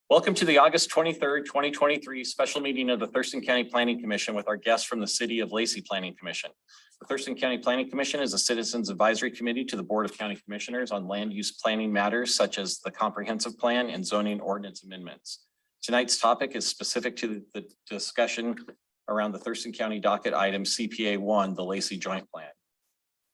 Welcome to the August 23rd, 2023 special meeting of the Thurston County Planning Commission with our guests from the City of Lacey Planning Commission. The Thurston County Planning Commission is a citizens advisory committee to the Board of County Commissioners on land use planning matters such as the comprehensive plan and zoning ordinance amendments. Tonight's topic is specific to the discussion around the Thurston County docket item CPA 1, the Lacey Joint Plan.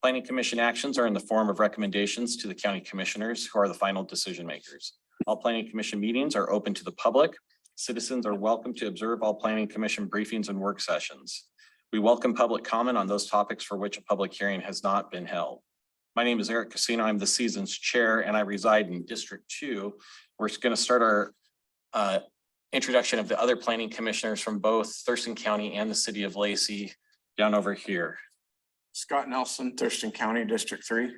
Planning Commission actions are in the form of recommendations to the county commissioners who are the final decision makers. All planning commission meetings are open to the public. Citizens are welcome to observe all planning commission briefings and work sessions. We welcome public comment on those topics for which a public hearing has not been held. My name is Eric Casino. I'm the season's chair and I reside in District 2. We're going to start our introduction of the other planning commissioners from both Thurston County and the City of Lacey down over here. Scott Nelson, Thurston County, District 3.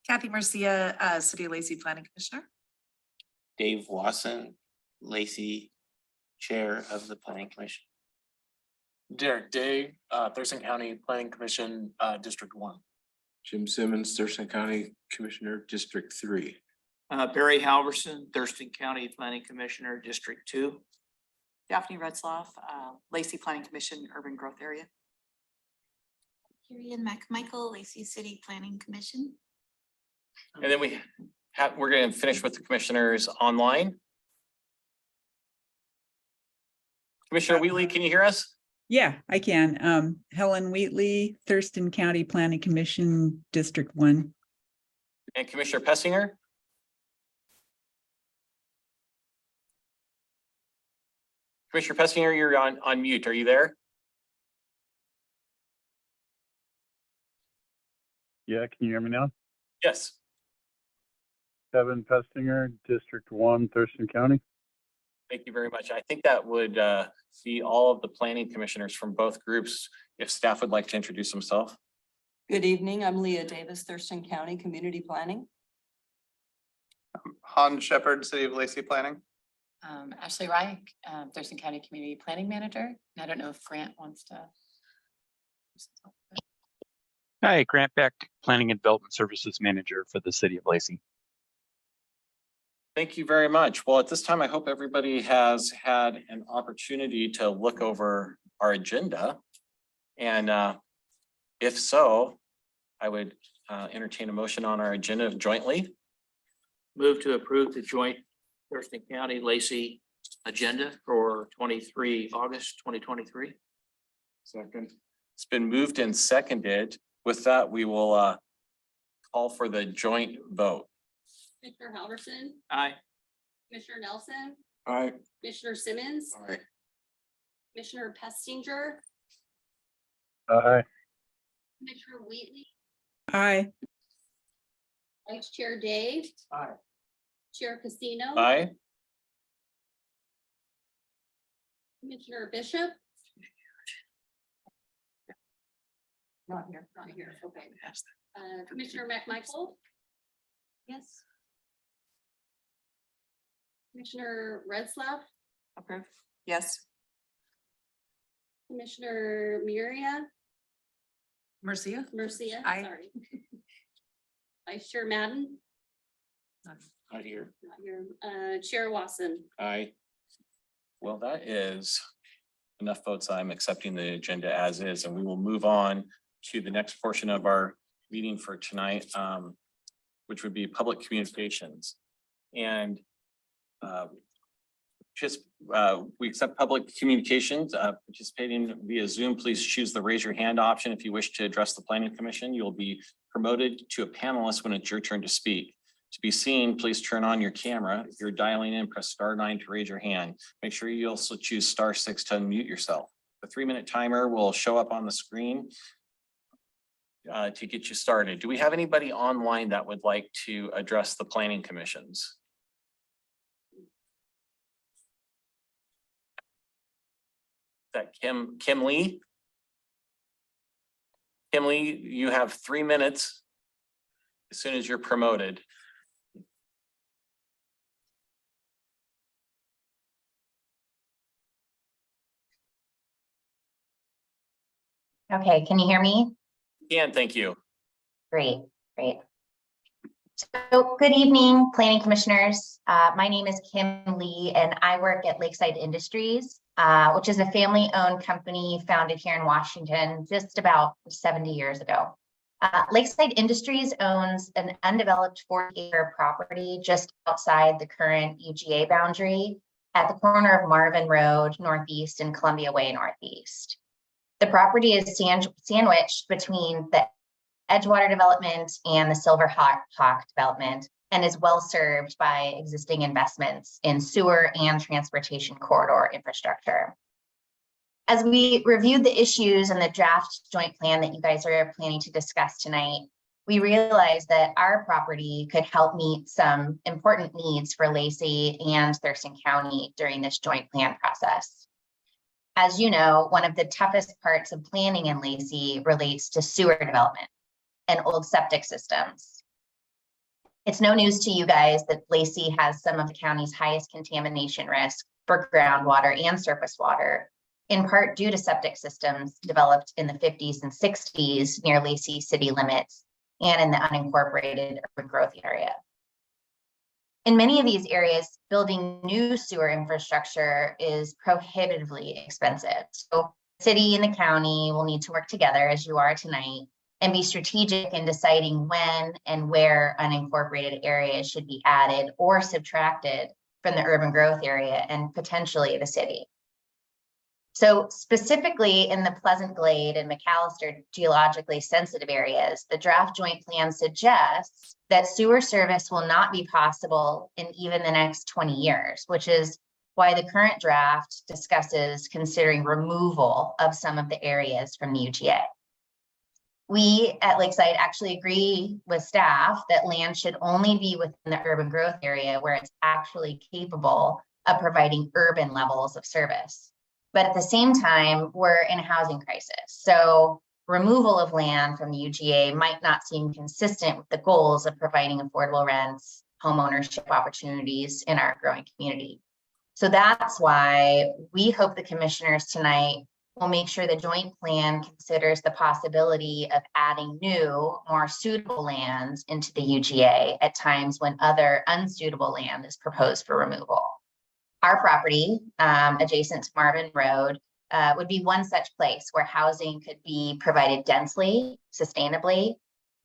Kathy Marcia, City of Lacey Planning Commissioner. Dave Wasson, Lacey, Chair of the Planning Commission. Derek Day, Thurston County Planning Commission, District 1. Jim Simmons, Thurston County Commissioner, District 3. Barry Halverson, Thurston County Planning Commissioner, District 2. Daphne Retzloff, Lacey Planning Commission, Urban Growth Area. Kirian McMichael, Lacey City Planning Commission. And then we're going to finish with the commissioners online. Commissioner Wheatley, can you hear us? Yeah, I can. Helen Wheatley, Thurston County Planning Commission, District 1. And Commissioner Pessinger? Commissioner Pessinger, you're on mute. Are you there? Yeah, can you hear me now? Yes. Kevin Pestinger, District 1, Thurston County. Thank you very much. I think that would be all of the planning commissioners from both groups. If staff would like to introduce themselves. Good evening. I'm Leah Davis, Thurston County Community Planning. Han Shepherd, City of Lacey Planning. Ashley Reich, Thurston County Community Planning Manager. And I don't know if Grant wants to. Hi, Grant Beck, Planning and Development Services Manager for the City of Lacey. Thank you very much. Well, at this time, I hope everybody has had an opportunity to look over our agenda. And if so, I would entertain a motion on our agenda jointly. Move to approve the joint Thurston County Lacey agenda for August 2023. Second. It's been moved and seconded. With that, we will call for the joint vote. Commissioner Halverson, Aye. Commissioner Nelson, Aye. Commissioner Simmons, Aye. Commissioner Pestinger, Aye. Commissioner Wheatley, Aye. Vice Chair Dave. Aye. Chair Casino. Aye. Commissioner Bishop. Not here. Not here, okay. Commissioner McMichael. Yes. Commissioner Retzlaff, Approve. Yes. Commissioner Marcia. Marcia, Aye. sorry. Vice Chair Madden, Not here. not here. Chair Wasson. Aye. Well, that is enough votes. I'm accepting the agenda as is, and we will move on to the next portion of our meeting for tonight, which would be public communications. And we accept public communications. Participating via Zoom, please choose the raise your hand option. If you wish to address the Planning Commission, you'll be promoted to a panelist when it's your turn to speak. To be seen, please turn on your camera. If you're dialing in, press *9 to raise your hand. Make sure you also choose *6 to unmute yourself. The 3-minute timer will show up on the screen to get you started. Do we have anybody online that would like to address the planning commissions? Is that Kim Lee? Kim Lee, you have 3 minutes as soon as you're promoted. Okay, can you hear me? Thank you. Great. So good evening, planning commissioners. My name is Kim Lee and I work at Lakeside Industries, which is a family-owned company founded here in Washington just about 70 years ago. Lakeside Industries owns an undeveloped 40-acre property just outside the current UGA boundary at the corner of Marvin Road Northeast and Columbia Way Northeast. The property is sandwiched between the Edgewater development and the Silver Hawk development and is well served by existing investments in sewer and transportation corridor infrastructure. As we reviewed the issues in the draft joint plan that you guys are planning to discuss tonight, we realized that our property could help meet some important needs for Lacey and Thurston County during this joint plan process. As you know, one of the toughest parts of planning in Lacey relates to sewer development and old septic systems. It's no news to you guys that Lacey has some of the county's highest contamination risk for groundwater and surface water, in part due to septic systems developed in the 50s and 60s near Lacey city limits and in the unincorporated urban growth area. In many of these areas, building new sewer infrastructure is prohibitively expensive. So the city and the county will need to work together, as you are tonight, and be strategic in deciding when and where unincorporated areas should be added or subtracted from the urban growth area and potentially the city. So specifically in the Pleasant Glade and McAllister geologically sensitive areas, the draft joint plan suggests that sewer service will not be possible in even the next 20 years, which is why the current draft discusses considering removal of some of the areas from the UGA. We at Lakeside actually agree with staff that land should only be within the urban growth area where it's actually capable of providing urban levels of service. But at the same time, we're in a housing crisis. So removal of land from the UGA might not seem consistent with the goals of providing affordable rents, home ownership opportunities in our growing community. So that's why we hope the commissioners tonight will make sure the joint plan considers the possibility of adding new, more suitable lands into the UGA at times when other unsuitable land is proposed for removal. Our property, adjacent to Marvin Road, would be one such place where housing could be provided densely, sustainably,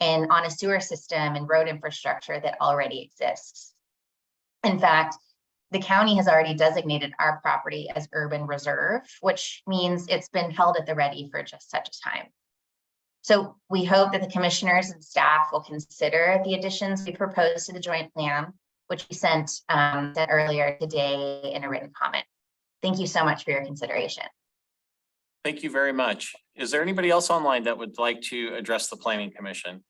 and on a sewer system and road infrastructure that already exists. In fact, the county has already designated our property as urban reserve, which means it's been held at the ready for just such a time. So we hope that the commissioners and staff will consider the additions we propose to the joint plan, which we sent earlier today in a written comment. Thank you so much for your consideration. Thank you very much. Is there anybody else online that would like to address the Planning Commission?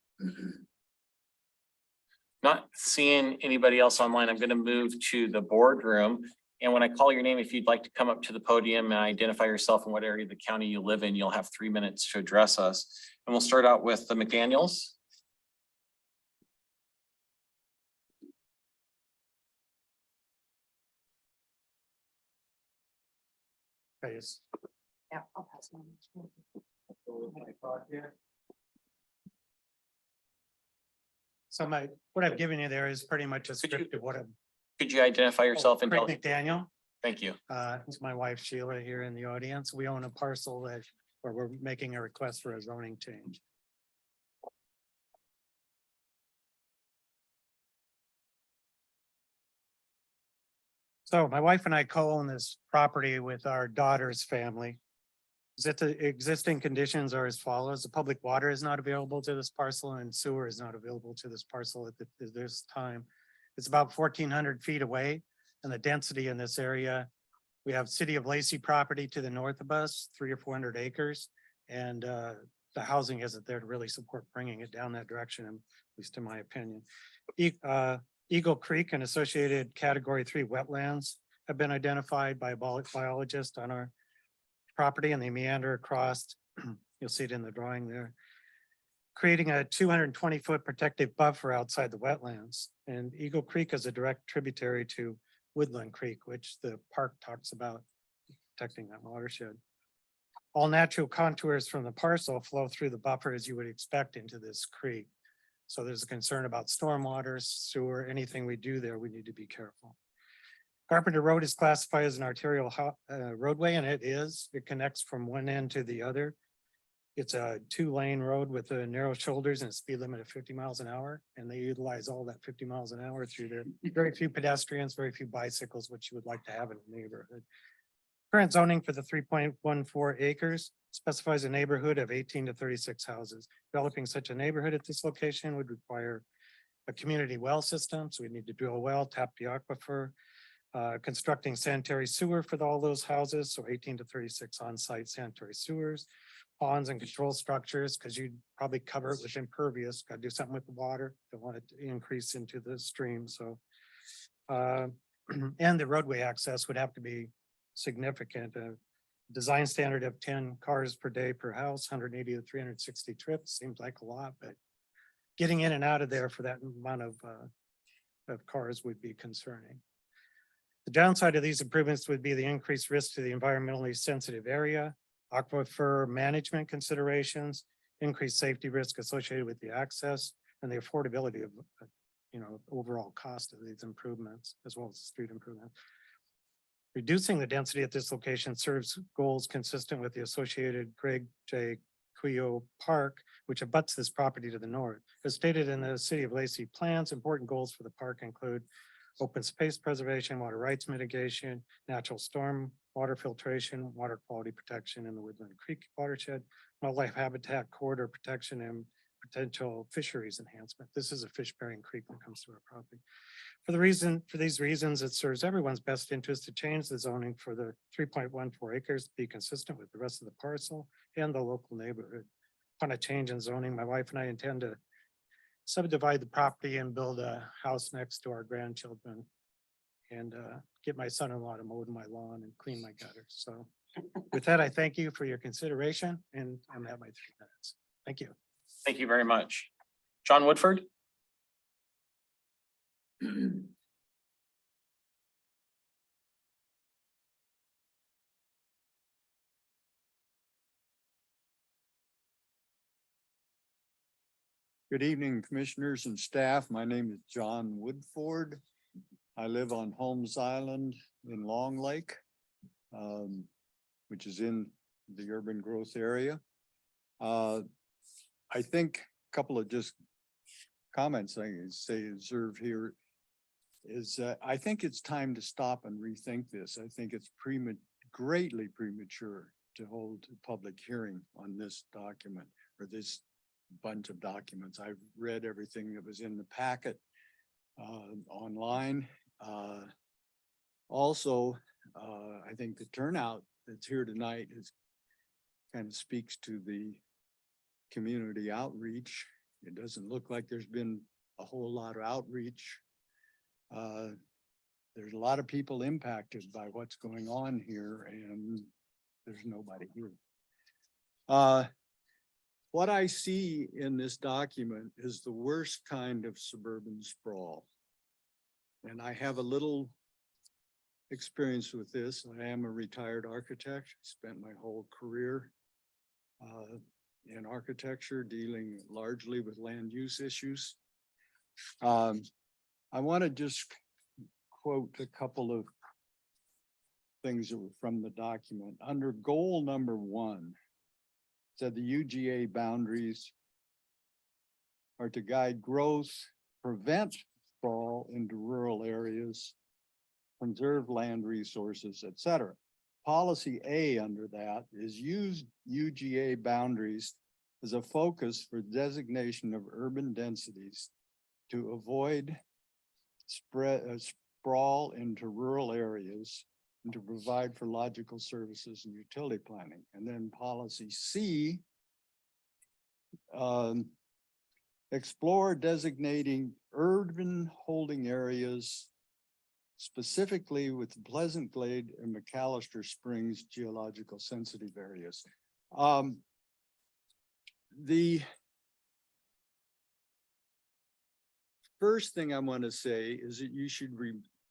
Not seeing anybody else online, I'm going to move to the boardroom. And when I call your name, if you'd like to come up to the podium and identify yourself and what area of the county you live in, you'll have 3 minutes to address us. And we'll start out with the McDaniels. Yeah, I'll pass them on. So what I've given you there is pretty much a script of what I'm. Could you identify yourself and tell? Craig McDaniel, Thank you. it's my wife Sheila here in the audience. We own a parcel where we're making a request for a zoning change. So my wife and I co-own this property with our daughter's family. The existing conditions are as follows. The public water is not available to this parcel and sewer is not available to this parcel at this time. It's about 1,400 feet away, and the density in this area, we have City of Lacey property to the north of us, 300 or 400 acres. And the housing isn't there to really support bringing it down that direction, at least in my opinion. Eagle Creek and associated Category 3 wetlands have been identified by a biologist on our property, and they meander across. You'll see it in the drawing there, creating a 220-foot protective buffer outside the wetlands. And Eagle Creek is a direct tributary to Woodland Creek, which the park talks about protecting that watershed. All natural contours from the parcel flow through the buffer as you would expect into this creek. So there's a concern about stormwater, sewer, anything we do there, we need to be careful. Carpenter Road is classified as an arterial roadway, and it is. It connects from one end to the other. It's a 2-lane road with narrow shoulders and a speed limit of 50 miles an hour, and they utilize all that 50 miles an hour through there. Very few pedestrians, very few bicycles, which you would like to have in a neighborhood. Current zoning for the 3.14 acres specifies a neighborhood of 18 to 36 houses. Developing such a neighborhood at this location would require a community well system, so we need to drill a well, tap the aquifer, constructing sanitary sewer for all those houses, so 18 to 36 on-site sanitary sewers, ponds and control structures, because you'd probably cover it with impervious, got to do something with the water, don't want it to increase into the stream, so. And the roadway access would have to be significant. Design standard of 10 cars per day per house, 180 to 360 trips, seems like a lot, but getting in and out of there for that amount of cars would be concerning. The downside of these improvements would be the increased risk to the environmentally sensitive area, aquifer management considerations, increased safety risk associated with the access, and the affordability of, overall cost of these improvements, as well as the street improvement. Reducing the density at this location serves goals consistent with the associated Greg J. Cuyo Park, which abuts this property to the north. As stated in the City of Lacey plans, important goals for the park include open space preservation, water rights mitigation, natural storm water filtration, water quality protection in the Woodland Creek watershed, wildlife habitat corridor protection, and potential fisheries enhancement. This is a fish-bearing creek that comes through our property. For these reasons, it serves everyone's best interest to change the zoning for the 3.14 acres to be consistent with the rest of the parcel and the local neighborhood. Upon a change in zoning, my wife and I intend to subdivide the property and build a house next to our grandchildren and get my son-in-law to mow my lawn and clean my gutters. So with that, I thank you for your consideration, and I'm at my 3 minutes. Thank you. Thank you very much. John Woodford. Good evening, commissioners and staff. My name is John Woodford. I live on Holmes Island in Long Lake, which is in the urban growth area. I think a couple of just comments I can say observe here is I think it's time to stop and rethink this. I think it's greatly premature to hold a public hearing on this document or this bunch of documents. I've read everything that was in the packet online. Also, I think the turnout that's here tonight is kind of speaks to the community outreach. It doesn't look like there's been a whole lot of outreach. There's a lot of people impacted by what's going on here, and there's nobody here. What I see in this document is the worst kind of suburban sprawl. And I have a little experience with this. I am a retired architect, spent my whole career in architecture, dealing largely with land use issues. I want to just quote a couple of things that were from the document. Under goal number 1, said the UGA boundaries are to guide growth, prevent sprawl into rural areas, conserve land resources, etc. Policy A under that is use UGA boundaries as a focus for designation of urban densities to avoid sprawl into rural areas and to provide for logical services and utility planning. And then policy C, explore designating urban holding areas specifically with the Pleasant Glade and McAllister Springs geological sensitive areas. The first thing I want to say is that you should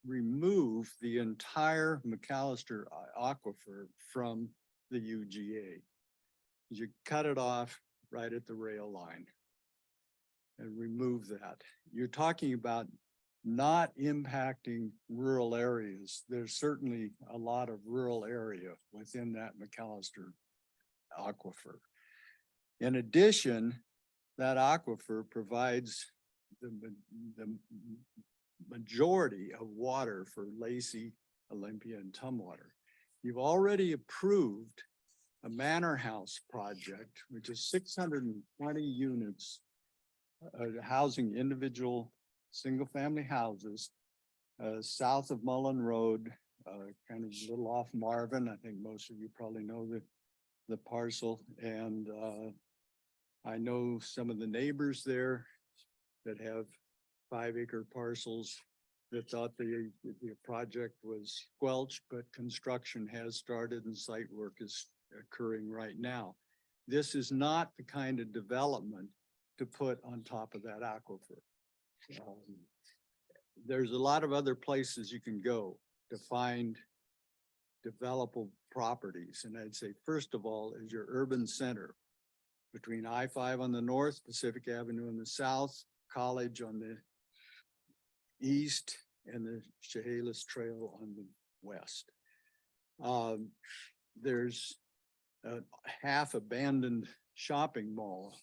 remove the entire McAllister aquifer from the UGA. You cut it off right at the rail line. and remove that. You're talking about not impacting rural areas. There's certainly a lot of rural area within that McAllister aquifer. In addition, that aquifer provides the majority of water for Lacey, Olympia, and Tumwater. You've already approved a manor house project, which is 620 units housing individual single-family houses south of Mullen Road, kind of a little off Marvin. I think most of you probably know the parcel, and I know some of the neighbors there that have 5-acre parcels that thought the project was squelched, but construction has started and site work is occurring right now. This is not the kind of development to put on top of that aquifer. There's a lot of other places you can go to find developable properties. And I'd say, first of all, is your urban center between I-5 on the north, Pacific Avenue on the south, College on the east, and the Chehalis Trail on the west. There's a half abandoned shopping mall,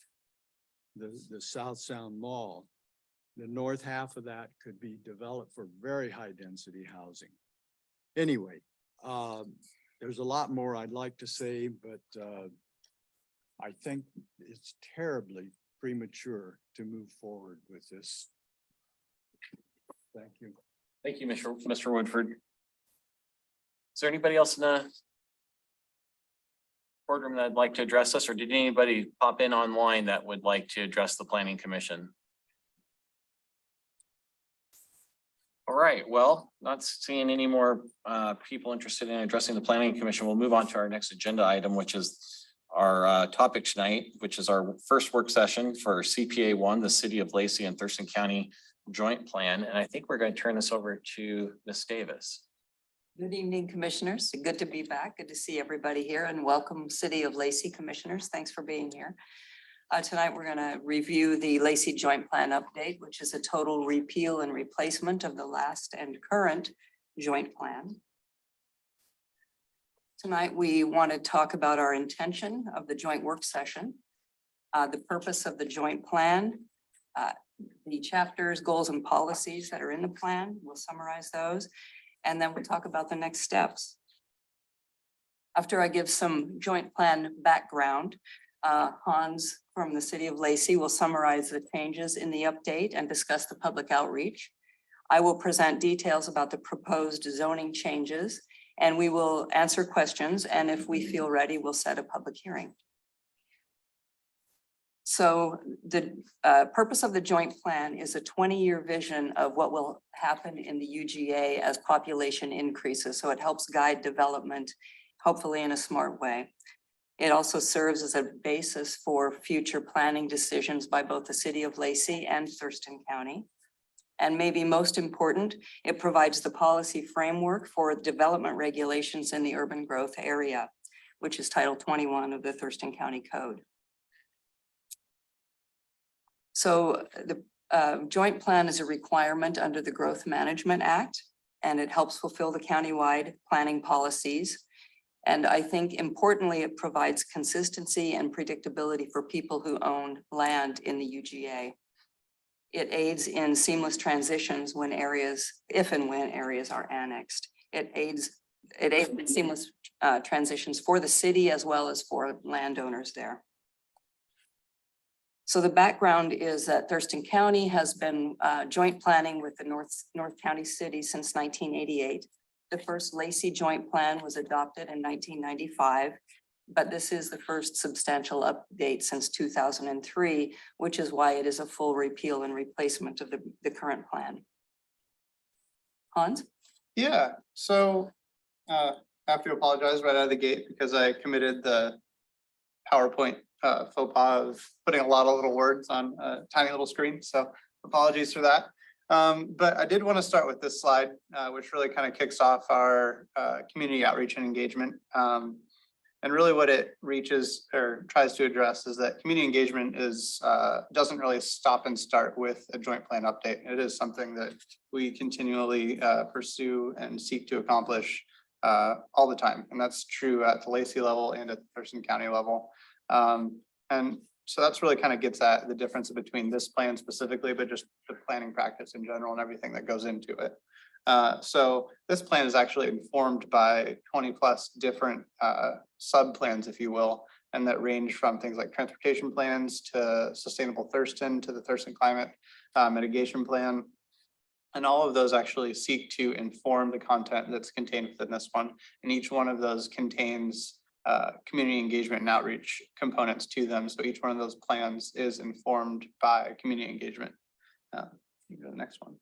the South Sound Mall. The north half of that could be developed for very high density housing. Anyway, there's a lot more I'd like to say, but I think it's terribly premature to move forward with this. Thank you. Thank you, Mr. Woodford. Is there anybody else in the boardroom that'd like to address us, or did anybody pop in online that would like to address the Planning Commission? All right, well, not seeing any more people interested in addressing the Planning Commission, we'll move on to our next agenda item, which is our topic tonight, which is our first work session for CPA 1, the City of Lacey and Thurston County Joint Plan. And I think we're going to turn this over to Ms. Davis. Good evening, commissioners. Good to be back. Good to see everybody here, and welcome City of Lacey commissioners. Thanks for being here. Tonight, we're going to review the Lacey Joint Plan update, which is a total repeal and replacement of the last and current joint plan. Tonight, we want to talk about our intention of the joint work session, the purpose of the joint plan, the chapters, goals, and policies that are in the plan. We'll summarize those, and then we'll talk about the next steps. After I give some joint plan background, Hans from the City of Lacey will summarize the changes in the update and discuss the public outreach. I will present details about the proposed zoning changes, and we will answer questions, and if we feel ready, we'll set a public hearing. So the purpose of the joint plan is a 20-year vision of what will happen in the UGA as population increases. So it helps guide development, hopefully in a smart way. It also serves as a basis for future planning decisions by both the City of Lacey and Thurston County. And maybe most important, it provides the policy framework for development regulations in the urban growth area, which is Title 21 of the Thurston County Code. So the joint plan is a requirement under the Growth Management Act, and it helps fulfill the countywide planning policies. And I think importantly, it provides consistency and predictability for people who own land in the UGA. It aids in seamless transitions when areas, if and when areas are annexed. It aids in seamless transitions for the city as well as for landowners there. So the background is that Thurston County has been joint planning with the North County City since 1988. The first Lacey joint plan was adopted in 1995, but this is the first substantial update since 2003, which is why it is a full repeal and replacement of the current plan. Hans? Yeah, so I have to apologize right out of the gate because I committed the PowerPoint faux pas of putting a lot of little words on a tiny little screen. So apologies for that. But I did want to start with this slide, which really kind of kicks off our community outreach and engagement. And really what it reaches or tries to address is that community engagement is, doesn't really stop and start with a joint plan update. It is something that we continually pursue and seek to accomplish all the time. And that's true at the Lacey level and at the Thurston County level. And so that's really kind of gets at the difference between this plan specifically, but just the planning practice in general and everything that goes into it. So this plan is actually informed by 20+ different sub plans, if you will, and that range from things like transportation plans to sustainable Thurston to the Thurston climate mitigation plan. And all of those actually seek to inform the content that's contained within this one. And each one of those contains community engagement and outreach components to them. So each one of those plans is informed by community engagement. You go to the next one.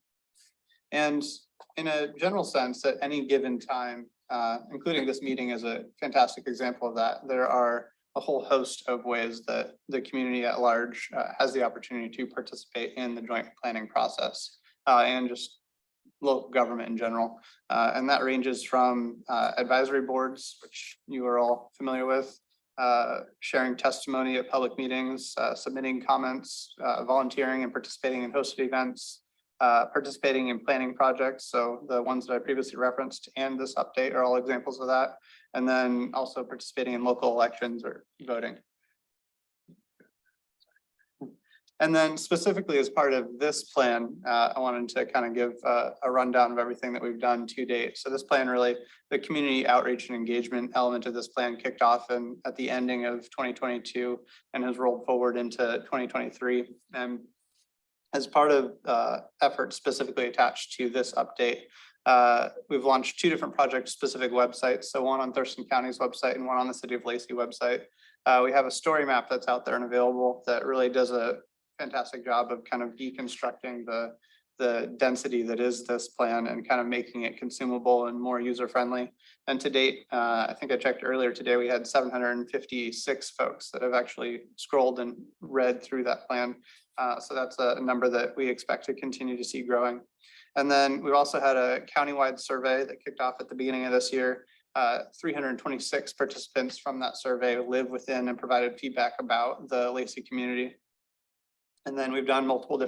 And in a general sense, at any given time, including this meeting as a fantastic example of that, there are a whole host of ways that the community at large has the opportunity to participate in the joint planning process and just local government in general. And that ranges from advisory boards, which you are all familiar with, sharing testimony at public meetings, submitting comments, volunteering and participating in hosted events, participating in planning projects. So the ones that I previously referenced and this update are all examples of that. And then also participating in local elections or voting. And then specifically as part of this plan, I wanted to kind of give a rundown of everything that we've done to date. So this plan really, the community outreach and engagement element of this plan kicked off at the ending of 2022 and has rolled forward into 2023. And as part of efforts specifically attached to this update, we've launched 2 different project-specific websites. So one on Thurston County's website and one on the City of Lacey website. We have a story map that's out there and available that really does a fantastic job of kind of deconstructing the density that is this plan and kind of making it consumable and more user-friendly. And to date, I think I checked earlier today, we had 756 folks that have actually scrolled and read through that plan. So that's a number that we expect to continue to see growing. And then we've also had a countywide survey that kicked off at the beginning of this year. 326 participants from that survey live within and provided feedback about the Lacey community. And then we've done multiple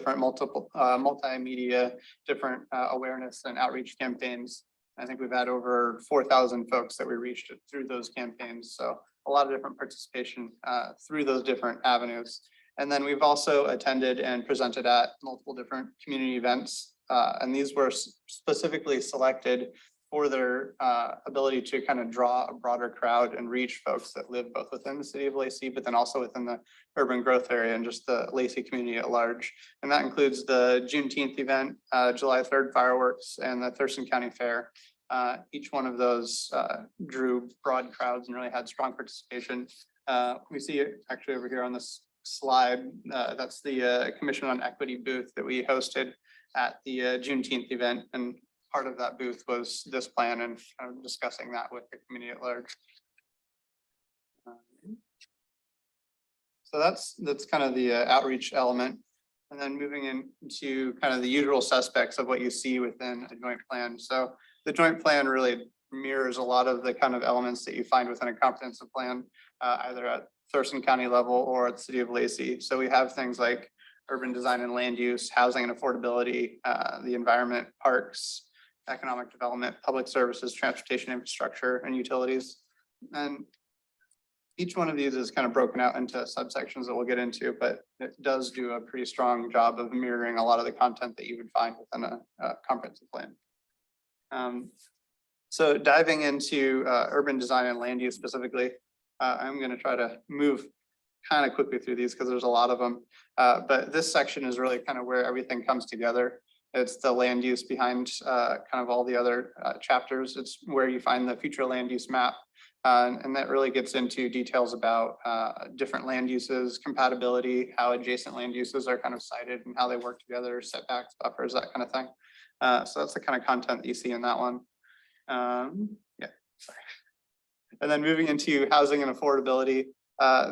multimedia, different awareness and outreach campaigns. I think we've had over 4,000 folks that we reached through those campaigns. So a lot of different participation through those different avenues. And then we've also attended and presented at multiple different community events. And these were specifically selected for their ability to kind of draw a broader crowd and reach folks that live both within the city of Lacey, but then also within the urban growth area and just the Lacey community at large. And that includes the Juneteenth event, July 3rd fireworks, and the Thurston County Fair. Each one of those drew broad crowds and really had strong participation. We see it actually over here on this slide. That's the Commission on Equity booth that we hosted at the Juneteenth event. And part of that booth was this plan and kind of discussing that with the community at large. So that's kind of the outreach element. And then moving into kind of the usual suspects of what you see within a joint plan. So the joint plan really mirrors a lot of the kind of elements that you find within a comprehensive plan, either at Thurston County level or at the City of Lacey. So we have things like urban design and land use, housing and affordability, the environment, parks, economic development, public services, transportation infrastructure, and utilities. And each one of these is kind of broken out into subsections that we'll get into, but it does do a pretty strong job of mirroring a lot of the content that you would find within a comprehensive plan. So diving into urban design and land use specifically, I'm going to try to move kind of quickly through these because there's a lot of them. But this section is really kind of where everything comes together. It's the land use behind kind of all the other chapters. It's where you find the future land use map. And that really gets into details about different land uses, compatibility, how adjacent land uses are kind of cited and how they work together, setbacks, buffers, that kind of thing. So that's the kind of content that you see in that one. Yeah, sorry. And then moving into housing and affordability.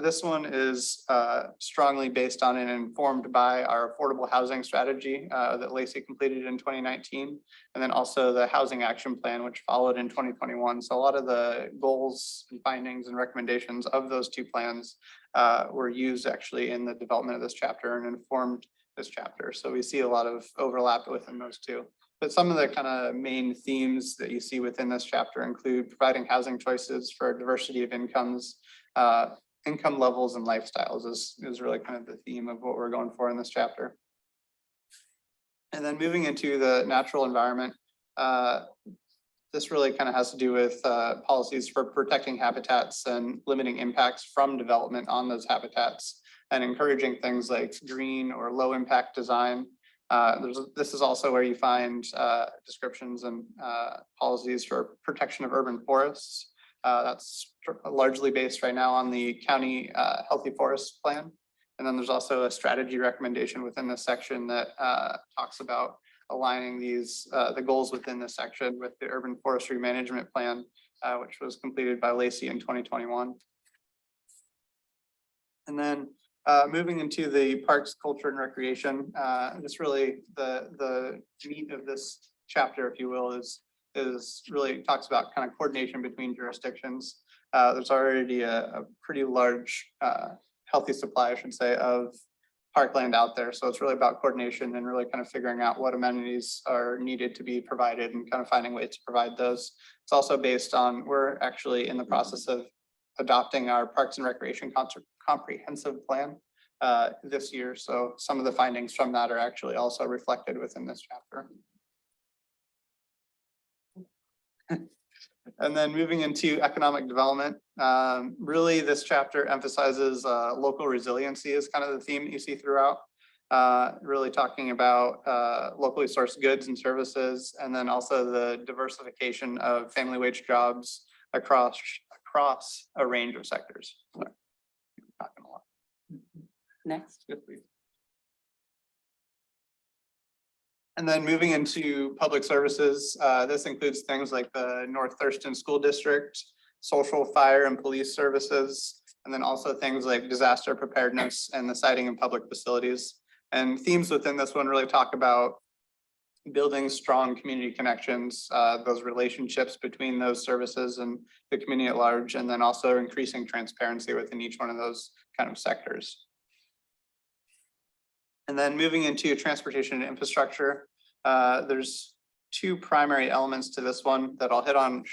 This one is strongly based on and informed by our affordable housing strategy that Lacey completed in 2019. And then also the housing action plan, which followed in 2021. So a lot of the goals and findings and recommendations of those two plans were used actually in the development of this chapter and informed this chapter. So we see a lot of overlap within those two. But some of the kind of main themes that you see within this chapter include providing housing choices for a diversity of incomes, income levels and lifestyles is really kind of the theme of what we're going for in this chapter. And then moving into the natural environment, this really kind of has to do with policies for protecting habitats and limiting impacts from development on those habitats and encouraging things like green or low impact design. This is also where you find descriptions and policies for protection of urban forests. That's largely based right now on the county healthy forest plan. And then there's also a strategy recommendation within this section that talks about aligning these the goals within this section with the urban forestry management plan, which was completed by Lacey in 2021. And then moving into the parks, culture and recreation, this really the meat of this chapter, if you will, is really talks about kind of coordination between jurisdictions. There's already a pretty large healthy supply, I should say, of parkland out there. So it's really about coordination and really kind of figuring out what amenities are needed to be provided and kind of finding ways to provide those. It's also based on, we're actually in the process of adopting our Parks and Recreation Comprehensive Plan this year. So some of the findings from that are actually also reflected within this chapter. And then moving into economic development, really this chapter emphasizes local resiliency is kind of the theme that you see throughout. Really talking about locally sourced goods and services, and then also the diversification of family wage jobs across a range of sectors. Sorry. Talking a lot. Next. Yes, please. And then moving into public services, this includes things like the North Thurston School District, social, fire and police services, and then also things like disaster preparedness and the siting and public facilities. And themes within this one really talk about building strong community connections, those relationships between those services and the community at large, and then also increasing transparency within each one of those kind of sectors. And then moving into transportation and infrastructure, there's two primary elements to this one that I'll hit on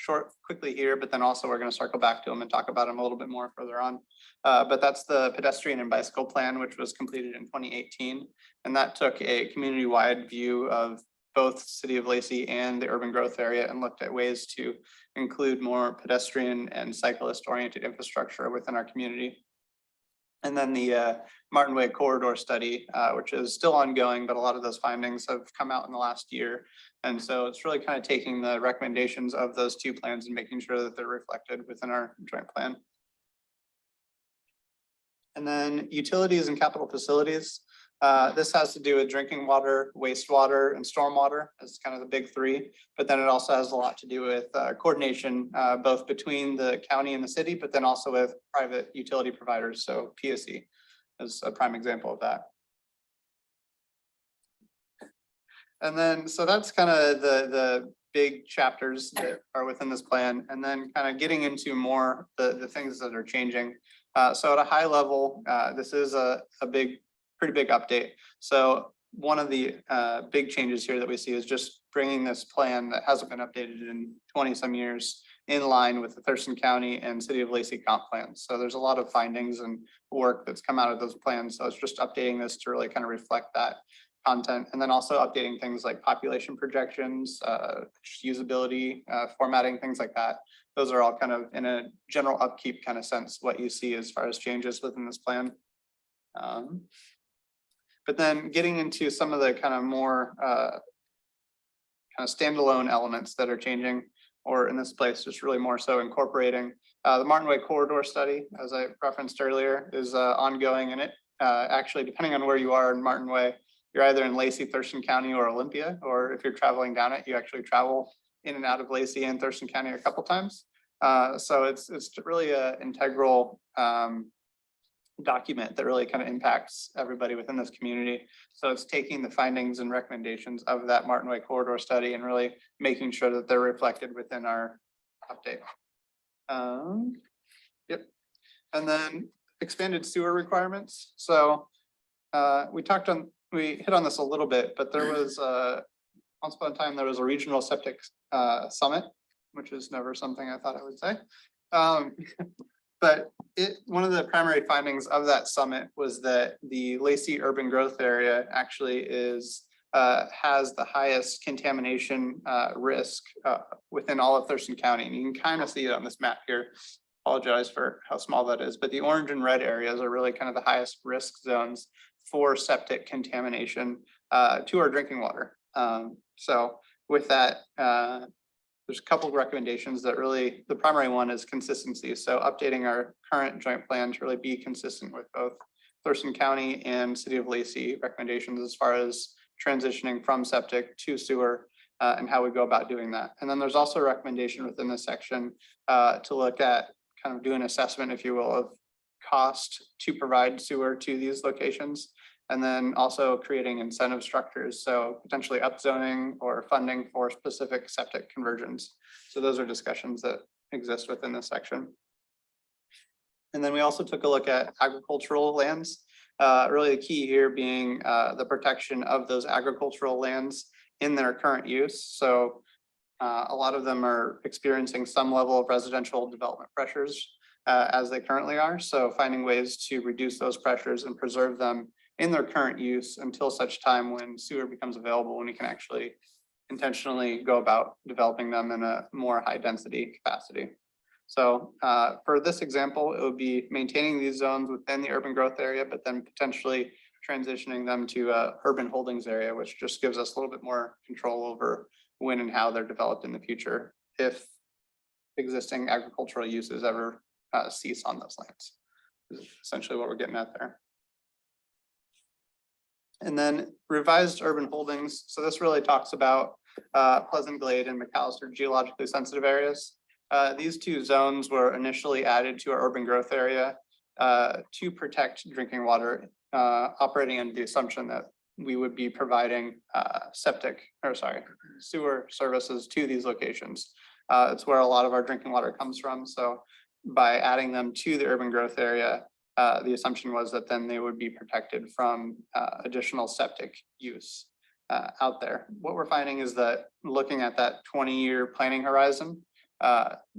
quickly here, but then also we're going to circle back to them and talk about them a little bit more further on. But that's the pedestrian and bicycle plan, which was completed in 2018. And that took a community-wide view of both City of Lacey and the urban growth area and looked at ways to include more pedestrian and cyclist-oriented infrastructure within our community. And then the Martin Way corridor study, which is still ongoing, but a lot of those findings have come out in the last year. And so it's really kind of taking the recommendations of those two plans and making sure that they're reflected within our joint plan. And then utilities and capital facilities. This has to do with drinking water, wastewater, and stormwater as kind of the big three. But then it also has a lot to do with coordination, both between the county and the city, but then also with private utility providers. So PSC is a prime example of that. And then, so that's kind of the big chapters that are within this plan. And then kind of getting into more the things that are changing. So at a high level, this is a pretty big update. So one of the big changes here that we see is just bringing this plan that hasn't been updated in 20 some years in line with the Thurston County and City of Lacey comp plans. So there's a lot of findings and work that's come out of those plans. So it's just updating this to really kind of reflect that content, and then also updating things like population projections, usability, formatting, things like that. Those are all kind of in a general upkeep kind of sense, what you see as far as changes within this plan. But then getting into some of the kind of more kind of standalone elements that are changing, or in this place, just really more so incorporating the Martin Way corridor study, as I referenced earlier, is ongoing, and it actually, depending on where you are in Martin Way, you're either in Lacey, Thurston County, or Olympia, or if you're traveling down it, you actually travel in and out of Lacey and Thurston County a couple times. So it's really an integral document that really kind of impacts everybody within this community. So it's taking the findings and recommendations of that Martin Way corridor study and really making sure that they're reflected within our update. Yep. And then expanded sewer requirements. So we hit on this a little bit, but there was once upon a time, there was a regional septic summit, which is never something I thought I would say. But one of the primary findings of that summit was that the Lacey urban growth area actually has the highest contamination risk within all of Thurston County. And you can kind of see it on this map here. Apologize for how small that is, but the orange and red areas are really kind of the highest risk zones for septic contamination to our drinking water. So with that, there's a couple of recommendations that really, the primary one is consistency. So updating our current joint plan to really be consistent with both Thurston County and City of Lacey recommendations as far as transitioning from septic to sewer and how we go about doing that. And then there's also a recommendation within this section to look at kind of do an assessment, if you will, of cost to provide sewer to these locations. And then also creating incentive structures, so potentially upzoning or funding for specific septic conversions. So those are discussions that exist within this section. And then we also took a look at agricultural lands. Really the key here being the protection of those agricultural lands in their current use. So a lot of them are experiencing some level of residential development pressures as they currently are. So finding ways to reduce those pressures and preserve them in their current use until such time when sewer becomes available, when we can actually intentionally go about developing them in a more high density capacity. So for this example, it would be maintaining these zones within the urban growth area, but then potentially transitioning them to urban holdings area, which just gives us a little bit more control over when and how they're developed in the future if existing agricultural uses ever cease on those lands. This is essentially what we're getting at there. And then revised urban holdings. So this really talks about Pleasant Glade and McAllister geologically sensitive areas. These two zones were initially added to our urban growth area to protect drinking water, operating under the assumption that we would be providing sewer services to these locations. It's where a lot of our drinking water comes from. So by adding them to the urban growth area, the assumption was that then they would be protected from additional septic use out there. What we're finding is that looking at that 20-year planning horizon,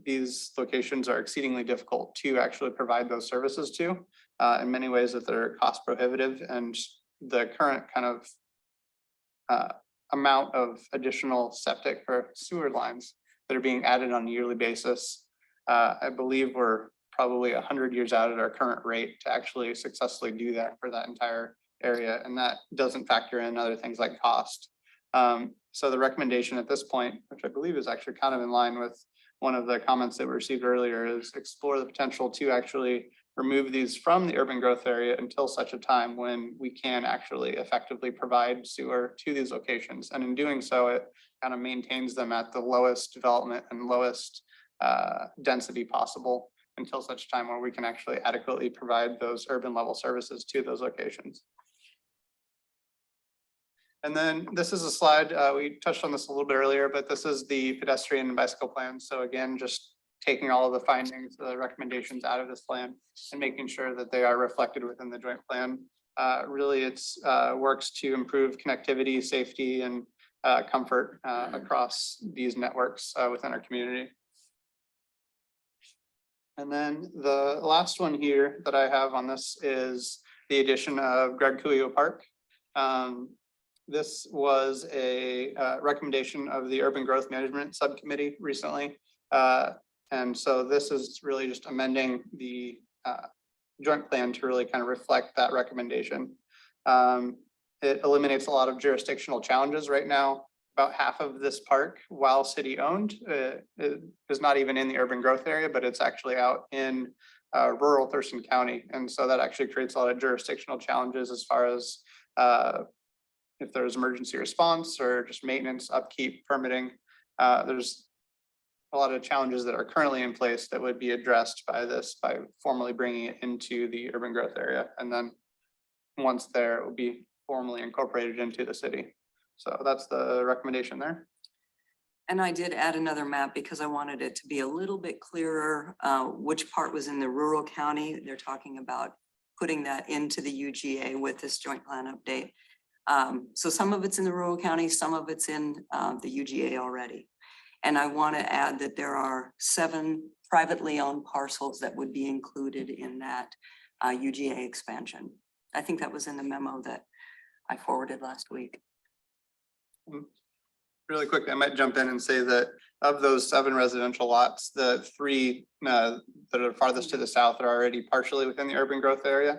these locations are exceedingly difficult to actually provide those services to in many ways that they're cost prohibitive, and the current kind of amount of additional septic or sewer lines that are being added on a yearly basis. I believe we're probably 100 years out at our current rate to actually successfully do that for that entire area. And that doesn't factor in other things like cost. So the recommendation at this point, which I believe is actually kind of in line with one of the comments that we received earlier, is explore the potential to actually remove these from the urban growth area until such a time when we can actually effectively provide sewer to these locations. And in doing so, it kind of maintains them at the lowest development and lowest density possible until such time where we can actually adequately provide those urban level services to those locations. And then this is a slide, we touched on this a little bit earlier, but this is the pedestrian and bicycle plan. So again, just taking all of the findings, the recommendations out of this plan and making sure that they are reflected within the joint plan. Really, it's works to improve connectivity, safety, and comfort across these networks within our community. And then the last one here that I have on this is the addition of Greg Cuyo Park. This was a recommendation of the Urban Growth Management Subcommittee recently. And so this is really just amending the joint plan to really kind of reflect that recommendation. It eliminates a lot of jurisdictional challenges right now. About half of this park, while city owned, is not even in the urban growth area, but it's actually out in rural Thurston County. And so that actually creates a lot of jurisdictional challenges as far as if there's emergency response or just maintenance, upkeep, permitting. There's a lot of challenges that are currently in place that would be addressed by this, by formally bringing it into the urban growth area. And then once there, it will be formally incorporated into the city. So that's the recommendation there. And I did add another map because I wanted it to be a little bit clearer, which part was in the rural county. They're talking about putting that into the UGA with this joint plan update. So some of it's in the rural county, some of it's in the UGA already. And I want to add that there are 7 privately owned parcels that would be included in that UGA expansion. I think that was in the memo that I forwarded last week. Really quickly, I might jump in and say that of those 7 residential lots, the 3 that are farthest to the south are already partially within the urban growth area.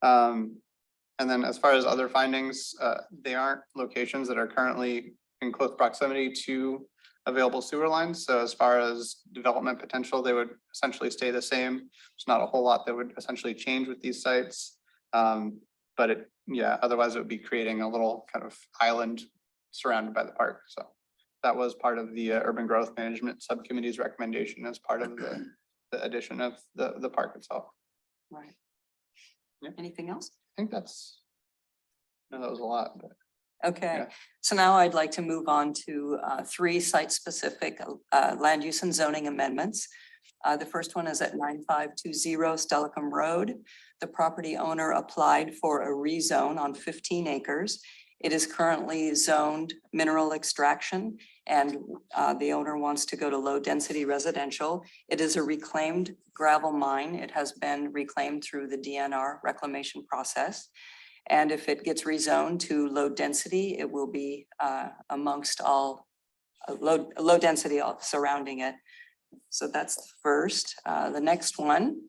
And then as far as other findings, they aren't locations that are currently in close proximity to available sewer lines. So as far as development potential, they would essentially stay the same. There's not a whole lot that would essentially change with these sites. But otherwise it would be creating a little kind of island surrounded by the park. So that was part of the urban growth management subcommittee's recommendation as part of the addition of the park itself. Right. Yeah. Anything else? I think that's, no, that was a lot, but. Okay, Yeah. so now I'd like to move on to 3 site-specific land use and zoning amendments. The first one is at 9520 Stellicum Road. The property owner applied for a rezone on 15 acres. It is currently zoned mineral extraction, and the owner wants to go to low-density residential. It is a reclaimed gravel mine. It has been reclaimed through the DNR reclamation process. And if it gets rezoned to low density, it will be amongst all low density surrounding it. So that's the first. The next one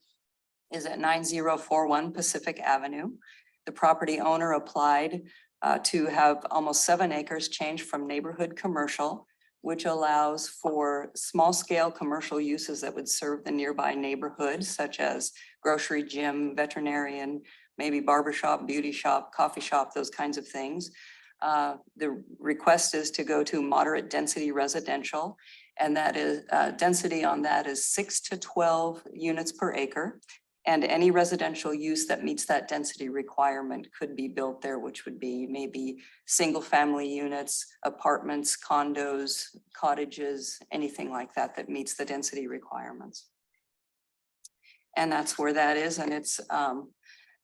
is at 9041 Pacific Avenue. The property owner applied to have almost 7 acres changed from neighborhood commercial, which allows for small scale commercial uses that would serve the nearby neighborhood, such as grocery, gym, veterinarian, maybe barbershop, beauty shop, coffee shop, those kinds of things. The request is to go to moderate density residential, and that is density on that is 6 to 12 units per acre. And any residential use that meets that density requirement could be built there, which would be maybe single family units, apartments, condos, cottages, anything like that that meets the density requirements. And that's where that is, and it's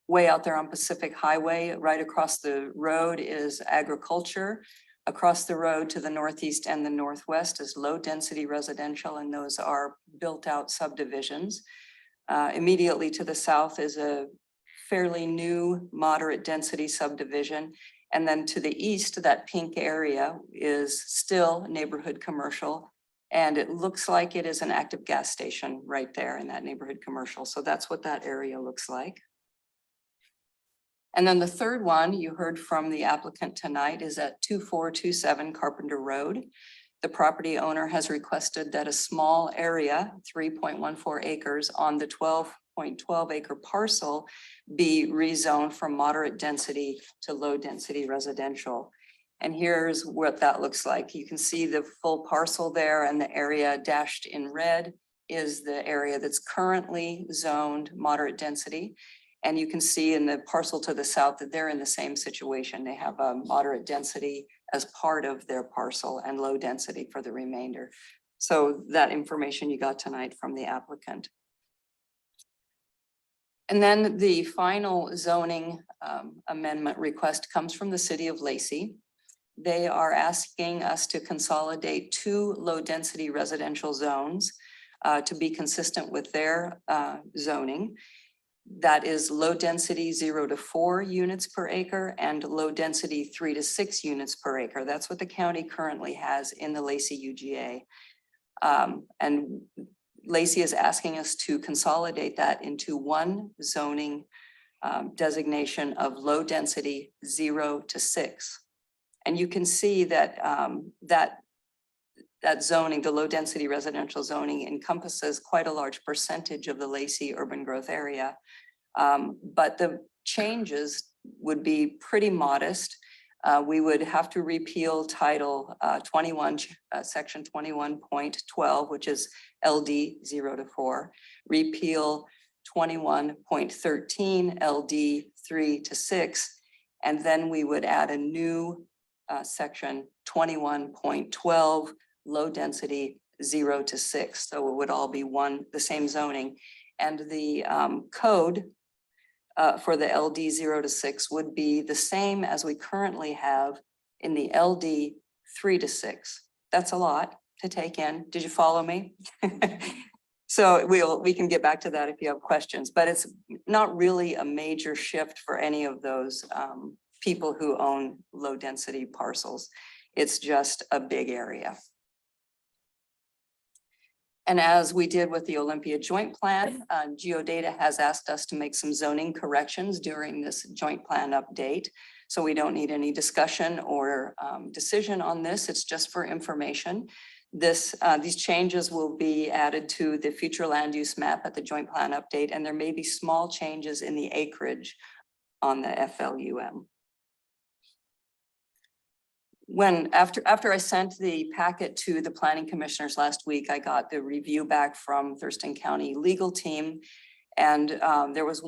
way out there on Pacific Highway. Right across the road is agriculture. Across the road to the northeast and the northwest is low density residential, and those are built out subdivisions. Immediately to the south is a fairly new moderate density subdivision. And then to the east, that pink area is still neighborhood commercial. And it looks like it is an active gas station right there in that neighborhood commercial. So that's what that area looks like. And then the third one you heard from the applicant tonight is at 2427 Carpenter Road. The property owner has requested that a small area, 3.14 acres on the 12.12 acre parcel be rezoned from moderate density to low density residential. And here's what that looks like. You can see the full parcel there, and the area dashed in red is the area that's currently zoned moderate density. And you can see in the parcel to the south that they're in the same situation. They have a moderate density as part of their parcel and low density for the remainder. So that information you got tonight from the applicant. And then the final zoning amendment request comes from the city of Lacey. They are asking us to consolidate 2 low density residential zones to be consistent with their zoning. That is low density 0 to 4 units per acre and low density 3 to 6 units per acre. That's what the county currently has in the Lacey UGA. And Lacey is asking us to consolidate that into one zoning designation of low density 0 to 6. And you can see that that zoning, the low density residential zoning, encompasses quite a large percentage of the Lacey urban growth area. But the changes would be pretty modest. We would have to repeal Title 21, Section 21.12, which is LD 0 to 4. Repeal 21.13 LD 3 to 6. And then we would add a new section 21.12, low density 0 to 6. So it would all be the same zoning. And the code for the LD 0 to 6 would be the same as we currently have in the LD 3 to 6. That's a lot to take in. Did you follow me? So we can get back to that if you have questions, but it's not really a major shift for any of those people who own low density parcels. It's just a big area. And as we did with the Olympia Joint Plan, Geodata has asked us to make some zoning corrections during this joint plan update. So we don't need any discussion or decision on this. It's just for information. These changes will be added to the future land use map at the joint plan update, and there may be small changes in the acreage on the FLUM. After I sent the packet to the planning commissioners last week, I got the review back from Thurston County legal team. And there was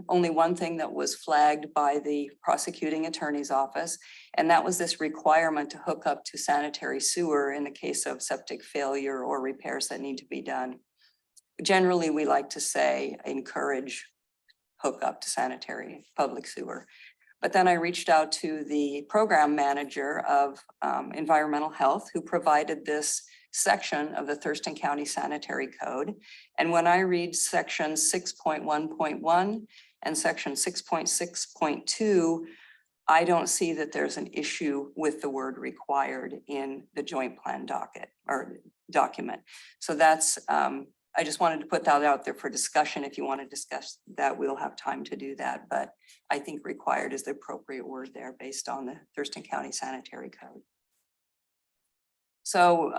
only one thing that was flagged by the prosecuting attorney's office. And that was this requirement to hook up to sanitary sewer in the case of septic failure or repairs that need to be done. Generally, we like to say encourage hook up to sanitary public sewer. But then I reached out to the program manager of environmental health, who provided this section of the Thurston County Sanitary Code. And when I read section 6.1.1 and section 6.6.2, I don't see that there's an issue with the word required in the joint plan document. So that's, I just wanted to put that out there for discussion. If you want to discuss that, we'll have time to do that. But I think required is the appropriate word there based on the Thurston County Sanitary Code. So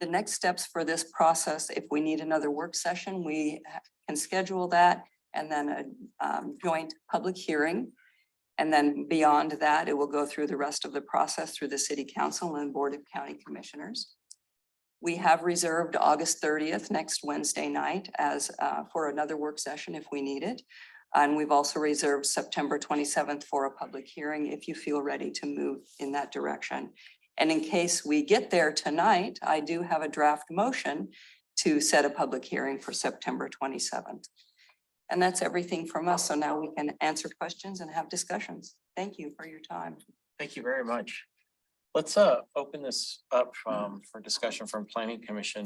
the next steps for this process, if we need another work session, we can schedule that, and then a joint public hearing. And then beyond that, it will go through the rest of the process through the City Council and Board of County Commissioners. We have reserved August 30th, next Wednesday night, as for another work session if we need it. And we've also reserved September 27th for a public hearing if you feel ready to move in that direction. And in case we get there tonight, I do have a draft motion to set a public hearing for September 27th. And that's everything from us. So now we can answer questions and have discussions. Thank you for your time. Thank you very much. Let's open this up for discussion from Planning Commission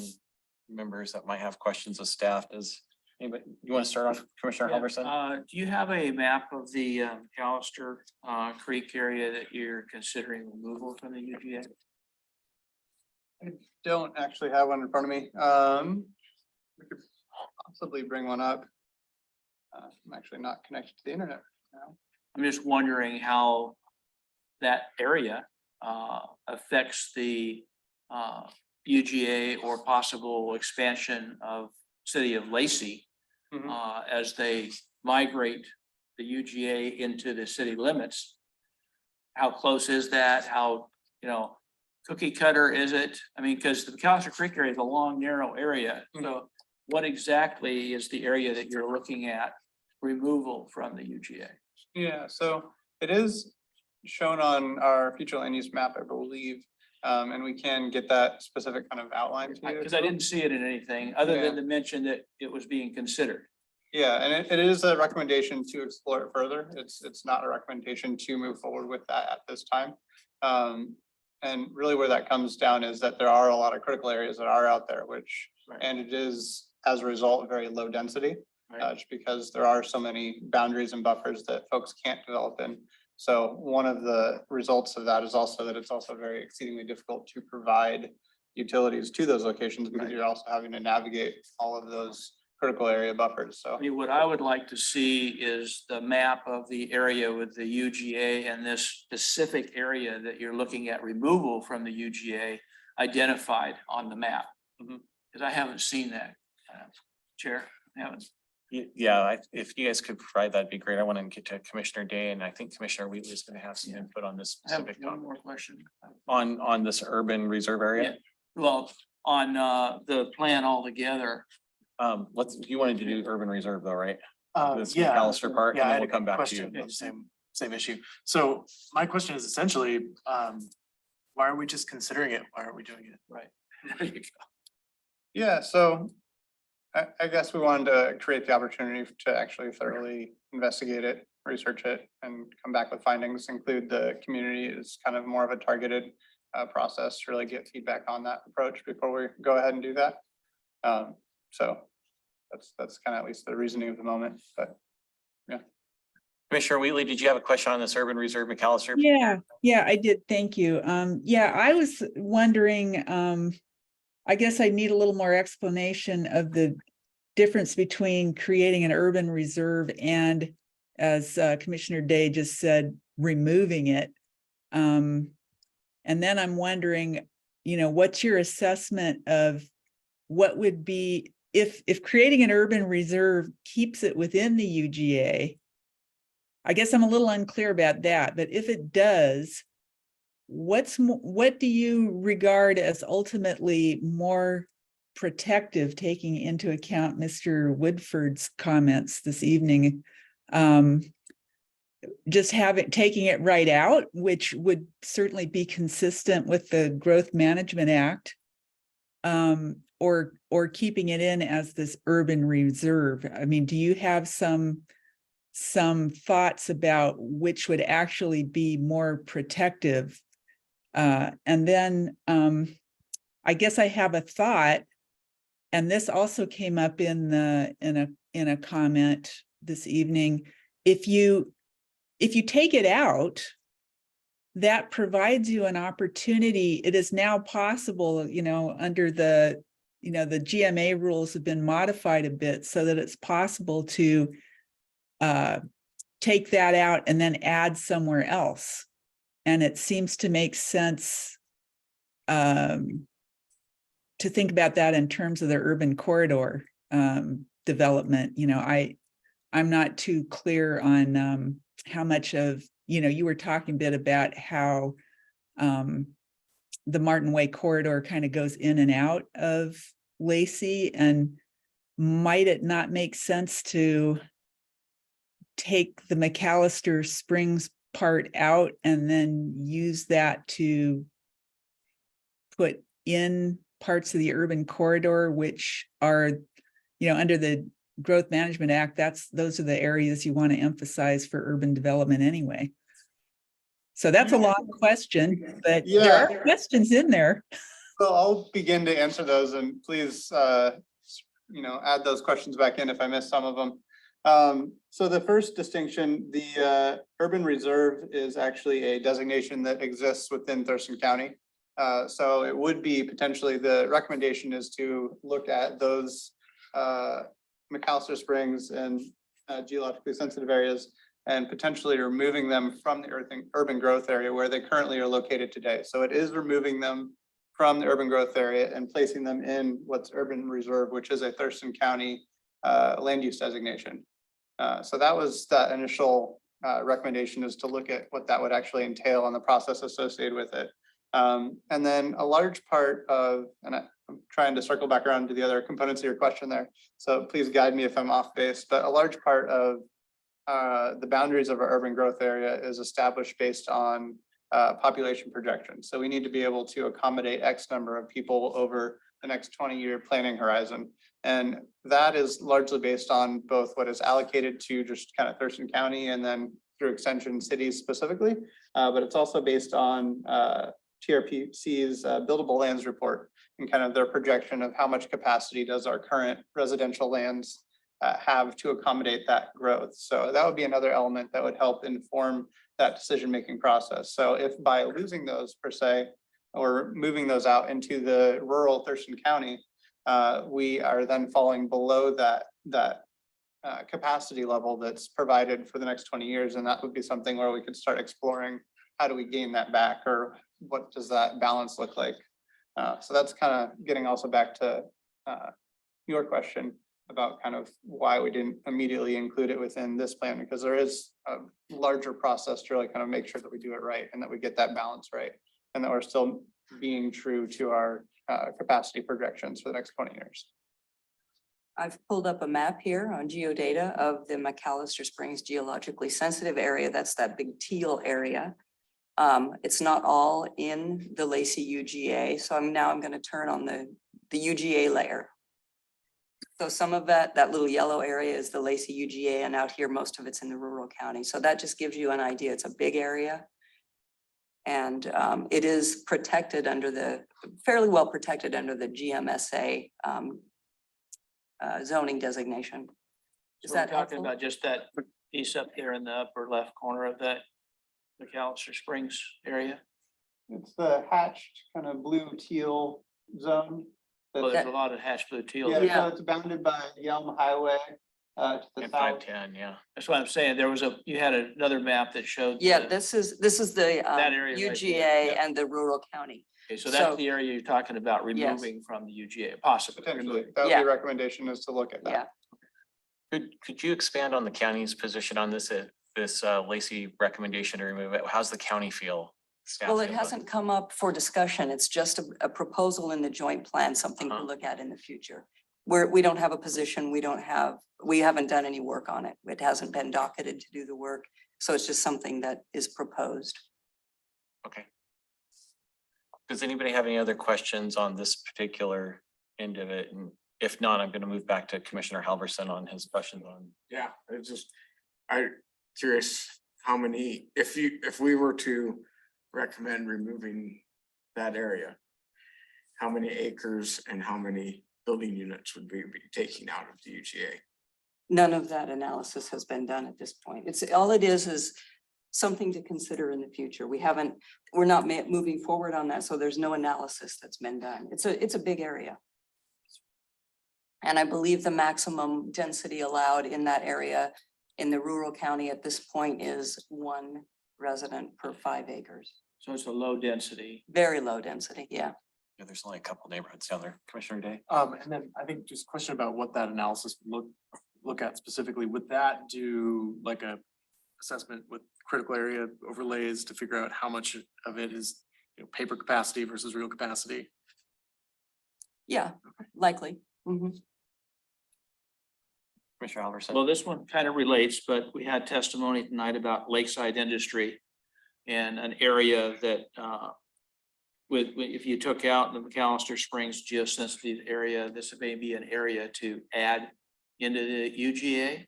members that might have questions of staff. Does anybody, you want to start off, Commissioner Halverson? Do you have a map of the Callister Creek area that you're considering removal from the UGA? I don't actually have one in front of me. We could possibly bring one up. I'm actually not connected to the internet now. I'm just wondering how that area affects the UGA or possible expansion of city of Lacey as they migrate the UGA into the city limits. How close is that? How, cookie cutter is it? I mean, because the Callister Creek area is a long, narrow area. So what exactly is the area that you're looking at removal from the UGA? Yeah, so it is shown on our future land use map, I believe. And we can get that specific kind of outline to you. Because I didn't see it in anything other than to mention that it was being considered. Yeah, and it is a recommendation to explore it further. It's not a recommendation to move forward with that at this time. And really where that comes down is that there are a lot of critical areas that are out there, which, and it is as a result, very low density. Just because there are so many boundaries and buffers that folks can't develop in. So one of the results of that is also that it's also very exceedingly difficult to provide utilities to those locations because you're also having to navigate all of those critical area buffers. So I mean, what I would like to see is the map of the area with the UGA and this specific area that you're looking at removal from the UGA identified on the map. Because I haven't seen that, Chair, I haven't. Yeah, if you guys could provide, that'd be great. I want to get to Commissioner Day, and I think Commissioner Wheatley is going to have some input on this I have specific one topic. more question. On this urban reserve area. Well, on the plan altogether. You wanted to do urban reserve though, right? This Yeah. McAllister Park, Yeah, and I then had we'll a come back to question, you. Same issue. So my question is essentially, why are we just considering it? Why aren't we doing it? Right. Yeah, so I guess we wanted to create the opportunity to actually thoroughly investigate it, research it, and come back with findings, include the community is kind of more of a targeted process to really get feedback on that approach before we go ahead and do that. So that's kind of at least the reasoning of the moment, but Commissioner Wheatley, did you have a question on this urban reserve McAllister? Yeah, I did. Thank you. Yeah, I was wondering, I guess I need a little more explanation of the difference between creating an urban reserve and, as Commissioner Day just said, removing it. And then I'm wondering, what's your assessment of what would be, if creating an urban reserve keeps it within the UGA? I guess I'm a little unclear about that, but if it does, what do you regard as ultimately more protective, taking into account Mr. Woodford's comments this evening? Just taking it right out, which would certainly be consistent with the Growth Management Act, or keeping it in as this urban reserve. I mean, do you have some thoughts about which would actually be more protective? And then I guess I have a thought, and this also came up in a comment this evening. If you take it out, that provides you an opportunity. It is now possible, under the GMA rules have been modified a bit so that it's possible to take that out and then add somewhere else. And it seems to make sense to think about that in terms of the urban corridor development. I'm not too clear on how much of, you were talking a bit about how the Martin Way corridor kind of goes in and out of Lacey, and might it not make sense to take the McAllister Springs part out and then use that to put in parts of the urban corridor, which are, under the Growth Management Act, those are the areas you want to emphasize for urban development anyway. So that's a long question, but there are questions in there. so I'll begin to answer those, and please, add those questions back in if I miss some of them. So the first distinction, the urban reserve is actually a designation that exists within Thurston County. So it would be potentially, the recommendation is to look at those McAllister Springs and geologically sensitive areas and potentially removing them from the urban growth area where they currently are located today. So it is removing them from the urban growth area and placing them in what's urban reserve, which is a Thurston County land use designation. So that was the initial recommendation, is to look at what that would actually entail and the process associated with it. And then a large part of, and I'm trying to circle back around to the other components of your question there, so please guide me if I'm off base, but a large part of the boundaries of our urban growth area is established based on population projections. So we need to be able to accommodate X number of people over the next 20-year planning horizon. And that is largely based on both what is allocated to just kind of Thurston County and then through extension cities specifically, but it's also based on TRPC's buildable lands report and kind of their projection of how much capacity does our current residential lands have to accommodate that growth. So that would be another element that would help inform that decision-making process. So if by losing those per se, or moving those out into the rural Thurston County, we are then falling below that capacity level that's provided for the next 20 years. And that would be something where we could start exploring, how do we gain that back, or what does that balance look like? So that's kind of getting also back to your question about kind of why we didn't immediately include it within this plan, because there is a larger process to really kind of make sure that we do it right and that we get that balance right. And that we're still being true to our capacity projections for the next 20 years. I've pulled up a map here on geodata of the McAllister Springs geologically sensitive area. That's that big teal area. It's not all in the Lacey UGA, so I'm going to turn on the UGA layer. So some of that little yellow area is the Lacey UGA, and out here, most of it's in the rural county. So that just gives you an idea. It's a big area. And it is protected fairly well protected under the GMSA zoning designation. Is So we're that talking helpful? about just that piece up there in the upper left corner of that McAllister Springs area? It's the hatched kind of blue teal zone. Well, there's a lot of hatch blue teal. Yeah, there. so it's bounded by Yelm Highway to the And south. 510, yeah. That's what I'm saying. You had another map that showed. Yeah, the- this is the That area right there, UGA yeah. and the rural county. Okay, so that's so- the area you're talking about Yes. removing from the UGA, possibly. Potentially, removing. that would Yeah. be a recommendation is to look at Yeah. that. Could you expand on the county's position on this Lacey recommendation to remove it? How's the county feel? Staff Well, it feel about hasn't come up for discussion. It's just a proposal in the joint plan, something to Uh-huh. look at in the future. We don't have a position, we haven't done any work on it. It hasn't been docketed to do the work. So it's just something that is proposed. Okay. Does anybody have any other questions on this particular end of it? And if not, I'm going to move back to Commissioner Halverson on his questions on. Yeah, I'm curious how many, if we were to recommend removing that area, how many acres and how many building units would we be taking out of the UGA? None of that analysis has been done at this point. All it is something to consider in the future. We're not moving forward on that, so there's no analysis that's been done. It's a big area. And I believe the maximum density allowed in that area in the rural county at this point is 1 resident per 5 acres. So it's a low density. Very low density, yeah. Yeah, there's only a couple neighborhoods down there. Commissioner Day? And then I think just a question about what that analysis would look at specifically. Would that do like a assessment with critical area overlays to figure out how much of it is, paper capacity versus real capacity? Yeah, likely. Mhm. Commissioner Halverson? Well, this one kind of relates, but we had testimony tonight about lakeside industry and an area that if you took out the McAllister Springs geosensitive area, this may be an area to add into the UGA.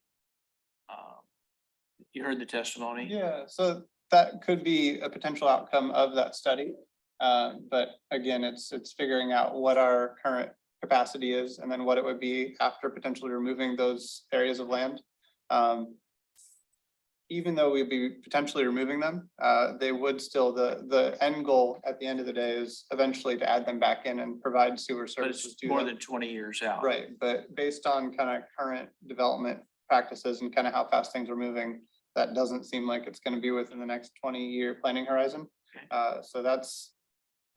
You heard the testimony? Yeah, so that could be a potential outcome of that study. But again, it's figuring out what our current capacity is and then what it would be after potentially removing those areas of land. Even though we'd be potentially removing them, they would still, the end goal at the end of the day is eventually to add them back in and provide sewer But services it's to more them. than 20 years out. Right, but based on kind of current development practices and kind of how fast things are moving, that doesn't seem like it's going to be within the next 20-year planning horizon. So that's,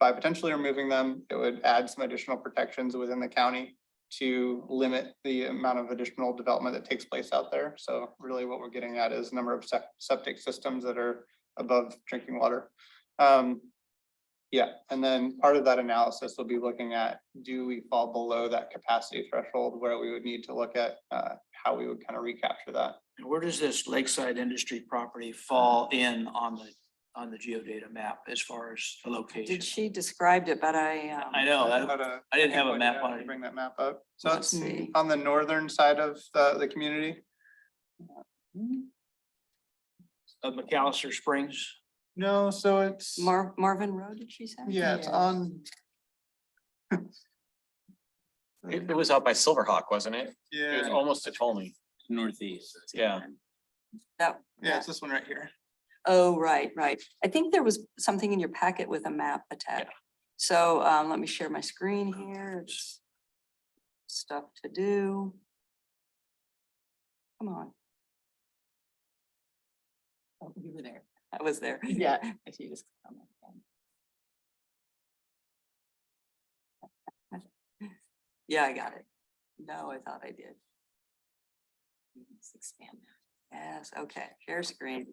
by potentially removing them, it would add some additional protections within the county to limit the amount of additional development that takes place out there. So really what we're getting at is number of septic systems that are above drinking water. Yeah, and then part of that analysis will be looking at, do we fall below that capacity threshold where we would need to look at how we would kind of recapture that. And where does this lakeside industry property fall in on the geodata map as far as the location? Did she described it, but I know, I didn't have a Point map it out on and it. Bring that map up. So Let's it's see. on the northern side of the community. Of McAllister Springs. No, so it's, Marvin Road, did she say? yeah, it's on. It was out by Silverhawk, wasn't it? It was Yeah, almost to Tolney. Northeast. Yeah. That, yeah, it's this one right here. oh, right. I think there was something in your packet with a map attached. So let me share my screen here. It's stuff to do. Come on. Oh, you were there. I was there. Yeah. I see you just click on that. Yeah, I got it. No, I thought I did. Let's expand that. Yes, okay, share screen.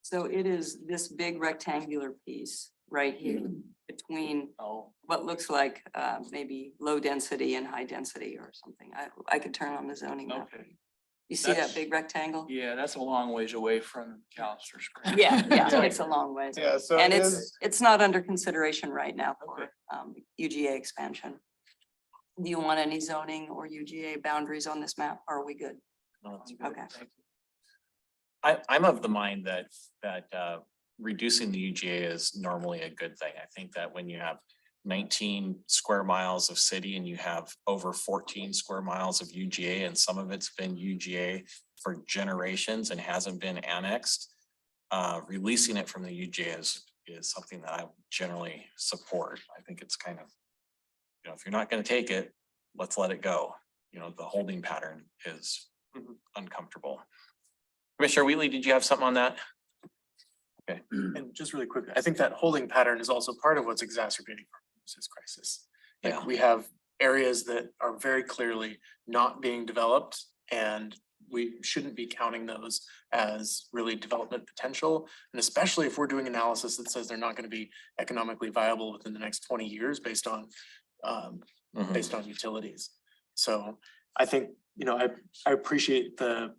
So it is this big rectangular piece right here between Oh, what looks like maybe low density and high density or something. I could turn on the zoning map. okay. You see that That's- big rectangle? Yeah, that's a long ways away from Callister Screen. Yeah, yeah, it's a long way. Yeah, so And it it's, is, it's not under consideration right now Okay. for UGA expansion. Do you want any zoning or UGA boundaries on this map? Or are we good? No, that's good. Okay. Thank you. I'm of the mind that reducing the UGA is normally a good thing. I think that when you have 19 square miles of city and you have over 14 square miles of UGA, and some of it's been UGA for generations and hasn't been annexed, releasing it from the UGA is something that I generally support. I think it's kind of, if you're not going to take it, let's let it go. The holding pattern is uncomfortable. Commissioner Wheatley, did you have something on that? Okay. And just really quickly, I think that holding pattern is also part of what's exacerbating our homelessness crisis. Yeah. Like we have areas that are very clearly not being developed, and we shouldn't be counting those as really development potential. And especially if we're doing analysis that says they're not going to be economically viable within the next 20 years based on utilities. So I think, I appreciate the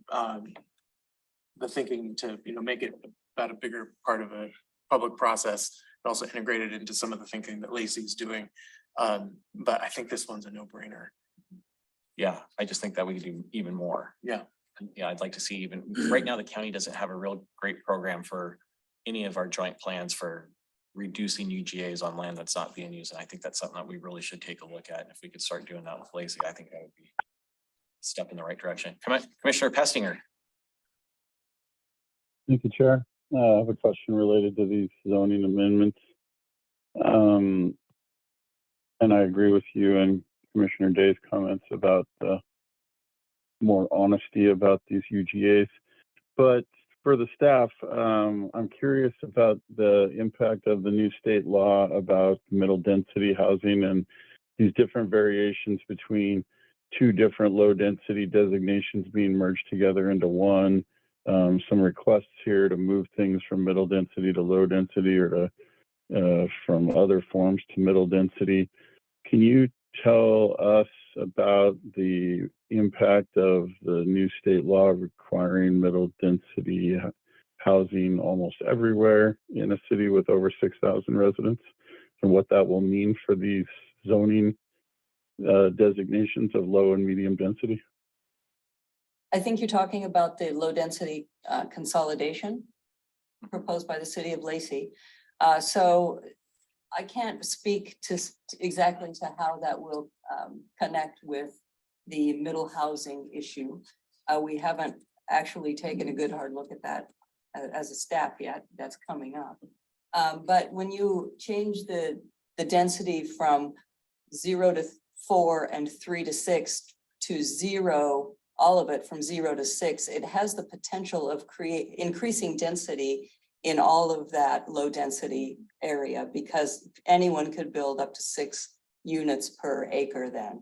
thinking to, make it about a bigger part of a public process, but also integrate it into some of the thinking that Lacey's doing. But I think this one's a no-brainer. Yeah, I just think that we could do even more. Yeah. Yeah, I'd like to see right now, the county doesn't have a real great program for any of our joint plans for reducing UGAs on land that's not being used. And I think that's something that we really should take a look at. And if we could start doing that with Lacey, I think that would be a step in the right direction. Commissioner Pestinger. Thank you, Chair. I have a question related to these zoning amendments. And I agree with you and Commissioner Day's comments about more honesty about these UGAs. But for the staff, I'm curious about the impact of the new state law about middle density housing and these different variations between two different low density designations being merged together into one. Some requests here to move things from middle density to low density, or to from other forms to middle density. Can you tell us about the impact of the new state law requiring middle density housing almost everywhere in a city with over 6,000 residents, and what that will mean for these zoning designations of low and medium density? I think you're talking about the low density consolidation proposed by the city of Lacey. So I can't speak to exactly to how that will connect with the middle housing issue. We haven't actually taken a good hard look at that as a staff yet. That's coming up. But when you change the density from 0 to 4 and 3 to 6 to 0, all of it from 0 to 6, it has the potential of increasing density in all of that low density area, because anyone could build up to 6 units per acre then,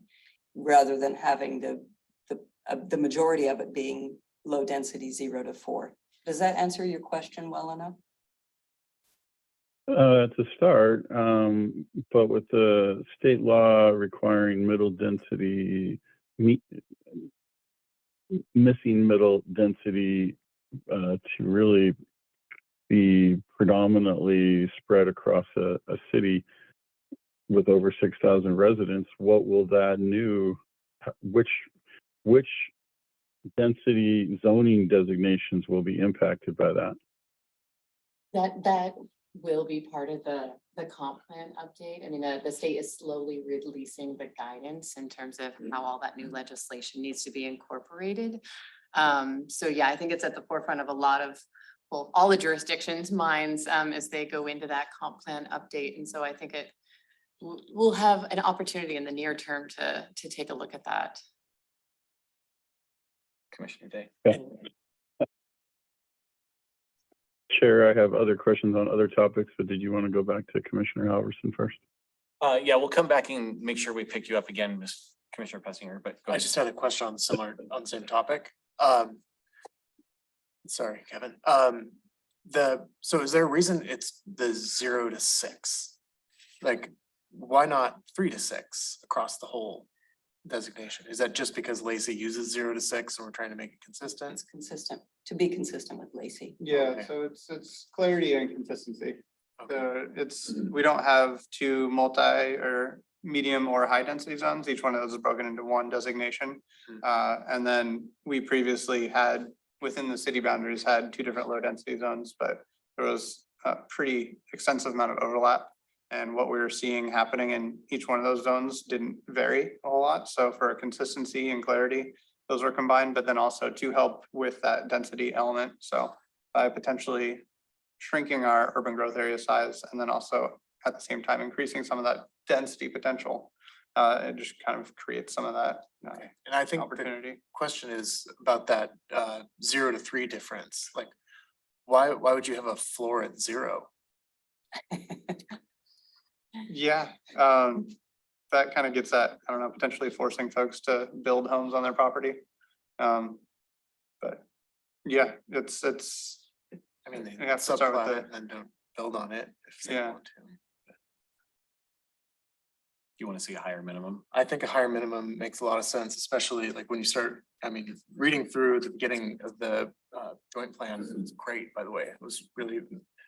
rather than having the majority of it being low density 0 to 4. Does that answer your question well enough? To start, but with the state law requiring middle density, missing middle density to really be predominantly spread across a city with over 6,000 residents, what will that new, which density zoning designations will be impacted by that? That will be part of the comp plan update. I mean, the state is slowly releasing the guidance in terms of how all that new legislation needs to be incorporated. So yeah, I think it's at the forefront of a lot of, well, all the jurisdictions' minds as they go into that comp plan update. And so I think we'll have an opportunity in the near term to take a look at that. Commissioner Day. Okay. Chair, I have other questions on other topics, but did you want to go back to Commissioner Halverson first? Yeah, we'll come back and make sure we pick you up again, Ms. Commissioner Pessinger, but go I ahead. just had a question on on the same topic. Sorry, Kevin. So is there a reason it's the 0 to 6? Like, why not 3 to 6 across the whole designation? Is that just because Lacey uses 0 to 6 and we're trying to make it consistent? It's consistent, to be consistent with Lacey. Yeah, Okay. so it's clarity and consistency. Okay. So we don't have two multi or medium or high density zones. Each one of those is broken into one designation. And then we previously had, within the city boundaries, had two different low density zones, but there was a pretty extensive amount of overlap. And what we were seeing happening in each one of those zones didn't vary a whole lot. So for consistency and clarity, those were combined, but then also to help with that density element. So by potentially shrinking our urban growth area size and then also at the same time increasing some of that density potential, it just kind of creates some of that Okay. And I think the opportunity. question is about that 0 to 3 difference. Like, why would you have a floor at 0? Yeah, that kind of gets at, I don't know, potentially forcing folks to build homes on their property. But yeah, it's, I mean, they We have to start with subplat the- it and then don't build on it if they Yeah. want to. You want to see a higher minimum? I think a higher minimum makes a lot of sense, especially like when you start, I mean, reading through the beginning of the joint plan, it was great, by the way. It was really, it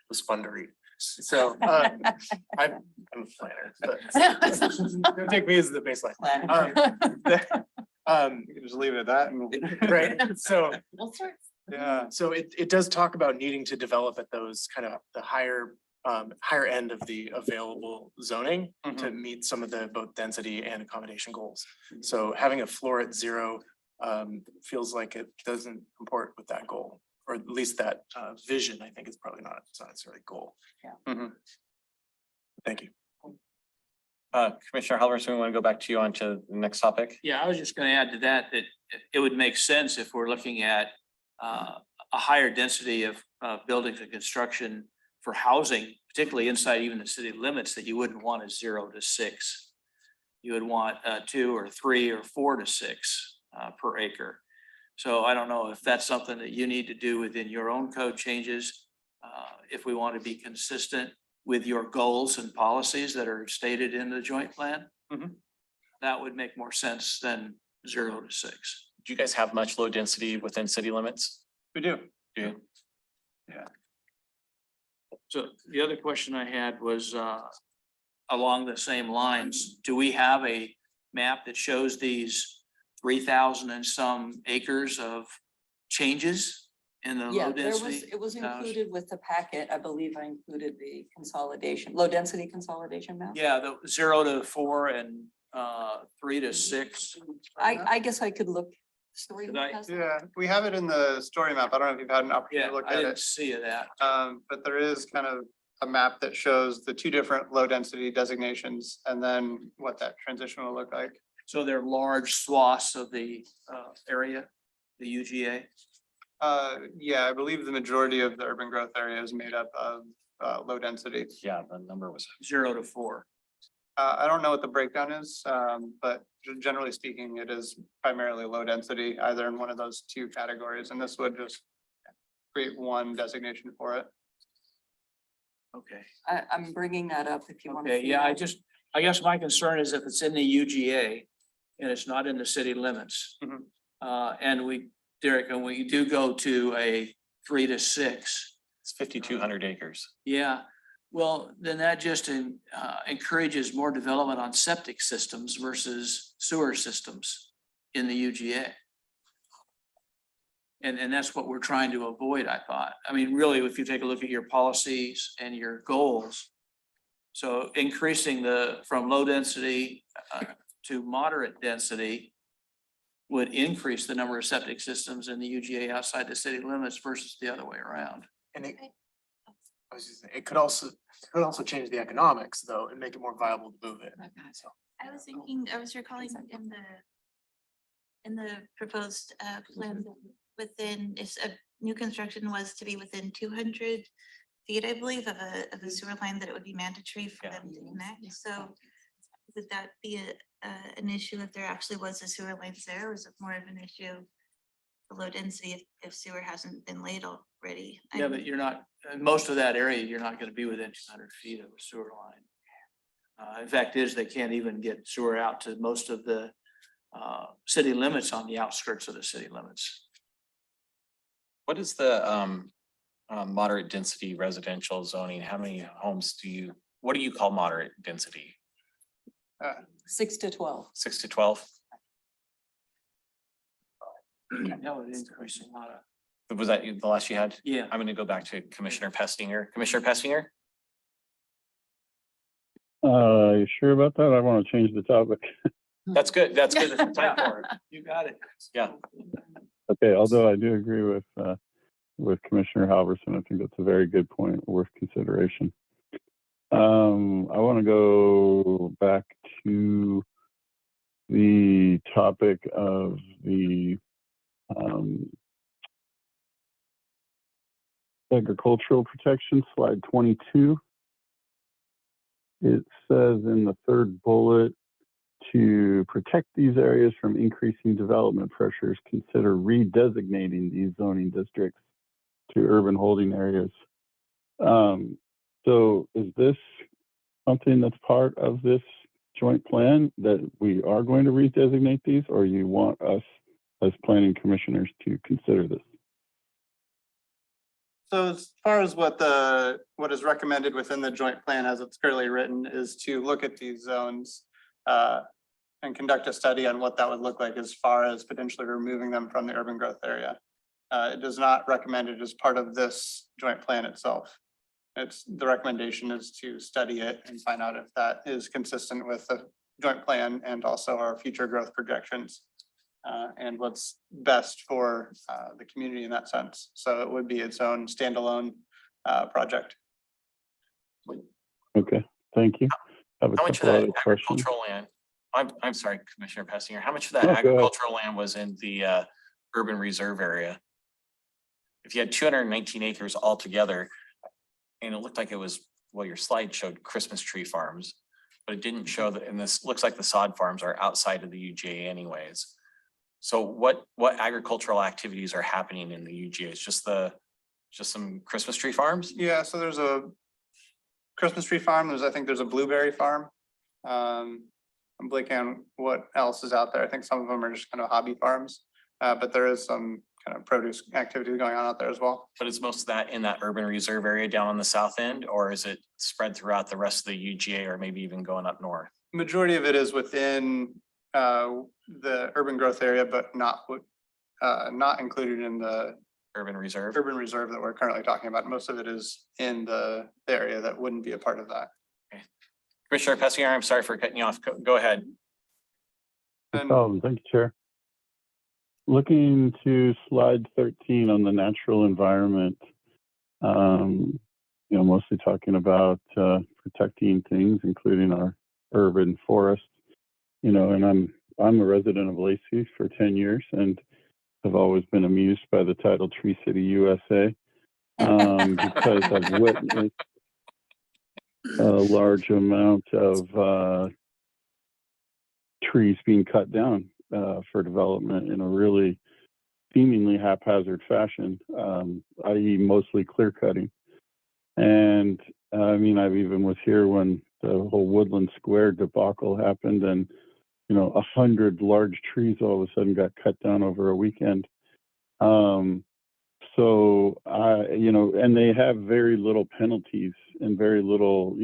was fun to read. So I'm a planner, but don't take me as the baseline. You can just leave it at that. and- Right, so We'll start. Yeah, so it does talk about needing to develop at those kind of the higher end of the available zoning to meet some of the both density and accommodation goals. So having a floor at 0 feels like it doesn't comport with that goal, or at least that vision, I think is probably not, it's not necessarily goal. Mhm. Thank you. Commissioner Halverson, we want to go back to you on to the next topic. Yeah, I was just gonna add to that, that it would make sense if we're looking at a higher density of buildings and construction for housing, particularly inside even the city limits, that you wouldn't want a 0 to 6. You would want 2 or 3 or 4 to 6 per acre. So I don't know if that's something that you need to do within your own code changes. If we want to be consistent with your goals and policies that are stated in the joint plan. That would make more sense than 0 to 6. Do you guys have much low density within city limits? we do. Do you? So the other question I had was along the same lines. Do we have a map that shows these 3,000 and some acres of changes in the Yeah, low there was, density? it was included with the packet. I believe I included the consolidation, low density consolidation map. Yeah, the 0 to 4 and 3 to 6. I guess I could look. Story. Did I- has that? Yeah, we have it in the story map. I don't know if you've had an opportunity Yeah, to look I at didn't it. see that. But there is kind of a map that shows the two different low density designations and then what that transition will look like. So they're large swaths of the area, the UGA. Yeah, I believe the majority of the urban growth area is made up of low density. Yeah, the number was. 0 to 4. I don't know what the breakdown is, but generally speaking, it is primarily low density, either in one of those two categories, and this would just create one designation for it. Okay. I'm bringing that up if you want to. Okay, yeah, I guess my concern is if it's in the UGA and it's not in the city limits. And Derek, and we do go to a 3 to 6. It's 5,200 acres. Yeah, well, then that just encourages more development on septic systems versus sewer systems in the UGA. And that's what we're trying to avoid, I thought. I mean, really, if you take a look at your policies and your goals. So increasing from low density to moderate density would increase the number of septic systems in the UGA outside the city limits versus the other way around. And I was just saying, it could also change the economics though and make it more viable to move it. So I was thinking, I was recalling in the proposed plan within, if a new construction was to be within 200 feet, I believe, of a sewer line, that it would be mandatory for them to connect. So would that be an issue if there actually was a sewer lines there? Or is it more of an issue of low density if sewer hasn't been laid already? Yeah, but you're not, most of that area, you're not gonna be within 200 feet of a sewer line. In fact is, they can't even get sewer out to most of the city limits on the outskirts of the city limits. What is the moderate density residential zoning? How many homes what do you call moderate density? 6 to 12. 6 to 12? That would increase a lot of. Was that the last you had? Yeah. I'm gonna go back to Commissioner Pestinger. Commissioner Pestinger? You sure about that? I want to change the topic. That's good. That's good. That's time for it. You got it. Yeah. Okay, although I do agree with Commissioner Halverson, I think that's a very good point, worth consideration. I want to go back to the topic of the agricultural protection, slide 22. It says in the third bullet, to protect these areas from increasing development pressures, consider redesignating these zoning districts to urban holding areas. So is this something that's part of this joint plan, that we are going to redesignate these, or you want us as planning commissioners to consider this? So as far as what is recommended within the joint plan as it's currently written is to look at these zones and conduct a study on what that would look like as far as potentially removing them from the urban growth area. It does not recommend it as part of this joint plan itself. The recommendation is to study it and find out if that is consistent with the joint plan and also our future growth projections. And what's best for the community in that sense. So it would be its own standalone project. Okay, thank you. I have a How much of couple that other questions. agricultural land? I'm sorry, Commissioner Pestinger, how much of that No, go ahead. agricultural land was in the urban reserve area? If you had 219 acres altogether, and it looked like it was, well, your slide showed Christmas tree farms, but it didn't show that, and this looks like the sod farms are outside of the UGA anyways. So what agricultural activities are happening in the UGA? It's just some Christmas tree farms? Yeah, so there's a Christmas tree farm. I think there's a blueberry farm. I'm blanking on what else is out there. I think some of them are just kind of hobby farms, but there is some kind of produce activity going on out there as well. But is most of that in that urban reserve area down on the south end, or is it spread throughout the rest of the UGA, or maybe even going up north? Majority of it is within the urban growth area, but not included in the Urban reserve? urban reserve that we're currently talking about. Most of it is in the area that wouldn't be a part of that. Commissioner Pessinger, I'm sorry for cutting you off. Go ahead. No problem. Thank you, Chair. Looking to slide 13 on the natural environment, mostly talking about protecting things, including our urban forests. And I'm a resident of Lacey for 10 years and have always been amused by the title Tree City USA because I've witnessed a large amount of trees being cut down for development in a really seemingly haphazard fashion, i.e. mostly clear cutting. And I even was here when the whole Woodland Square debacle happened, and 100 large trees all of a sudden got cut down over a weekend. And they have very little penalties and very little,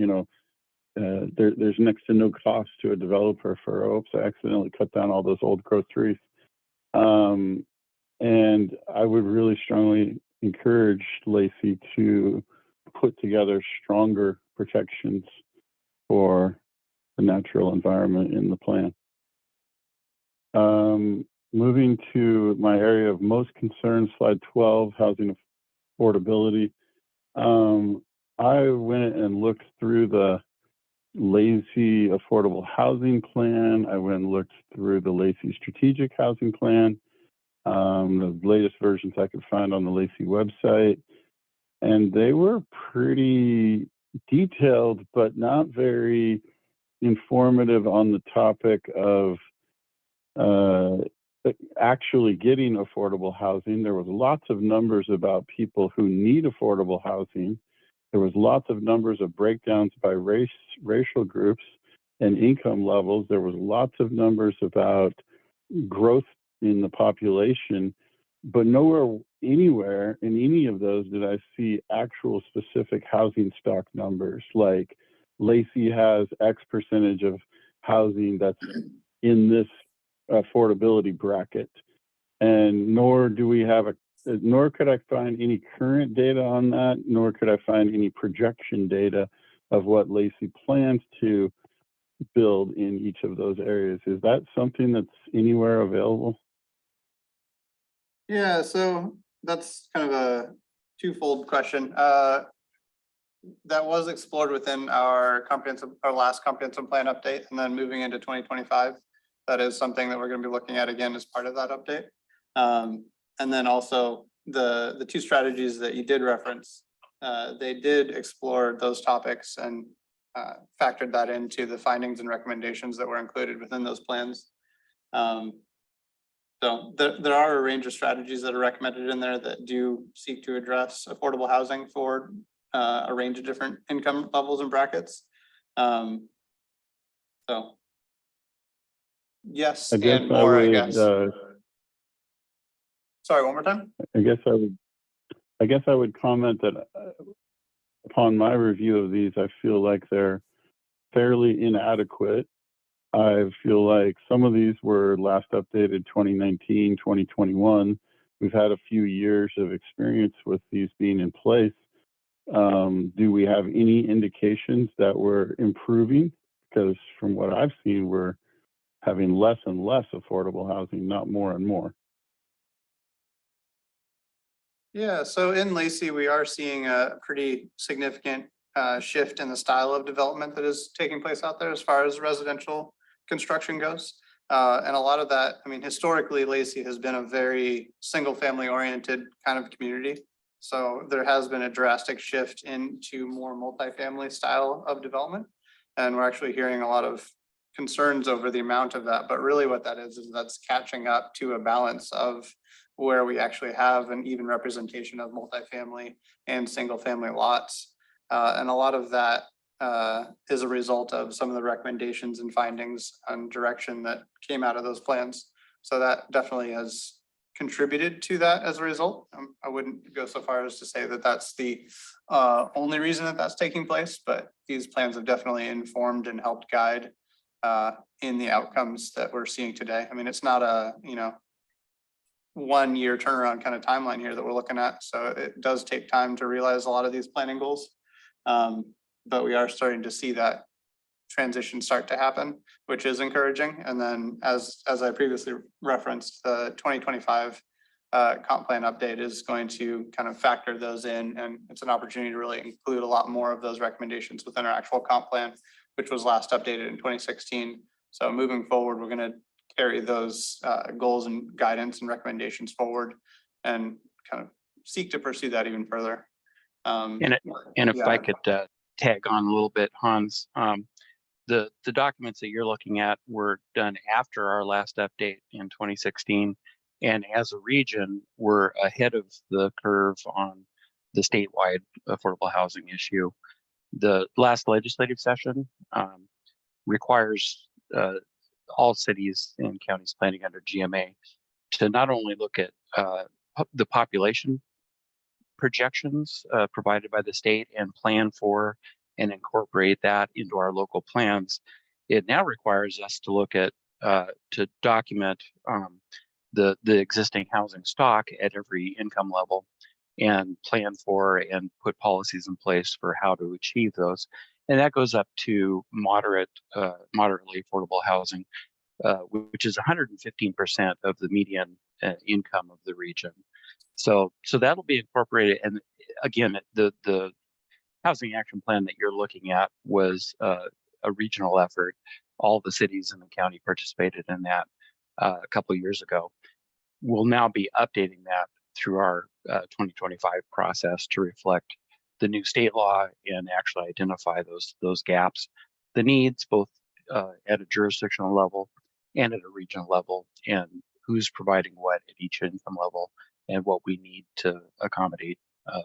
there's next to no cost to a developer for, oops, I accidentally cut down all those old growth trees. And I would really strongly encourage Lacey to put together stronger protections for the natural environment in the plan. Moving to my area of most concern, slide 12, housing affordability. I went and looked through the Lacey Affordable Housing Plan. I went and looked through the Lacey Strategic Housing Plan, the latest versions I could find on the Lacey website. And they were pretty detailed, but not very informative on the topic of actually getting affordable housing. There was lots of numbers about people who need affordable housing. There was lots of numbers of breakdowns by racial groups and income levels. There was lots of numbers about growth in the population, but nowhere, anywhere in any of those did I see actual specific housing stock numbers like Lacey has X percentage of housing that's in this affordability bracket. And nor do we have nor could I find any current data on that, nor could I find any projection data of what Lacey plans to build in each of those areas. Is that something that's anywhere available? Yeah, so that's kind of a twofold question. That was explored within our last comprehensive plan update, and then moving into 2025. That is something that we're going to be looking at again as part of that update. And then also the two strategies that you did reference, they did explore those topics and factored that into the findings and recommendations that were included within those plans. So there are a range of strategies that are recommended in there that do seek to address affordable housing for a range of different income levels and brackets. So yes, and more, I guess. Sorry, one more time. I guess I would comment that upon my review of these, I feel like they're fairly inadequate. I feel like some of these were last updated 2019, 2021. We've had a few years of experience with these being in place. Do we have any indications that we're improving? Because from what I've seen, we're having less and less affordable housing, not more and more. Yeah, so in Lacey, we are seeing a pretty significant shift in the style of development that is taking place out there as far as residential construction goes. And a lot of that, I mean, historically, Lacey has been a very single family oriented kind of community. So there has been a drastic shift into more multifamily style of development. And we're actually hearing a lot of concerns over the amount of that. But really what that is that's catching up to a balance of where we actually have an even representation of multifamily and single family lots. And a lot of that is a result of some of the recommendations and findings and direction that came out of those plans. So that definitely has contributed to that as a result. I wouldn't go so far as to say that that's the only reason that that's taking place, but these plans have definitely informed and helped guide in the outcomes that we're seeing today. I mean, it's not a, 1 year turnaround kind of timeline here that we're looking at. So it does take time to realize a lot of these planning goals. But we are starting to see that transition start to happen, which is encouraging. And then as I previously referenced, the 2025 comp plan update is going to kind of factor those in, and it's an opportunity to really include a lot more of those recommendations within our actual comp plan, which was last updated in 2016. So moving forward, we're going to carry those goals and guidance and recommendations forward and kind of seek to pursue that even further. And if I could tag on a little bit, Hans, the documents that you're looking at were done after our last update in 2016. And as a region, we're ahead of the curve on the statewide affordable housing issue. The last legislative session requires all cities and counties planning under GMA to not only look at the population projections provided by the state and plan for and incorporate that into our local plans. It now requires us to look at to document the existing housing stock at every income level and plan for and put policies in place for how to achieve those. And that goes up to moderately affordable housing, which is 115% of the median income of the region. So that'll be incorporated. And again, the housing action plan that you're looking at was a regional effort. All the cities in the county participated in that a couple of years ago. We'll now be updating that through our 2025 process to reflect the new state law and actually identify those gaps, the needs both at a jurisdictional level and at a regional level, and who's providing what at each income level and what we need to accommodate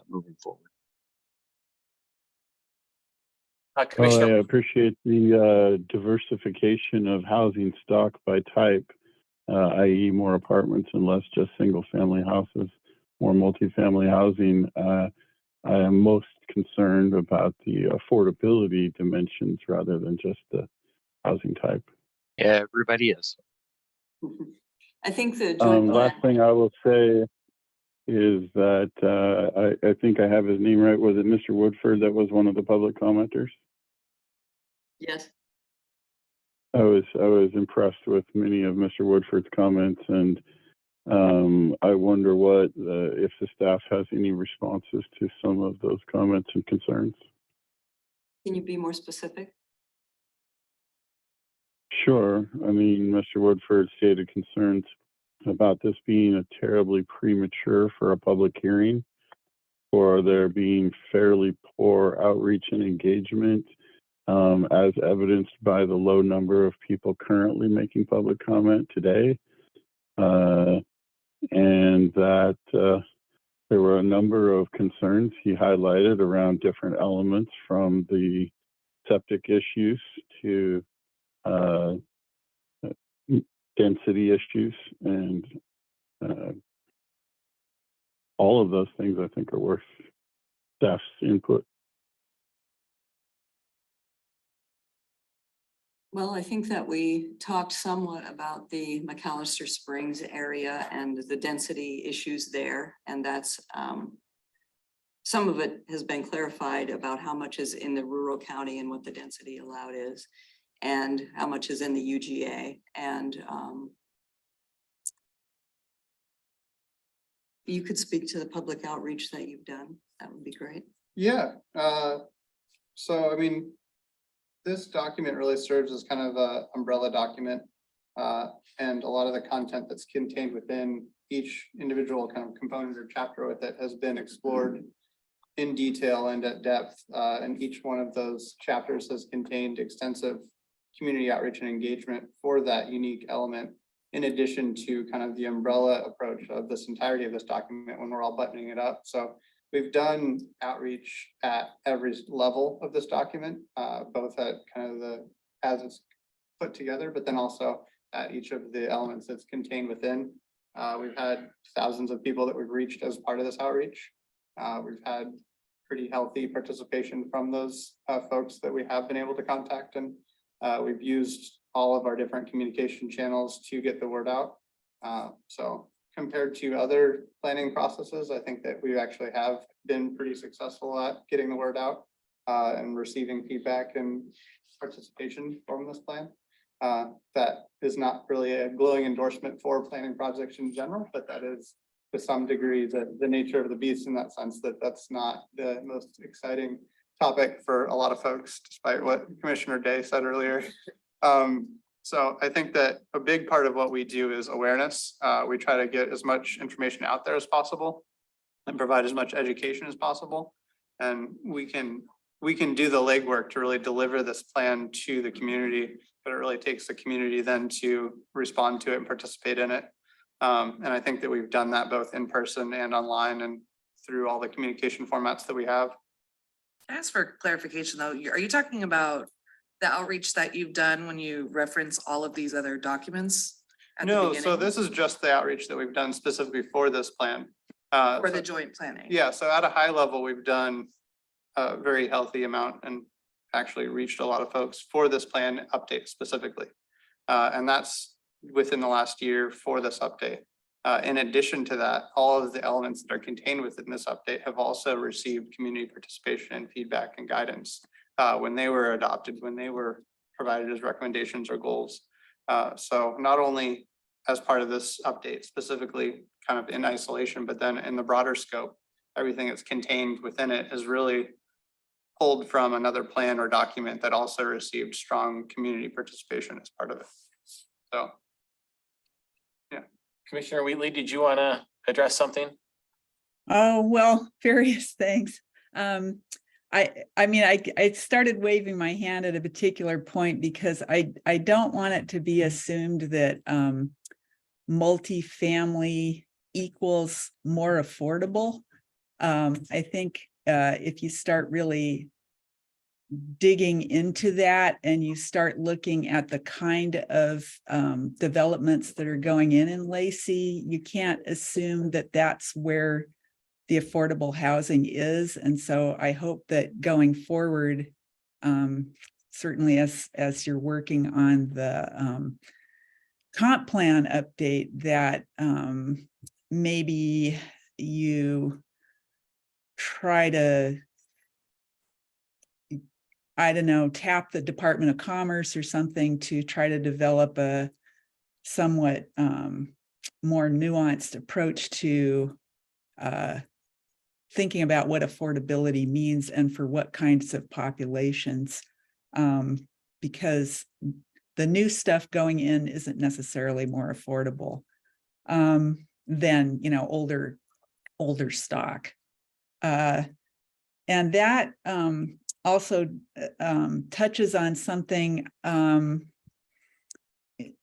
moving forward. Well, Commissioner, I appreciate the diversification of housing stock by type, i.e. more apartments and less just single family houses, more multifamily housing. I am most concerned about the affordability dimensions rather than just the housing type. Everybody is. I think the joint Last thing I will say is that I think I have his name right. Was it Mr. Woodford that was one of the public commenters? Yes. I was impressed with many of Mr. Woodford's comments, and I wonder what if the staff has any responses to some of those comments and concerns. Can you be more specific? Sure. I mean, Mr. Woodford stated concerns about this being a terribly premature for a public hearing, or there being fairly poor outreach and engagement, as evidenced by the low number of people currently making public comment today. And that there were a number of concerns he highlighted around different elements, from the septic issues to density issues, and all of those things I think are worth staff's input. Well, I think that we talked somewhat about the McAllister Springs area and the density issues there. And that's, some of it has been clarified about how much is in the rural county and what the density allowed is, and how much is in the UGA. And you could speak to the public outreach that you've done. That would be great. Yeah, so I mean, this document really serves as kind of a umbrella document. And a lot of the content that's contained within each individual kind of component or chapter with it has been explored in detail and at depth. And each one of those chapters has contained extensive community outreach and engagement for that unique element, in addition to kind of the umbrella approach of this entirety of this document when we're all buttoning it up. So we've done outreach at every level of this document, both at kind of the, as it's put together, but then also at each of the elements that's contained within. We've had thousands of people that we've reached as part of this outreach. We've had pretty healthy participation from those folks that we have been able to contact, and we've used all of our different communication channels to get the word out. So compared to other planning processes, I think that we actually have been pretty successful at getting the word out and receiving feedback and participation from this plan. That is not really a glowing endorsement for planning projects in general, but that is to some degree the nature of the beast, in that sense that that's not the most exciting topic for a lot of folks, despite what Commissioner Day said earlier. So I think that a big part of what we do is awareness. We try to get as much information out there as possible and provide as much education as possible. And we can do the legwork to really deliver this plan to the community, but it really takes the community then to respond to it and participate in it. And I think that we've done that both in person and online and through all the communication formats that we have. Can I ask for clarification though? Are you talking about the outreach that you've done when you reference all of these other documents? At the No, so beginning? this is just the outreach that we've done specifically for this plan. For So- the joint planning? Yeah, so at a high level, we've done a very healthy amount and actually reached a lot of folks for this plan update specifically. And that's within the last year for this update. In addition to that, all of the elements that are contained within this update have also received community participation and feedback and guidance when they were adopted, when they were provided as recommendations or goals. So not only as part of this update specifically kind of in isolation, but then in the broader scope, everything that's contained within it is really pulled from another plan or document that also received strong community participation as part of it. So. Commissioner Wheatley, did you want to address something? Oh, well, various things. I mean, I started waving my hand at a particular point because I don't want it to be assumed that multifamily equals more affordable. I think if you start really digging into that and you start looking at the kind of developments that are going in Lacey, you can't assume that that's where the affordable housing is. And so I hope that going forward, certainly as you're working on the comp plan update, that maybe you try to, I don't know, tap the Department of Commerce or something to try to develop a somewhat more nuanced approach to thinking about what affordability means and for what kinds of populations, because the new stuff going in isn't necessarily more affordable than, you know, older stock. And that also touches on something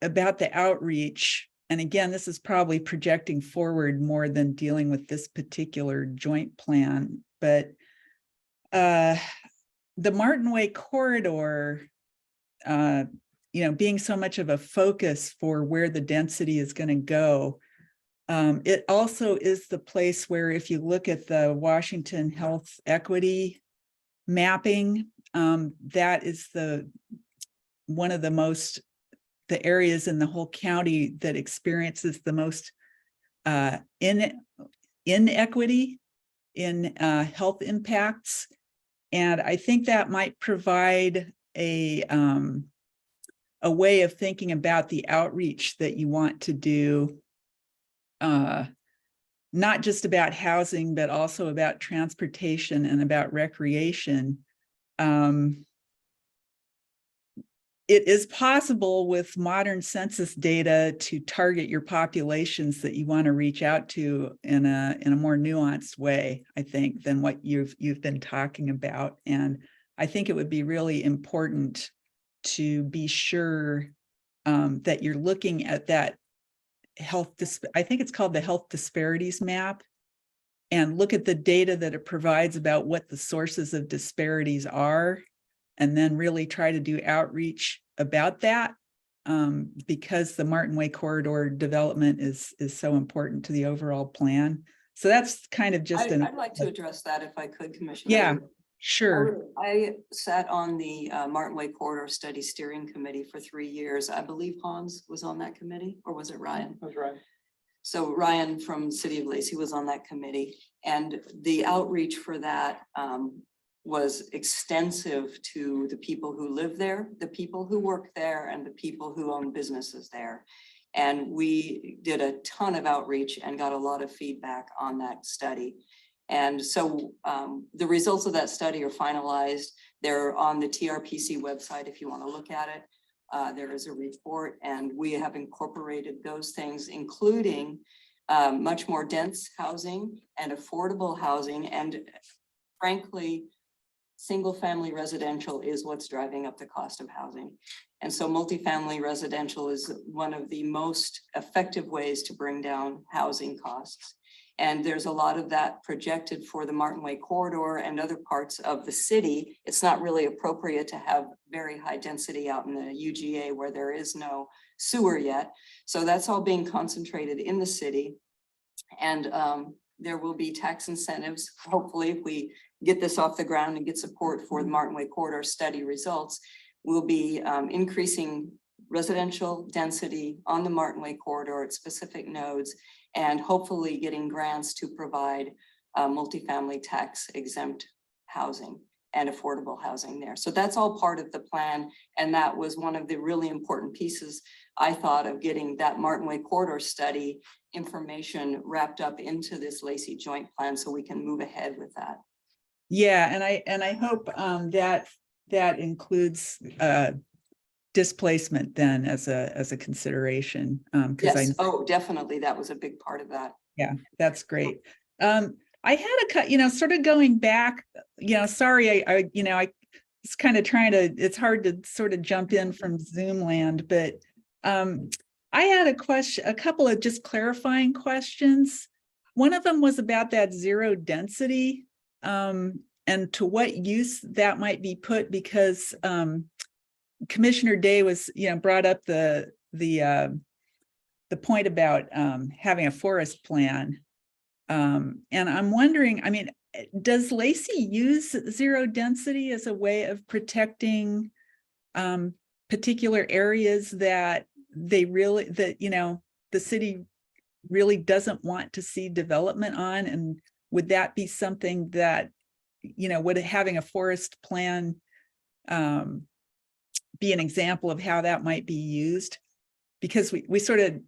about the outreach. And again, this is probably projecting forward more than dealing with this particular joint plan, but the Martin Way corridor, you know, being so much of a focus for where the density is going to go, it also is the place where, if you look at the Washington Health Equity mapping, that is one of the areas in the whole county that experiences the most inequity in health impacts. And I think that might provide a way of thinking about the outreach that you want to do, not just about housing, but also about transportation and about recreation. It is possible with modern census data to target your populations that you want to reach out to in a more nuanced way, I think, than what you've been talking about. And I think it would be really important to be sure that you're looking at that I think it's called the health disparities map, and look at the data that it provides about what the sources of disparities are, and then really try to do outreach about that, because the Martin Way corridor development is so important to the overall plan. So that's kind of just I'd like to address that if I could, Commissioner. Yeah, sure. I sat on the Martin Way Corridor Study Steering Committee for 3 years. I believe Hans was on that committee, or was it Ryan? That's right. So Ryan from City of Lacey was on that committee, and the outreach for that was extensive to the people who live there, the people who work there, and the people who own businesses there. And we did a ton of outreach and got a lot of feedback on that study. And so the results of that study are finalized. They're on the TRPC website if you want to look at it. There is a report, and we have incorporated those things, including much more dense housing and affordable housing. And frankly, single family residential is what's driving up the cost of housing. And so multifamily residential is one of the most effective ways to bring down housing costs. And there's a lot of that projected for the Martin Way corridor and other parts of the city. It's not really appropriate to have very high density out in the UGA where there is no sewer yet. So that's all being concentrated in the city. And there will be tax incentives. Hopefully, if we get this off the ground and get support for the Martin Way corridor study results, we'll be increasing residential density on the Martin Way corridor at specific nodes, and hopefully getting grants to provide multifamily tax exempt housing and affordable housing there. So that's all part of the plan. And that was one of the really important pieces, I thought, of getting that Martin Way corridor study information wrapped up into this Lacey joint plan so we can move ahead with that. Yeah, and I hope that includes displacement then as a consideration. Yes, oh, definitely. That was a big part of that. Yeah, that's great. I had sort of going back, sorry, I was kind of trying to, it's hard to sort of jump in from Zoom land, but I had a couple of just clarifying questions. One of them was about that zero density and to what use that might be put, because Commissioner Day was, brought up the point about having a forest plan. And I'm wondering, I mean, does Lacey use zero density as a way of protecting particular areas that the city really doesn't want to see development on? And would that be something that, would having a forest plan be an example of how that might be used? Because we sort of,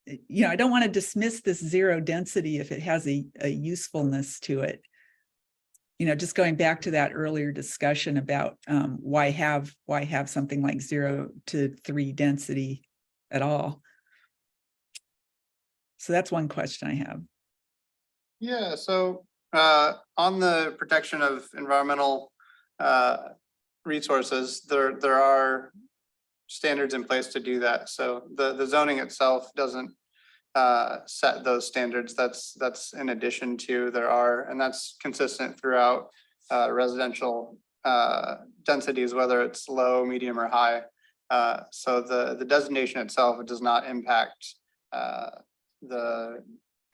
I don't want to dismiss this zero density if it has a usefulness to it. Just going back to that earlier discussion about why have something like 0 to 3 density at all. So that's one question I have. Yeah, so on the protection of environmental resources, there are standards in place to do that. So the zoning itself doesn't set those standards. That's in addition to and that's consistent throughout residential densities, whether it's low, medium, or high. So the designation itself does not impact the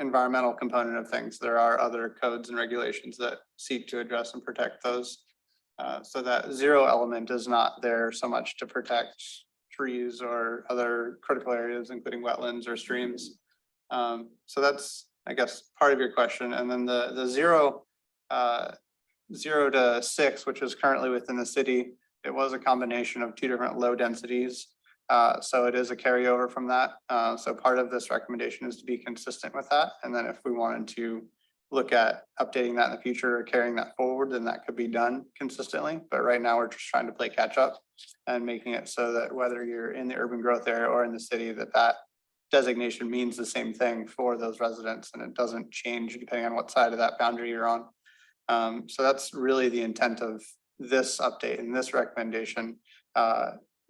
environmental component of things. There are other codes and regulations that seek to address and protect those. So that 0 element is not there so much to protect trees or other critical areas, including wetlands or streams. So that's, I guess, part of your question. And then the 0 to 6, which is currently within the city, it was a combination of 2 different low densities. So it is a carryover from that. So part of this recommendation is to be consistent with that. And then if we wanted to look at updating that in the future or carrying that forward, then that could be done consistently. But right now we're just trying to play catch up and making it so that whether you're in the urban growth area or in the city, that designation means the same thing for those residents, and it doesn't change depending on what side of that boundary you're on. So that's really the intent of this update and this recommendation.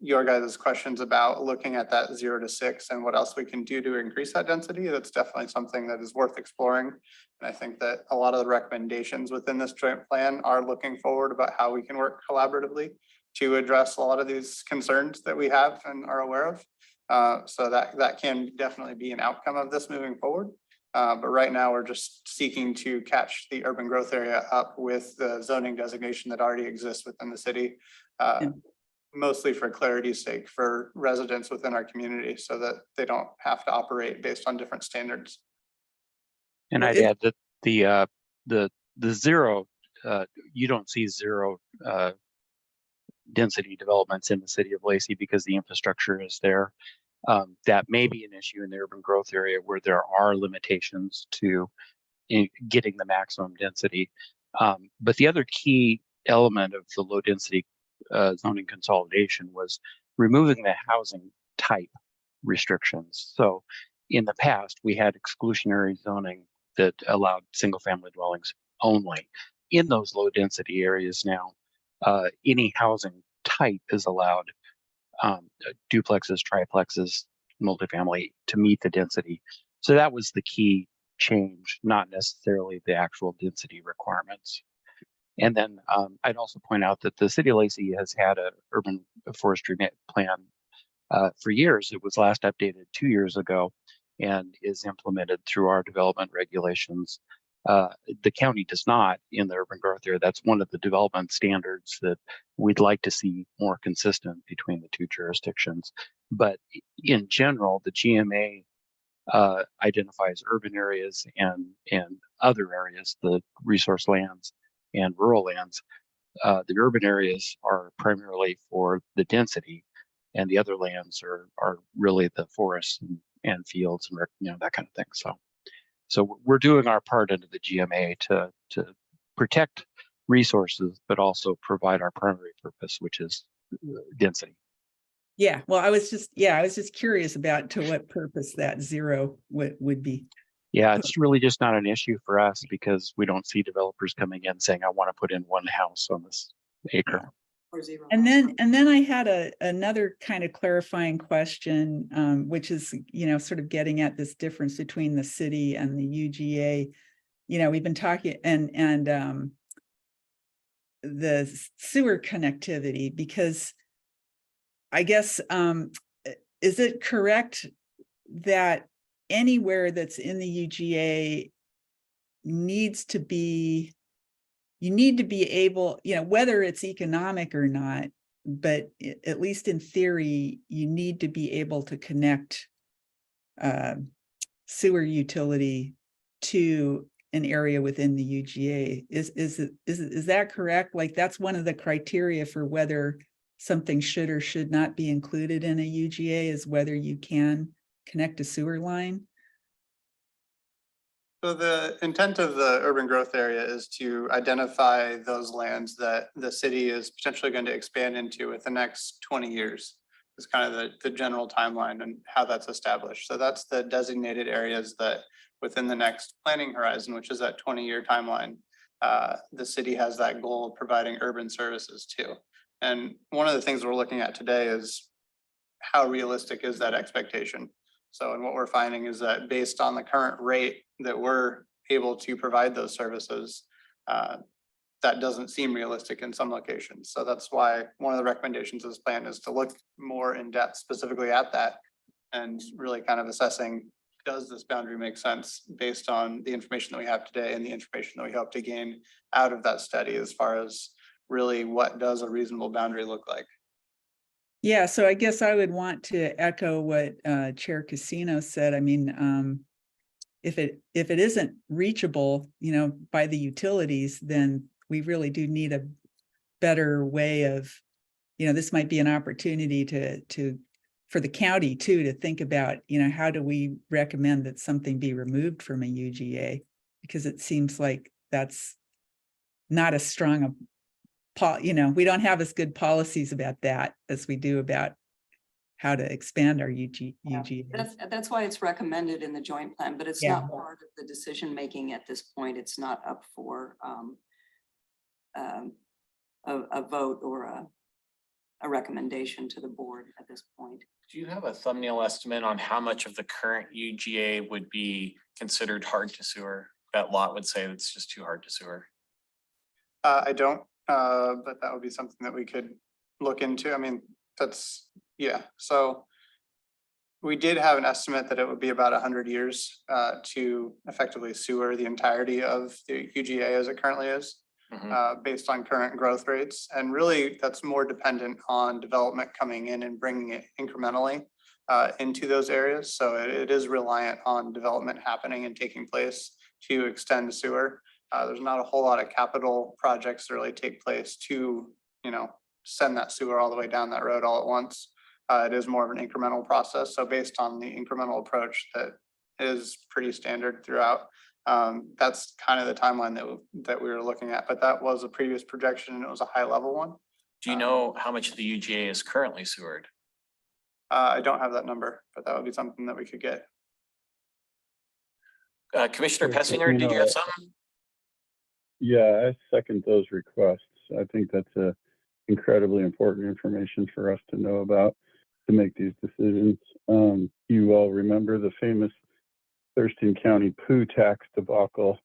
Your guys' questions about looking at that 0 to 6 and what else we can do to increase that density, that's definitely something that is worth exploring. And I think that a lot of the recommendations within this joint plan are looking forward about how we can work collaboratively to address a lot of these concerns that we have and are aware of. So that can definitely be an outcome of this moving forward. But right now we're just seeking to catch the urban growth area up with the zoning designation that already exists within the city. Mostly for clarity's sake for residents within our community so that they don't have to operate based on different standards. And I'd add that the 0, you don't see 0 density developments in the city of Lacey because the infrastructure is there. That may be an issue in the urban growth area where there are limitations to getting the maximum density. But the other key element of the low density zoning consolidation was removing the housing type restrictions. So in the past, we had exclusionary zoning that allowed single family dwellings only. In those low density areas now, any housing type is allowed, duplexes, triplexes, multifamily, to meet the density. So that was the key change, not necessarily the actual density requirements. And then I'd also point out that the city of Lacey has had an urban forestry plan for years. It was last updated 2 years ago and is implemented through our development regulations. The county does not in the urban growth area. That's one of the development standards that we'd like to see more consistent between the two jurisdictions. But in general, the GMA identifies urban areas and other areas, the resource lands and rural lands. The urban areas are primarily for the density, and the other lands are really the forests and fields and that kind of thing. So we're doing our part under the GMA to protect resources, but also provide our primary purpose, which is density. Yeah, well, I was just curious about to what purpose that 0 would be. Yeah, it's really just not an issue for us because we don't see developers coming in saying, I want to put in one house on this acre. Or zero. And then I had another kind of clarifying question, which is, sort of getting at this difference between the city and the UGA. We've been talking and the sewer connectivity, because I guess, is it correct that anywhere that's in the UGA needs to be, you need to be able, whether it's economic or not, but at least in theory, you need to be able to connect sewer utility to an area within the UGA. Is that correct? Like, that's one of the criteria for whether something should or should not be included in a UGA, is whether you can connect a sewer line? So the intent of the urban growth area is to identify those lands that the city is potentially going to expand into with the next 20 years. It's kind of the general timeline and how that's established. So that's the designated areas that within the next planning horizon, which is that 20-year timeline, the city has that goal of providing urban services to. And one of the things we're looking at today is how realistic is that expectation? So, and what we're finding is that based on the current rate that we're able to provide those services, that doesn't seem realistic in some locations. So that's why one of the recommendations of this plan is to look more in depth specifically at that and really kind of assessing, does this boundary make sense based on the information that we have today and the information that we hope to gain out of that study, as far as really what does a reasonable boundary look like? Yeah, so I guess I would want to echo what Chair Casino said. I mean, if it isn't reachable, by the utilities, then we really do need a better way of, this might be an opportunity for the county too, to think about, how do we recommend that something be removed from a UGA? Because it seems like that's not as strong we don't have as good policies about that as we do about how to expand our UGA. That's why it's recommended in the joint plan, but it's Yeah. not part of the decision making at this point. It's not up for a vote or a recommendation to the board at this point. Do you have a thumbnail estimate on how much of the current UGA would be considered hard to sewer? That lot would say it's just too hard to sewer. I don't, but that would be something that we could look into. I mean, that's, yeah. So we did have an estimate that it would be about 100 years to effectively sewer the entirety of the UGA as it currently is, based on current growth rates. And really, that's more dependent on development coming in and bringing it incrementally into those areas. So it is reliant on development happening and taking place to extend the sewer. There's not a whole lot of capital projects that really take place to, send that sewer all the way down that road all at once. It is more of an incremental process. So based on the incremental approach that is pretty standard throughout, that's kind of the timeline that we were looking at. But that was a previous projection and it was a high level one. Do you know how much of the UGA is currently sewered? I don't have that number, but that would be something that we could get. Commissioner Pessinger, did you have something? Yeah, I second those requests. I think that's incredibly important information for us to know about to make these decisions. You all remember the famous Thurston County poo tax debacle,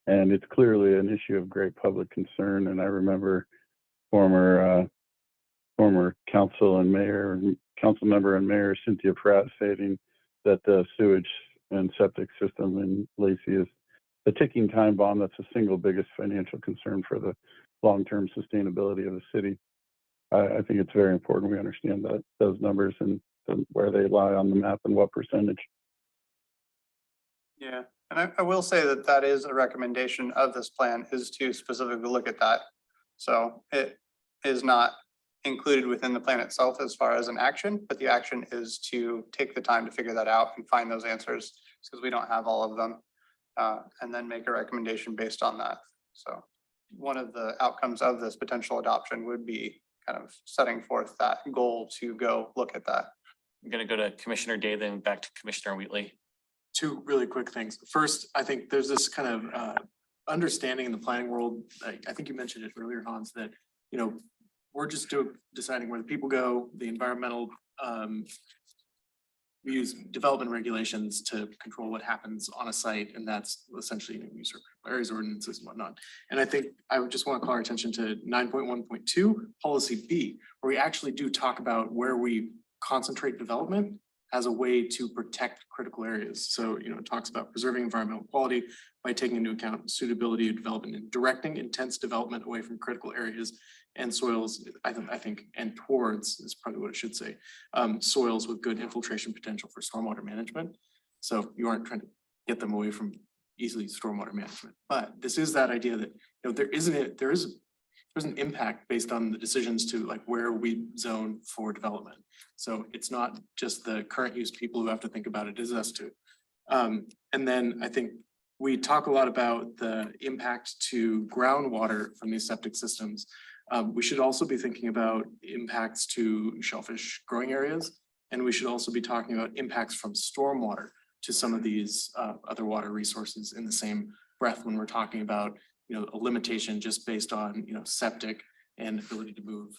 and it's clearly an issue of great public concern. And I remember former council member and mayor Cynthia Pratt stating that the sewage and septic system in Lacey is a ticking time bomb that's the single biggest financial concern for the long-term sustainability of the city. I think it's very important we understand those numbers and where they lie on the map and what percentage. Yeah, and I will say that that is a recommendation of this plan, is to specifically look at that. So it is not included within the plan itself as far as an action, but the action is to take the time to figure that out and find those answers, because we don't have all of them, and then make a recommendation based on that. So one of the outcomes of this potential adoption would be kind of setting forth that goal to go look at that. I'm going to go to Commissioner Day, then back to Commissioner Wheatley. two really quick things. First, I think there's this kind of understanding in the planning world, I think you mentioned it earlier, Hans, that, you know, we're just deciding where the people go, the environmental, we use development regulations to control what happens on a site, and that's essentially user areas ordinances and whatnot. And I think I would just want to call our attention to 9.1.2 policy B, where we actually do talk about where we concentrate development as a way to protect critical areas. So, you know, it talks about preserving environmental quality by taking into account suitability of development and directing intense development away from critical areas and soils, I think, and towards is probably what it should say, soils with good infiltration potential for stormwater management. So you aren't trying to get them away from easily stormwater management, but this is that idea that, you know, there's an impact based on the decisions to like where we zone for development. So it's not just the current use people who have to think about it, it is us too. And then I think we talk a lot about the impact to groundwater from these septic systems. We should also be thinking about impacts to shellfish growing areas. And we should also be talking about impacts from stormwater to some of these other water resources in the same breath when we're talking about, you know, a limitation just based on, you know, septic and ability to move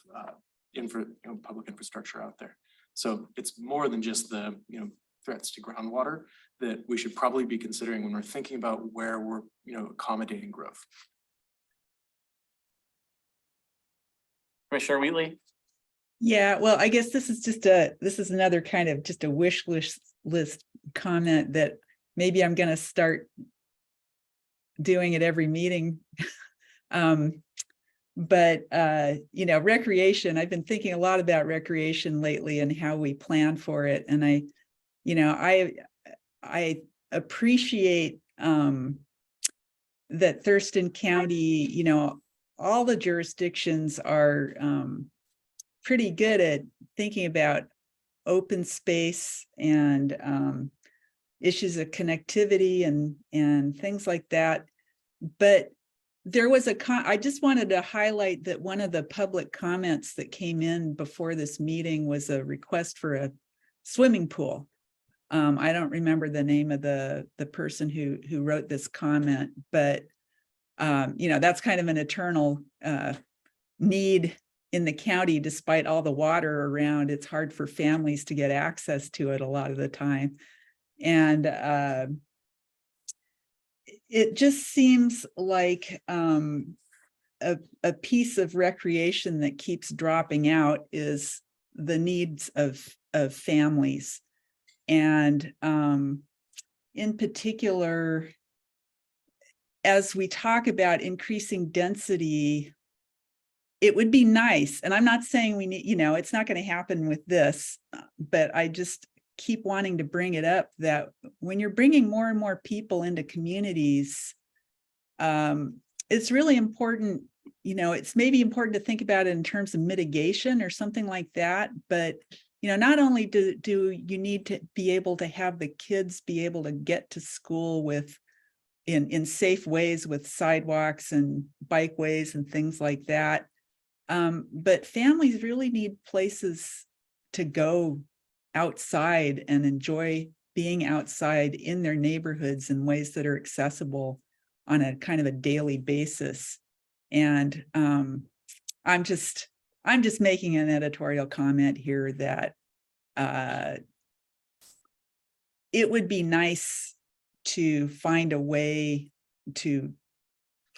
public infrastructure out there. So it's more than just the, you know, threats to groundwater that we should probably be considering when we're thinking about where we're, you know, accommodating growth. Commissioner Wheatley? Yeah, well, I guess this is another kind of just a wish list comment that maybe I'm gonna start doing at every meeting. But you know, recreation, I've been thinking a lot about recreation lately and how we plan for it. And I appreciate that Thurston County, you know, all the jurisdictions are pretty good at thinking about open space and issues of connectivity and things like that. But there was I just wanted to highlight that one of the public comments that came in before this meeting was a request for a swimming pool. I don't remember the name of the person who wrote this comment, but you know, that's kind of an eternal need in the county. Despite all the water around, it's hard for families to get access to it a lot of the time. And it just seems like a piece of recreation that keeps dropping out is the needs of families. And in particular, as we talk about increasing density, it would be nice, and I'm not saying we need, you know, it's not going to happen with this, but I just keep wanting to bring it up that when you're bringing more and more people into communities, it's really important, you know, it's maybe important to think about it in terms of mitigation or something like that. But, you know, not only do you need to be able to have the kids be able to get to school with in safe ways with sidewalks and bikeways and things like that, but families really need places to go outside and enjoy being outside in their neighborhoods in ways that are accessible on a kind of a daily basis. And I'm just making an editorial comment here that it would be nice to find a way to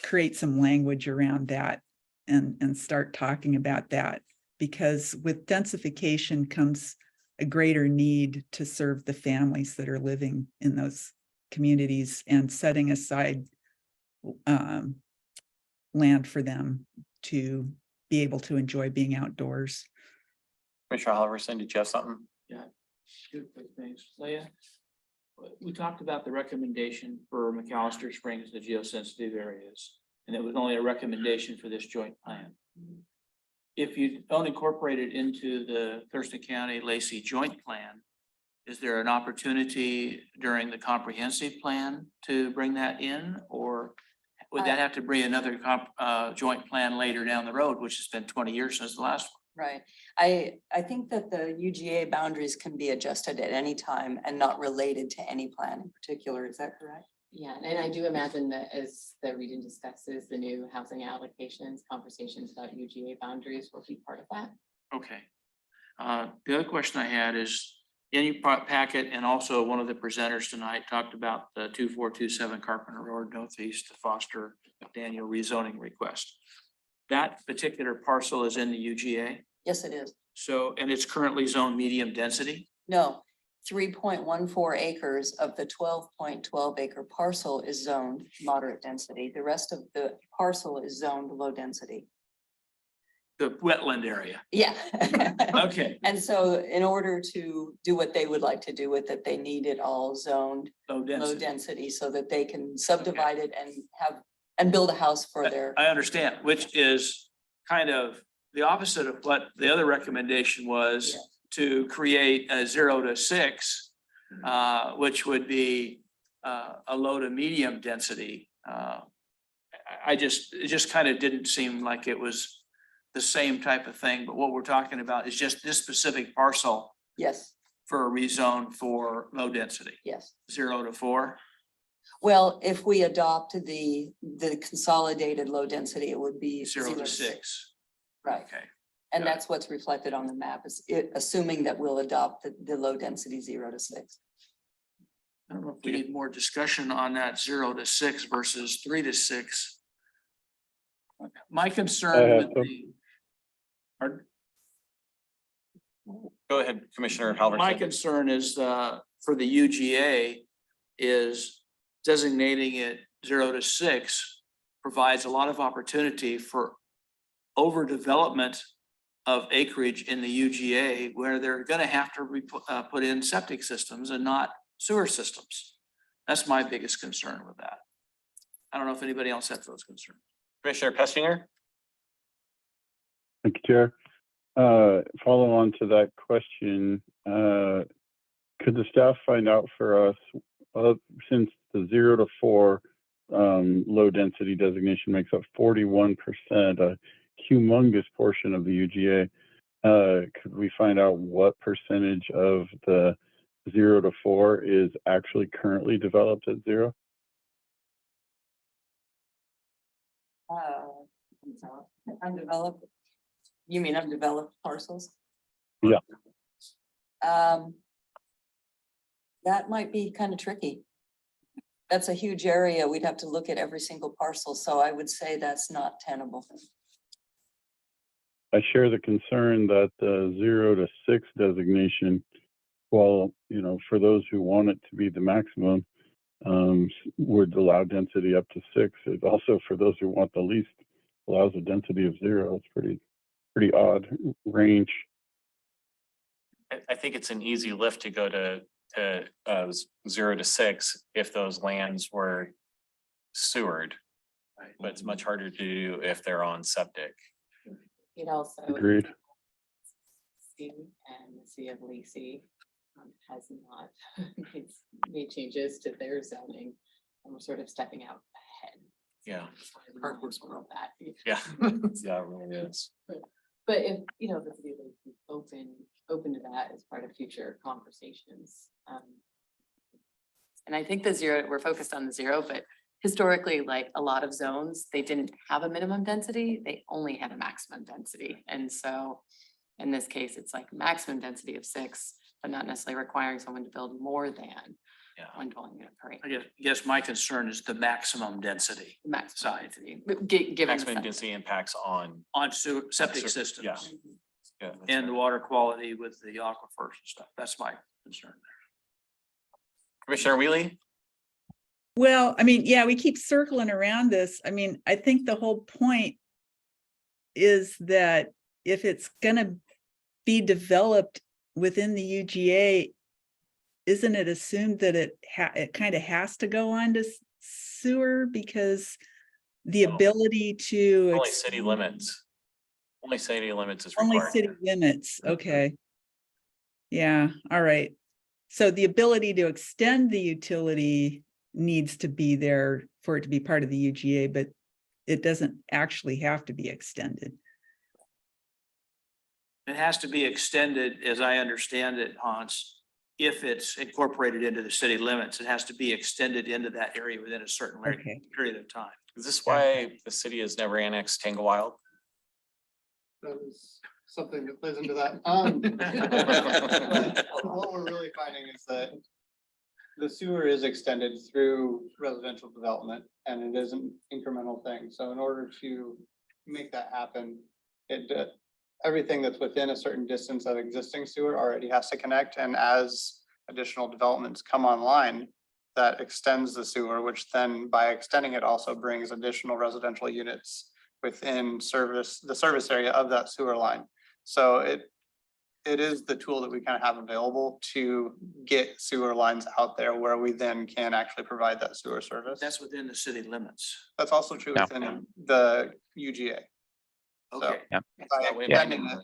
create some language around that and start talking about that, because with densification comes a greater need to serve the families that are living in those communities and setting aside land for them to be able to enjoy being outdoors. Commissioner Halverson, did you have something? Yeah, two quick things. Leah, we talked about the recommendation for McAllister Springs, the geosensitive areas, and it was only a recommendation for this joint plan. If you don't incorporate it into the Thurston County Lacey joint plan, is there an opportunity during the comprehensive plan to bring that in? Or would that have to bring another joint plan later down the road, which has been 20 years since the last Right. I think that the UGA boundaries can be adjusted at any time and not related to any plan in particular. Is that correct? Yeah, and I do imagine that as the region discusses the new housing allocations, conversations about UGA boundaries will be part of that. Okay. The other question I had is, in your packet, and also one of the presenters tonight talked about the 2427 Carpenter Road Northeast to Foster Daniel rezoning request. That particular parcel is in the UGA. Yes, it is. So, and it's currently zoned medium density. No, 3.14 acres of the 12.12 acre parcel is zoned moderate density. The rest of the parcel is zoned low density. The wetland area. Yeah. Okay. And so in order to do what they would like to do with it, they need it all zoned Low low density. density so that they can subdivide it and build a house for their. I understand, which is kind of the opposite of what the other recommendation was, Yeah. to create a 0 to 6, which would be a low to medium density. It just kind of didn't seem like it was the same type of thing, but what we're talking about is just this specific parcel Yes, for a rezone for low density, yes. 0 to 4. Well, if we adopt the consolidated low density, it would be 0 to 6. Right. Okay. And Got it. that's what's reflected on the map, is it, assuming that we'll adopt the low density 0 to 6. I don't know if we need more discussion on that 0 to 6 versus 3 to 6. My concern with the. Pardon? Go ahead, Commissioner My Halverson. concern is, for the UGA is designating it 0 to 6 provides a lot of opportunity for overdevelopment of acreage in the UGA where they're gonna have to put in septic systems and not sewer systems. That's my biggest concern with that. I don't know if anybody else has those concerns. Commissioner Pessinger? Thank you, Chair. Follow on to that question, could the staff find out for us, since the 0 to 4 low density designation makes up 41%, a humongous portion of the UGA, could we find out what percentage of the 0 to 4 is actually currently developed at 0? Undeveloped, you mean undeveloped parcels? Yeah. That might be kind of tricky. That's a huge area. We'd have to look at every single parcel, so I would say that's not tenable. I share the concern that the 0 to 6 designation, while, for those who want it to be the maximum, would allow density up to 6. It also, for those who want the least, allows a density of 0. It's pretty odd range. I think it's an easy lift to go to 0 to 6 if those lands were sewered. But it's much harder to do if they're on septic. It also. Agreed. And the city of Lacey has not made changes to their zoning, and we're sort of stepping out ahead. Yeah. Hard work for that. Yeah. Yeah, it really is. But if, the city of Lacey is open to that as part of future conversations. And I think we're focused on the 0, but historically, like a lot of zones, they didn't have a minimum density, they only had a maximum density. And so in this case, it's like maximum density of 6, but not necessarily requiring someone to build more than one dwelling unit per acre. I guess my concern is the maximum density Maximum side. density, given the Maximum setback. density impacts on. On septic Sur- systems. yeah. Yeah, that's And right. the water quality with the aquifers and stuff. That's my concern there. Commissioner Wheelie? Well, I mean, yeah, we keep circling around this. I mean, I think the whole point is that if it's gonna be developed within the UGA, isn't it assumed that it kind of has to go on to sewer because the ability to Only city limits. Only city limits is only required. city limits, okay. Yeah, all right. So the ability to extend the utility needs to be there for it to be part of the UGA, but it doesn't actually have to be extended. It has to be extended, as I understand it, Hans, if it's incorporated into the city limits, it has to be extended into that area within a certain Okay. period of time. Is this why the city has never annexed Tanglewild? That is something that plays into that. What we're really finding is that the sewer is extended through residential development and it is an incremental thing. So in order to make that happen, everything that's within a certain distance of existing sewer already has to connect. And as additional developments come online, that extends the sewer, which then by extending it also brings additional residential units within the service area of that sewer line. So it is the tool that we kind of have available to get sewer lines out there where we then can actually provide that sewer service. That's within the city limits. That's also true Yeah. within the UGA. Okay. Yeah. By That way, extending it,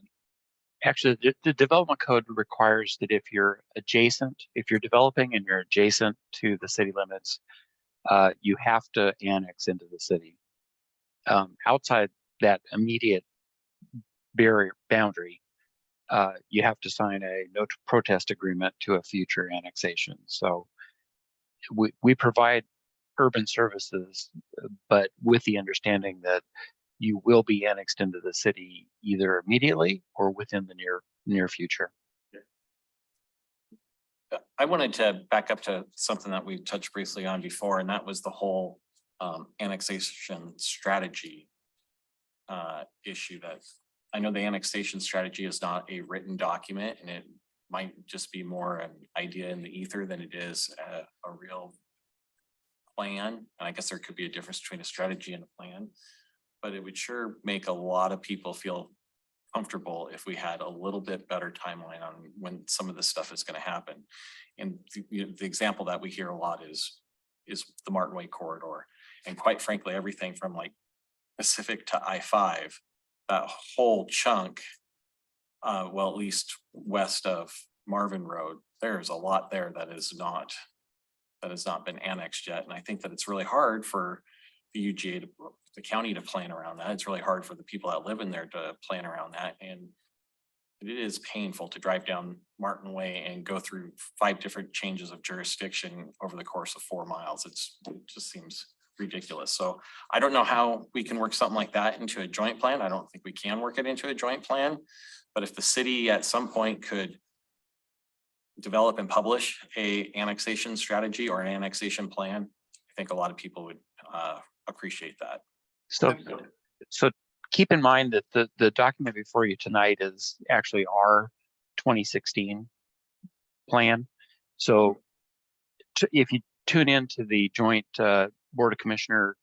Actually, the development code requires that if you're developing and you're adjacent to the city limits, you have to annex into the city. Outside that immediate boundary, you have to sign a no protest agreement to a future annexation. So we provide urban services, but with the understanding that you will be annexed into the city either immediately or within the near future. I wanted to back up to something that we touched briefly on before, and that was the whole annexation strategy issue. That I know the annexation strategy is not a written document, and it might just be more an idea in the ether than it is a real plan. And I guess there could be a difference between a strategy and a plan, but it would sure make a lot of people feel comfortable if we had a little bit better timeline on when some of this stuff is going to happen. And the example that we hear a lot is the Martin Way corridor. And quite frankly, everything from like Pacific to I-5, that whole chunk, well, at least west of Marvin Road, there's a lot there that has not been annexed yet. And I think that it's really hard for the UGA, the county, to plan around that. It's really hard for the people that live in there to plan around that. And it is painful to drive down Martin Way and go through 5 different changes of jurisdiction over the course of 4 miles. It just seems ridiculous. So I don't know how we can work something like that into a joint plan. I don't think we can work it into a joint plan, but if the city at some point could develop and publish a annexation strategy or an annexation plan, I think a lot of people would appreciate that. So keep in mind that the document before you tonight is actually our 2016 plan. So if you tune into the joint Board of Commissioner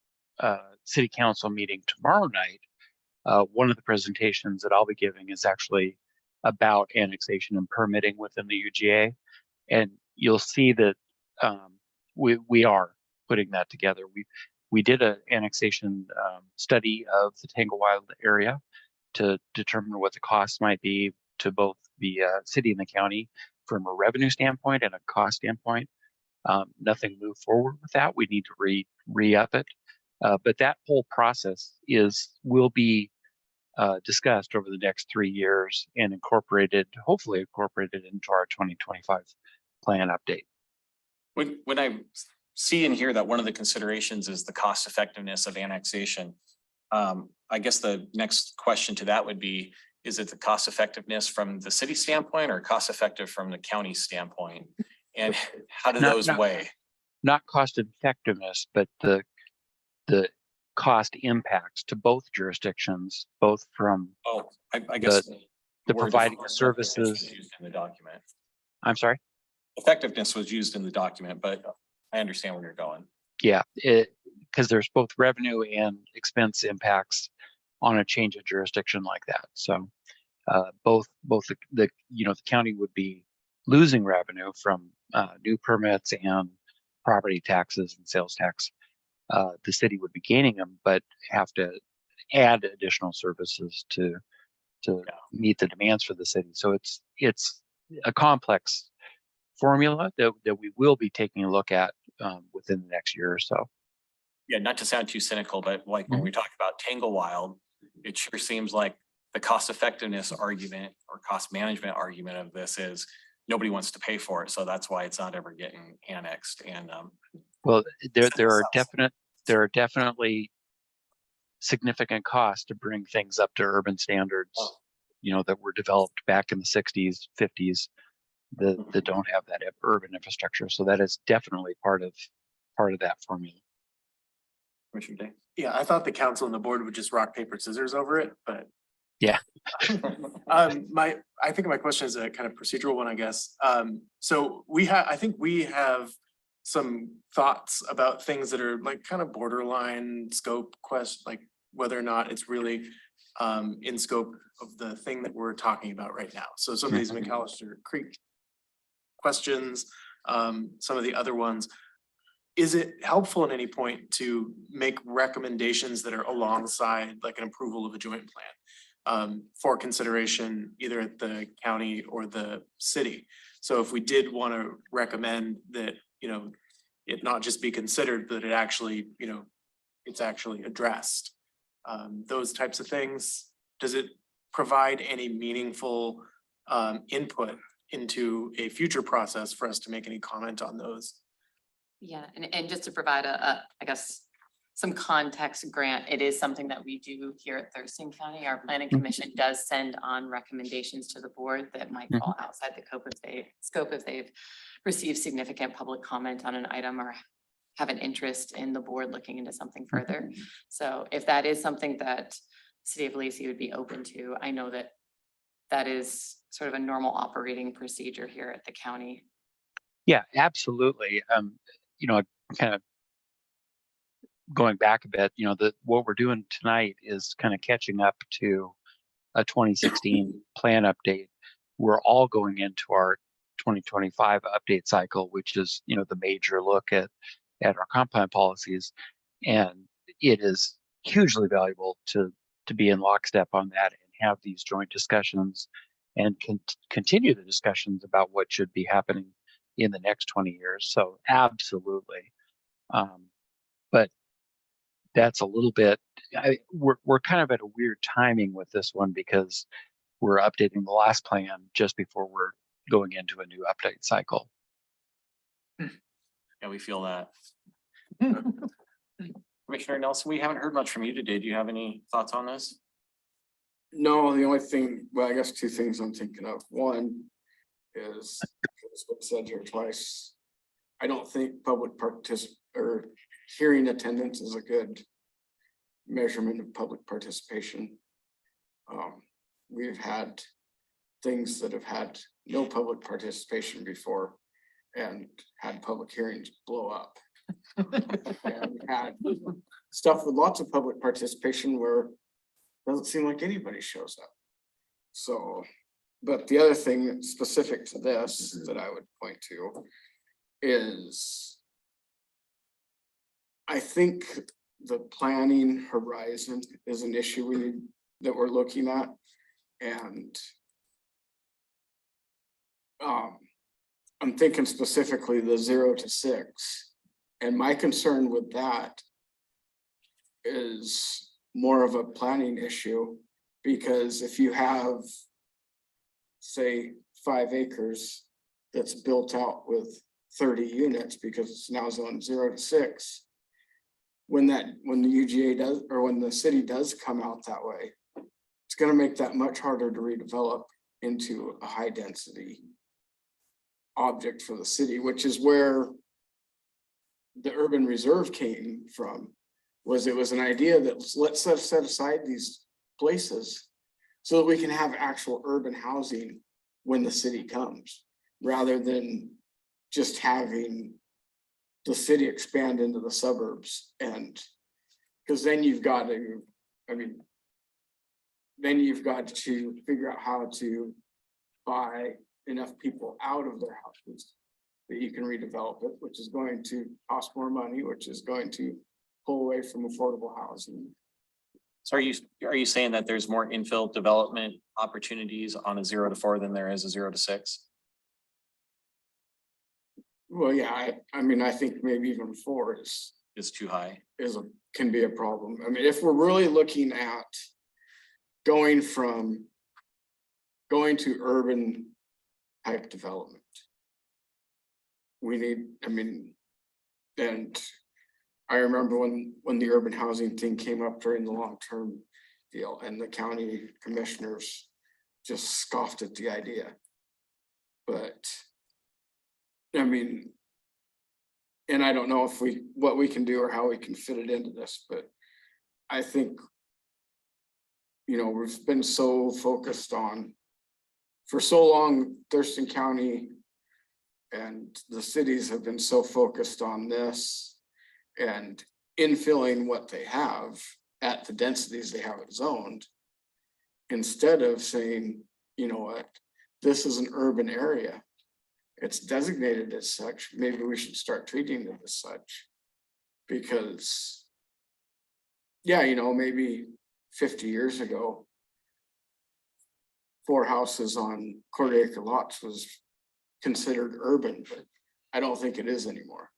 City Council meeting tomorrow night, one of the presentations that I'll be giving is actually about annexation and permitting within the UGA. And you'll see that we are putting that together. We did an annexation study of the Tanglewild area to determine what the costs might be to both the city and the county from a revenue standpoint and a cost standpoint. Nothing moved forward with that. We need to re-up it. But that whole process will be discussed over the next 3 years and hopefully incorporated into our 2025 plan update. When I see and hear that one of the considerations is the cost effectiveness of annexation, I guess the next question to that would be, is it the cost effectiveness from the city standpoint or cost effective from the county standpoint? And how do those weigh? Not cost effectiveness, but the cost impacts to both jurisdictions, both from I guess the word providing services was used in the document. I'm sorry? Effectiveness was used in the document, but I understand where you're going. Yeah, because there's both revenue and expense impacts on a change of jurisdiction like that. So both the county would be losing revenue from new permits and property taxes and sales tax. The city would be gaining them, but have to add additional services to meet the demands for the city. So it's a complex formula that we will be taking a look at within the next year or so. Yeah, not to sound too cynical, but like when we talk about Tanglewild, it sure seems like the cost effectiveness argument or cost management argument of this is nobody wants to pay for it. So that's why it's not ever getting annexed. And Well, there are definitely significant costs to bring things up to urban standards, you know, that were developed back in the 60s, 50s, that don't have that urban infrastructure. So that is definitely part of that formula. Commissioner Day. Yeah, I thought the council and the board would just rock, paper, scissors over it, but Yeah. I think my question is a kind of procedural one, I guess. So I think we have some thoughts about things that are like kind of borderline scope like whether or not it's really in scope of the thing that we're talking about right now. So some of these McAllister Creek questions, some of the other ones. Is it helpful at any point to make recommendations that are alongside like an approval of a joint plan for consideration either at the county or the city? So if we did want to recommend that, you know, it not just be considered, but it actually, you know, it's actually addressed. Those types of things, does it provide any meaningful input into a future process for us to make any comment on those? Yeah, and just to provide I guess, some context, Grant, it is something that we do here at Thurston County. Our planning commission does send on recommendations to the board that might fall outside the scope if they've received significant public comment on an item or have an interest in the board looking into something further. So if that is something that City of Lacey would be open to, I know that that is sort of a normal operating procedure here at the county. Yeah, absolutely. You know, kind of going back a bit, you know, what we're doing tonight is kind of catching up to a 2016 plan update. We're all going into our 2025 update cycle, which is, you know, the major look at our comp plan policies. And it is hugely valuable to be in lockstep on that and have these joint discussions and continue the discussions about what should be happening in the next 20 years. So absolutely. But that's a little bit, we're kind of at a weird timing with this one because we're updating the last plan just before we're going into a new update cycle. Yeah, we feel that. Commissioner Nelson, we haven't heard much from you today. Do you have any thoughts on this? No, the only thing, well, I guess two things I'm thinking of. One is, it's been said here twice, I don't think public or hearing attendance is a good measurement of public participation. We've had things that have had no public participation before and had public hearings blow up. And we had stuff with lots of public participation where it doesn't seem like anybody shows up. So, but the other thing specific to this that I would point to is I think the planning horizon is an issue that we're looking at. And I'm thinking specifically the 0 to 6. And my concern with that is more of a planning issue, because if you have, say, 5 acres that's built out with 30 units because it's now zone 0 to 6, when the UGA does, or when the city does come out that way, it's going to make that much harder to redevelop into a high density object for the city, which is where the urban reserve came from. It was an idea that let's set aside these places so that we can have actual urban housing when the city comes, rather than just having the city expand into the suburbs. And because then you've got to, then you've got to figure out how to buy enough people out of their houses that you can redevelop it, which is going to cost more money, which is going to pull away from affordable housing. So are you saying that there's more infill development opportunities on a 0 to 4 than there is a 0 to 6? Well, yeah, I think maybe even 4 is too high. Can be a problem. I mean, if we're really looking at going to urban type development. We need, I mean, and I remember when the urban housing thing came up during the long-term deal and the county commissioners just scoffed at the idea. But I mean, and I don't know if what we can do or how we can fit it into this, but I think, you know, we've been so focused on, for so long, Thurston County and the cities have been so focused on this and infilling what they have at the densities they have it zoned, instead of saying, you know what, this is an urban area. It's designated as such. Maybe we should start treating it as such. Because, yeah, you know, maybe 50 years ago, 4 houses on quarter-acre lots was considered urban, but I don't think it is anymore.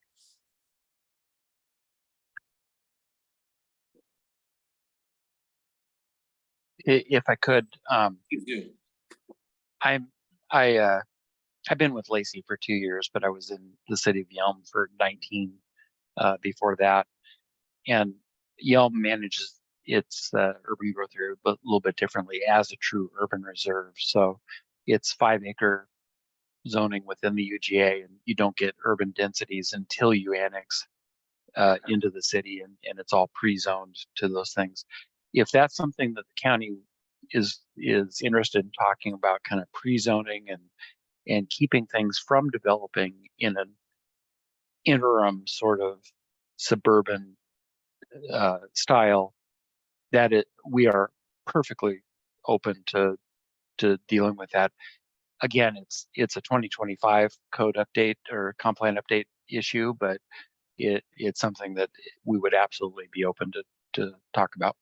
If I could, You do. I've been with Lacey for 2 years, but I was in the city of Yelm for 19 before that. And Yelm manages its urban growth area a little bit differently as a true urban reserve. So it's 5-acre zoning within the UGA, and you don't get urban densities until you annex into the city, and it's all pre-zoned to those things. If that's something that the county is interested in talking about, kind of pre-zoning and keeping things from developing in an interim sort of suburban style, we are perfectly open to dealing with that. Again, it's a 2025 code update or comp plan update issue, but it's something that we would absolutely be open to talk about.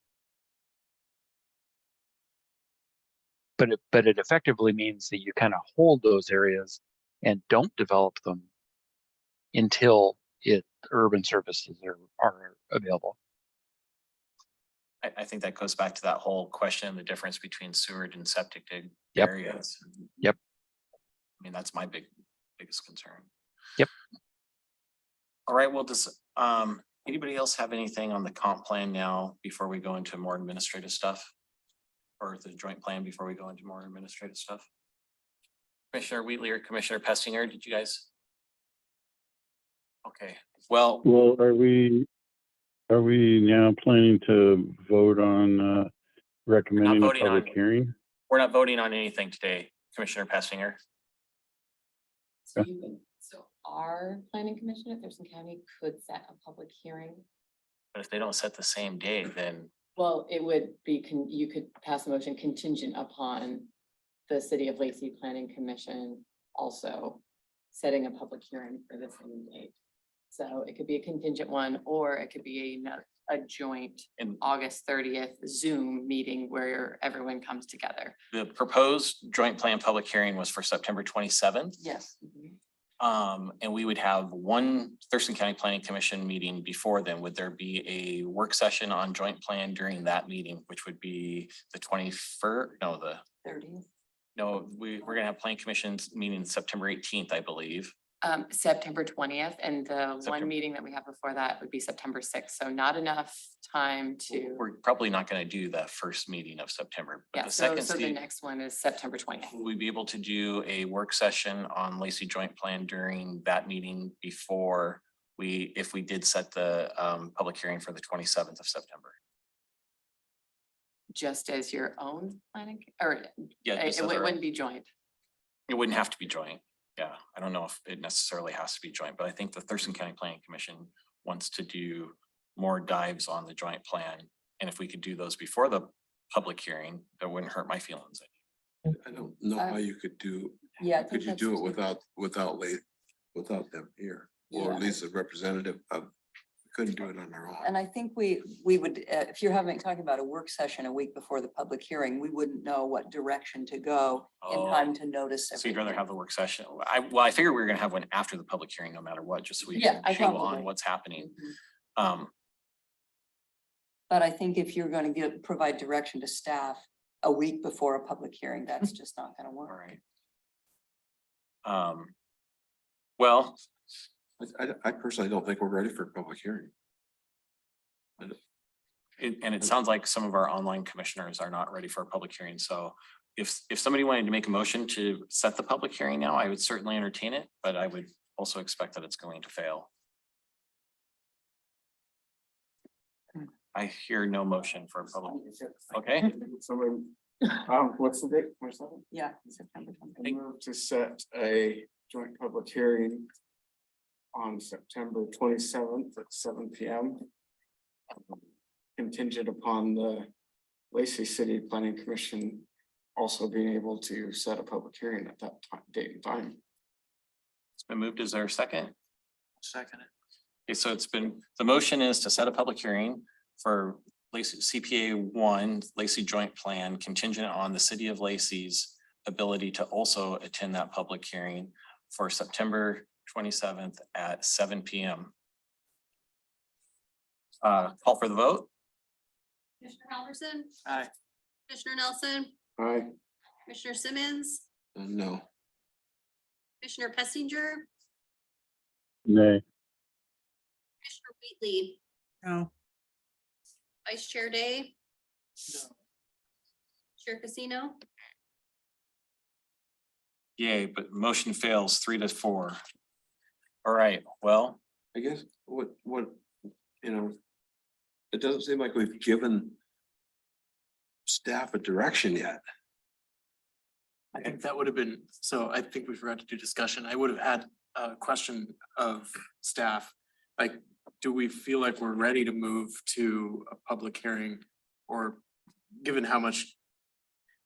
But it effectively means that you kind of hold those areas and don't develop them until urban services are available. I think that goes back to that whole question, the difference between sewered and septic Yep. areas. Yep. I mean, that's my biggest concern. Yep. All right, well, does anybody else have anything on the comp plan now before we go into more administrative stuff? Or the joint plan before we go into more administrative stuff? Commissioner Wheatley or Commissioner Pestinger, did you guys? Okay, well, Are we now planning to vote on recommending a voting on- public hearing? we're not voting on anything today, Commissioner Pestinger. So our planning commission at Thurston County could set a public hearing. But if they don't set the same day, then Well, it would be, you could pass a motion contingent upon the City of Lacey Planning Commission also setting a public hearing for the same date. So it could be a contingent one, or it could be a joint August 30th Zoom meeting where everyone comes together. the proposed joint plan public hearing was for September 27th. Yes. And we would have one Thurston County Planning Commission meeting before then. Would there be a work session on joint plan during that meeting, which would be the 21st? No, the 30th. no, we're gonna have Planning Commission's meeting September 18th, I believe. September 20th, and the September. one meeting that we have before that would be September 6th. So not enough time to, We're probably not gonna do the first meeting of September, but yeah, the so second, the Steve, next one is September 20th. will we be able to do a work session on Lacey joint plan during that meeting before if we did set the public hearing for the 27th of September? Just as your own planning, or Yeah, it just as our- wouldn't be joint. It wouldn't have to be joint. Yeah, I don't know if it necessarily has to be joint, but I think the Thurston County Planning Commission wants to do more dives on the joint plan. And if we could do those before the public hearing, that wouldn't hurt my feelings. I don't know how you could do, Yeah. I could think you that's do it just- without them here? Or at Yeah. least a representative of, we couldn't do it on our own. And I think we would, if you're talking about a work session a week before the public hearing, we wouldn't know what direction to go in time to notice. So you'd rather everything. have the work session. I figured we were gonna have one after the public hearing, no matter what, just so we Yeah, can I chew on probably- what's happening. But I think if you're gonna provide direction to staff, a week before a public hearing. That's just not gonna All work. right. Well, I personally don't think we're ready for a public hearing. and it sounds like some of our online commissioners are not ready for a public hearing, so if somebody wanted to make a motion to set the public hearing now, I would certainly entertain it, but I would also expect that it's going to fail. I hear no motion for a public, okay? Someone, what's the date? Marcelo? Yeah, September I move to set a joint public hearing on September 27th at 7 p.m. Contingent upon the Lacey City Planning Commission also being able to set a public hearing at that date and time. It's been moved. Is there a second? Second. Okay, so it's been, the motion is to set a public hearing for Lacey CPA 1 Lacey Joint Plan contingent on the city of Lacey's ability to also attend that public hearing for September 27th at 7 p.m. Call for the vote. Commissioner Halverson, Aye. Commissioner Nelson, Aye. Commissioner Simmons, No. Commissioner Pessinger, Nay. Commissioner Wheatley, No. Vice Chair Day. Chair Casino. Yay, but motion fails 3-4. All right, well, I guess what, you know, it doesn't seem like we've given staff a direction yet. I think that would have been, so I think we forgot to do discussion. I would have had a question of staff. Like, do we feel like we're ready to move to a public hearing? Or given how much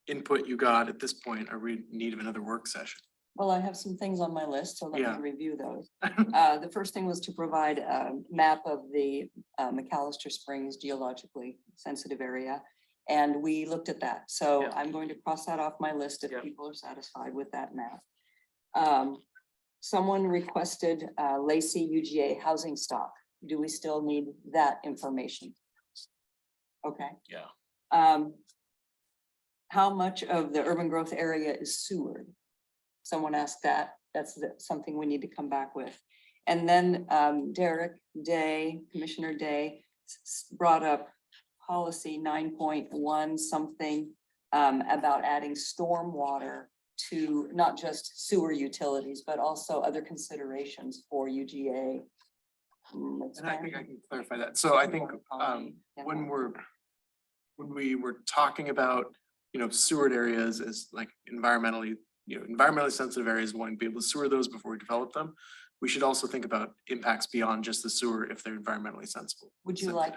input you got at this point, are we in need of another work session? Well, I have some things on my list, so let Yeah. me review those. The first thing was to provide a map of the McAllister Springs geologically sensitive area. And we looked at that, so Yeah. I'm going to cross that off my list if Yeah. people are satisfied with that map. Someone requested Lacey UGA housing stock. Do we still need that information? Okay. yeah, How much of the urban growth area is sewered? Someone asked that. That's something we need to come back with. And then Derek Day, Commissioner Day brought up policy 9.1 something about adding stormwater to not just sewer utilities, but also other considerations for UGA. And I think I can clarify that. So I think when we were talking about, you know, sewered areas as like environmentally sensitive areas, wanting to be able to sewer those before we develop them. We should also think about impacts beyond just the sewer if they're environmentally sensible. Would you like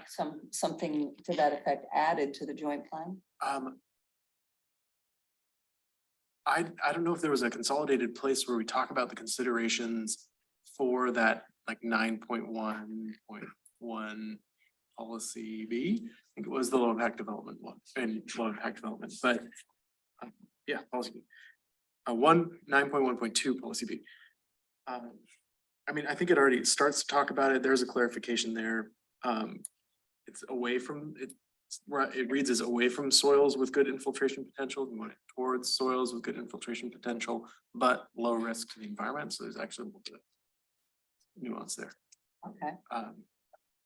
something to that effect added to the joint plan? I don't know if there was a consolidated place where we talk about the considerations for that like 9.1.1 policy B. I think it was the low impact development one and low impact development, but yeah, policy B. 9.1.2 policy B. I mean, I think it already starts to talk about it. There's a clarification there. It's away from it. It reads as away from soils with good infiltration potential. We want it towards soils with good infiltration potential, but low risk to the environment. So there's actually a little bit of nuance there. Okay.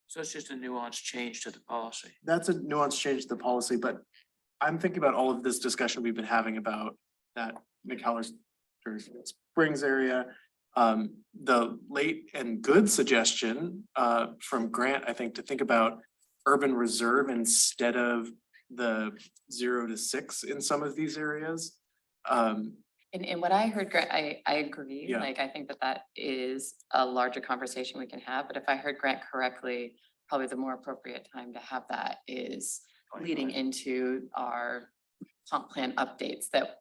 So it's just a nuanced change to the policy. That's a nuanced change to the policy, but I'm thinking about all of this discussion we've been having about that McAllister Springs area. The late and good suggestion from Grant, I think, to think about urban reserve instead of the 0 to 6 in some of these areas. And what I heard, Grant, I agree, Yeah. like, I think that is a larger conversation we can have, but if I heard Grant correctly, probably the more appropriate time to have that is leading into our comp plan updates that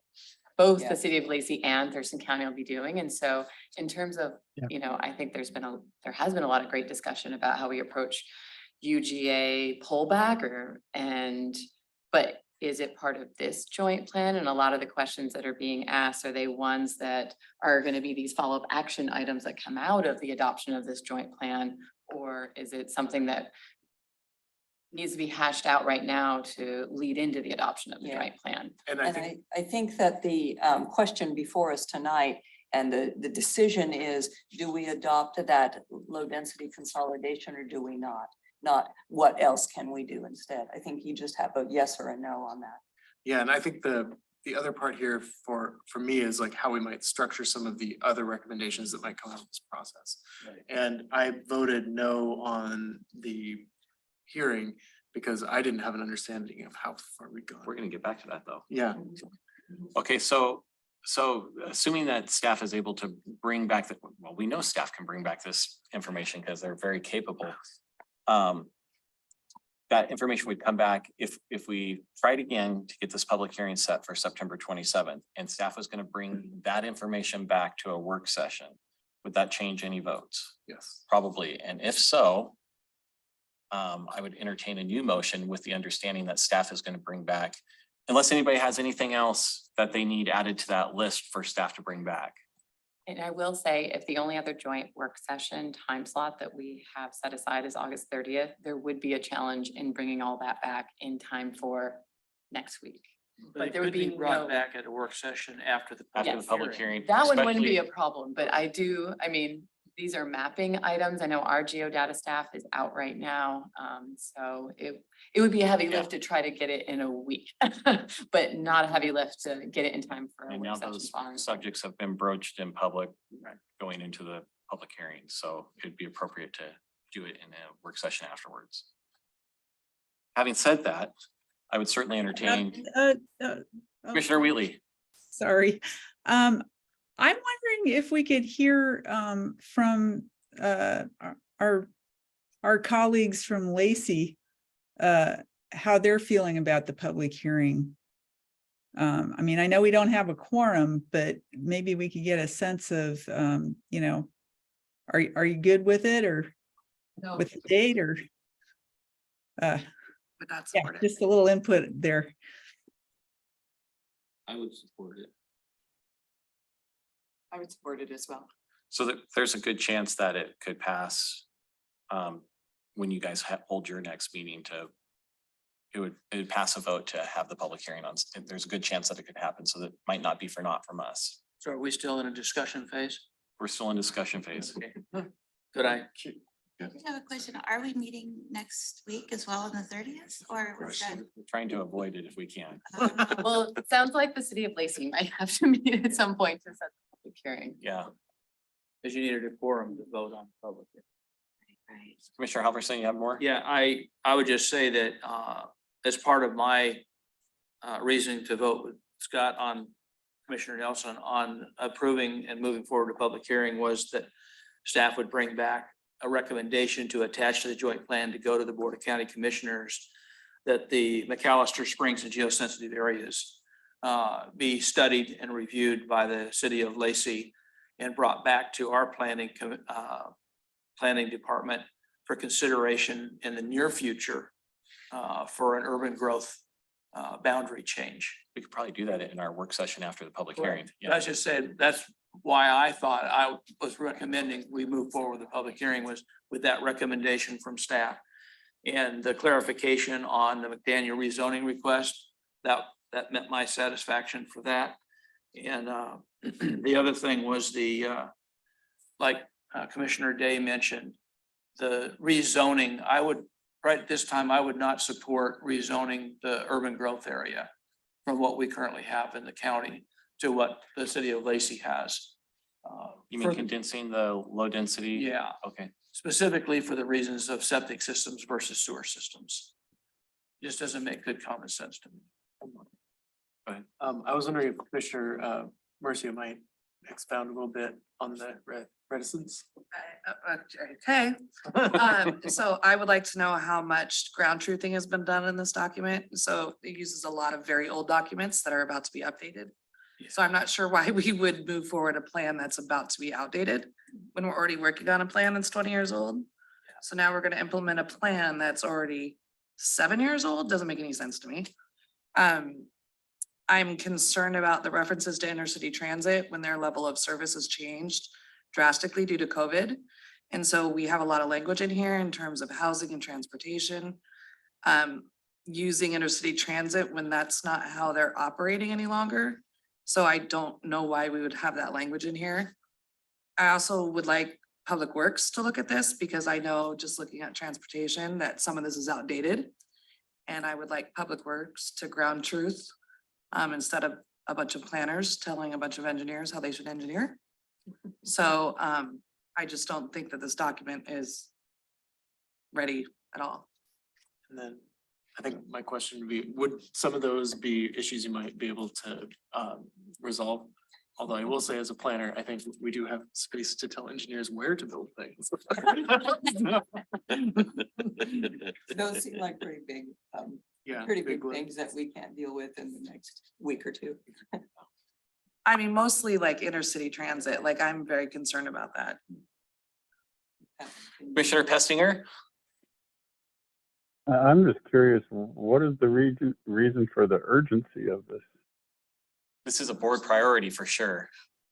both Yeah. the city of Lacey and Thurston County will be doing. And so in terms of, Yeah. you know, I think there has been a lot of great discussion about how we approach UGA pullback but is it part of this joint plan? And a lot of the questions that are being asked, are they ones that are going to be these follow-up action items that come out of the adoption of this joint plan? Or is it something that needs to be hashed out right now to lead into the adoption of the Yeah. joint plan. And I And think, I think that the question before us tonight and the decision is, do we adopt that low density consolidation or do we not? Not what else can we do instead? I think you just have a yes or a no on that. yeah, and I think the other part here for me is like how we might structure some of the other recommendations that might come out of this process. And I voted no on the hearing because I didn't have an understanding of how far we go. We're gonna get back to that though. Yeah, Okay, so assuming that staff is able to bring back well, we know staff can bring back this information because they're very capable. That information would come back if we tried again to get this public hearing set for September 27th, and staff was gonna bring that information back to a work session. Would that change any votes? yes. Probably, and if so, I would entertain a new motion with the understanding that staff is gonna bring back, unless anybody has anything else that they need added to that list for staff to bring back. And I will say, if the only other joint work session time slot that we have set aside is August 30th, there would be a challenge in bringing all that back in time for next week. But there it would could be be brought no- back at a work session after the. After the Yes. public hearing. That one wouldn't be especially- a problem, but I mean, these are mapping items. I know our geodata staff is out right now. So it would be a heavy lift to try to get it in a week, but not a heavy lift to get it in time for a And now work session. those following. subjects have been broached in public going into the public hearing, so it'd be appropriate to do it in a work session afterwards. Having said that, I would certainly entertain Commissioner Wheatley. Sorry. I'm wondering if we could hear from our colleagues from Lacey, how they're feeling about the public hearing. I mean, I know we don't have a quorum, but maybe we could get a sense of, you know, are you good with it or with the date or? But not Yeah, support it. just a little input there. I would support it. I would support it as well. So that there's a good chance that it could pass when you guys hold your next meeting it would pass a vote to have the public hearing on, there's a good chance that it could happen. So that might not be for naught from us. So are we still in a discussion phase? We're still in discussion phase. Could I? I just have a question. Are we meeting next week as well on the 30th or was that? We're trying to avoid it if we can. Well, it sounds like the city of Lacey might have to meet at some point to set the public hearing. Yeah. Because you needed a quorum to vote on public. Right. Commissioner Halverson, you have more? Yeah, I would just say that as part of my reasoning to vote with Scott on Commissioner Nelson on approving and moving forward to public hearing was that staff would bring back a recommendation to attach to the joint plan to go to the Board of County Commissioners that the McAllister Springs and geosensitive areas be studied and reviewed by the city of Lacey and brought back to our planning department for consideration in the near future for an urban growth boundary change. We could probably do that in our work session after the public hearing. Yeah. That's just said, that's why I thought I was recommending we move forward with the public hearing was with that recommendation from staff. And the clarification on the McDaniel rezoning request, that met my satisfaction for that. And the other thing was like Commissioner Day mentioned, the rezoning, right at this time, I would not support rezoning the urban growth area from what we currently have in the county to what the city of Lacey has. You mean condensing the low density? Yeah, Okay. specifically for the reasons of septic systems versus sewer systems. Just doesn't make good common sense to me. I was wondering if Commissioner Mercia might expound a little bit on the reticence. Okay, so I would like to know how much ground truthing has been done in this document. So it uses a lot of very old documents that are about to be updated. So I'm not sure why we would move forward a plan that's about to be outdated when we're already working on a plan that's 20 years old. So now we're gonna implement a plan that's already 7 years old. Doesn't make any sense to me. I'm concerned about the references to intercity transit when their level of service has changed drastically due to COVID. And so we have a lot of language in here in terms of housing and transportation. using intercity transit when that's not how they're operating any longer. So I don't know why we would have that language in here. I also would like Public Works to look at this because I know just looking at transportation that some of this is outdated. And I would like Public Works to ground truth instead of a bunch of planners telling a bunch of engineers how they should engineer. So I just don't think that this document is ready at all. And then I think my question would be, would some of those be issues you might be able to resolve? Although I will say as a planner, I think we do have space to tell engineers where to build things. Those seem like pretty big, Yeah. pretty big one. things that we can't deal with in the next week or two. I mean, mostly like intercity transit, like I'm very concerned about that. Commissioner Pestinger? I'm just curious, what is the reason for the urgency of this? This is a board priority for sure.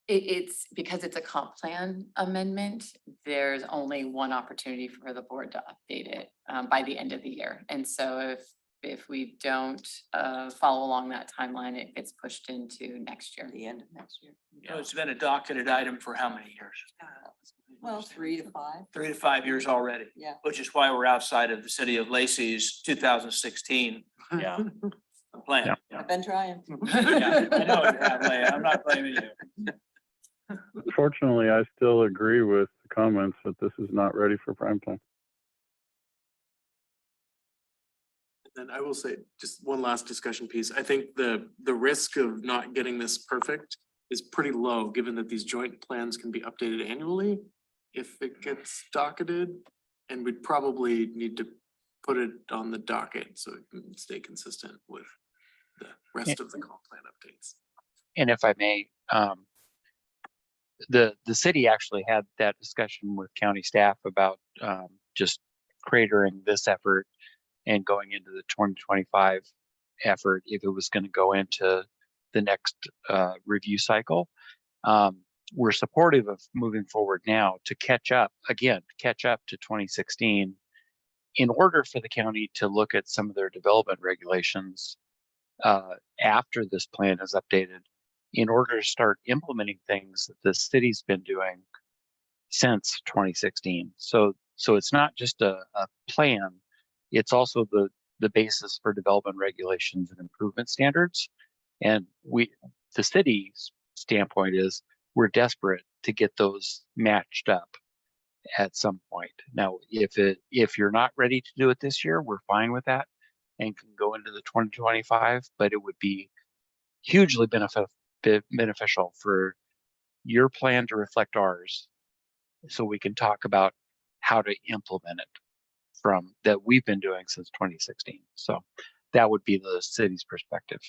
It's because it's a comp plan amendment. There's only one opportunity for the board to update it by the end of the year. And so if we don't follow along that timeline, it gets pushed into next year. The end of next year. So it's been a docketed item for how many years? Well, 3 to 5. 3 to 5 years already. Yeah. Which is why we're outside of the city of Lacey's 2016 Yeah. plan. I've been trying. Yeah, I know you have, Leah. I'm not blaming you. Unfortunately, I still agree with the comments that this is not ready for prime time. Then I will say, just one last discussion piece. I think the risk of not getting this perfect is pretty low, given that these joint plans can be updated annually if it gets docketed. And we'd probably need to put it on the docket so it can stay consistent with the rest of the comp plan updates. And if I may, the city actually had that discussion with county staff about just cratering this effort and going into the 2025 effort if it was going to go into the next review cycle. We're supportive of moving forward now to catch up to 2016 in order for the county to look at some of their development regulations after this plan is updated, in order to start implementing things that the city's been doing since 2016. So it's not just a plan, it's also the basis for development regulations and improvement standards. And the city's standpoint is we're desperate to get those matched up at some point. Now, if you're not ready to do it this year, we're fine with that and can go into the 2025, but it would be hugely beneficial for your plan to reflect ours so we can talk about how to implement it from that we've been doing since 2016. So that would be the city's perspective.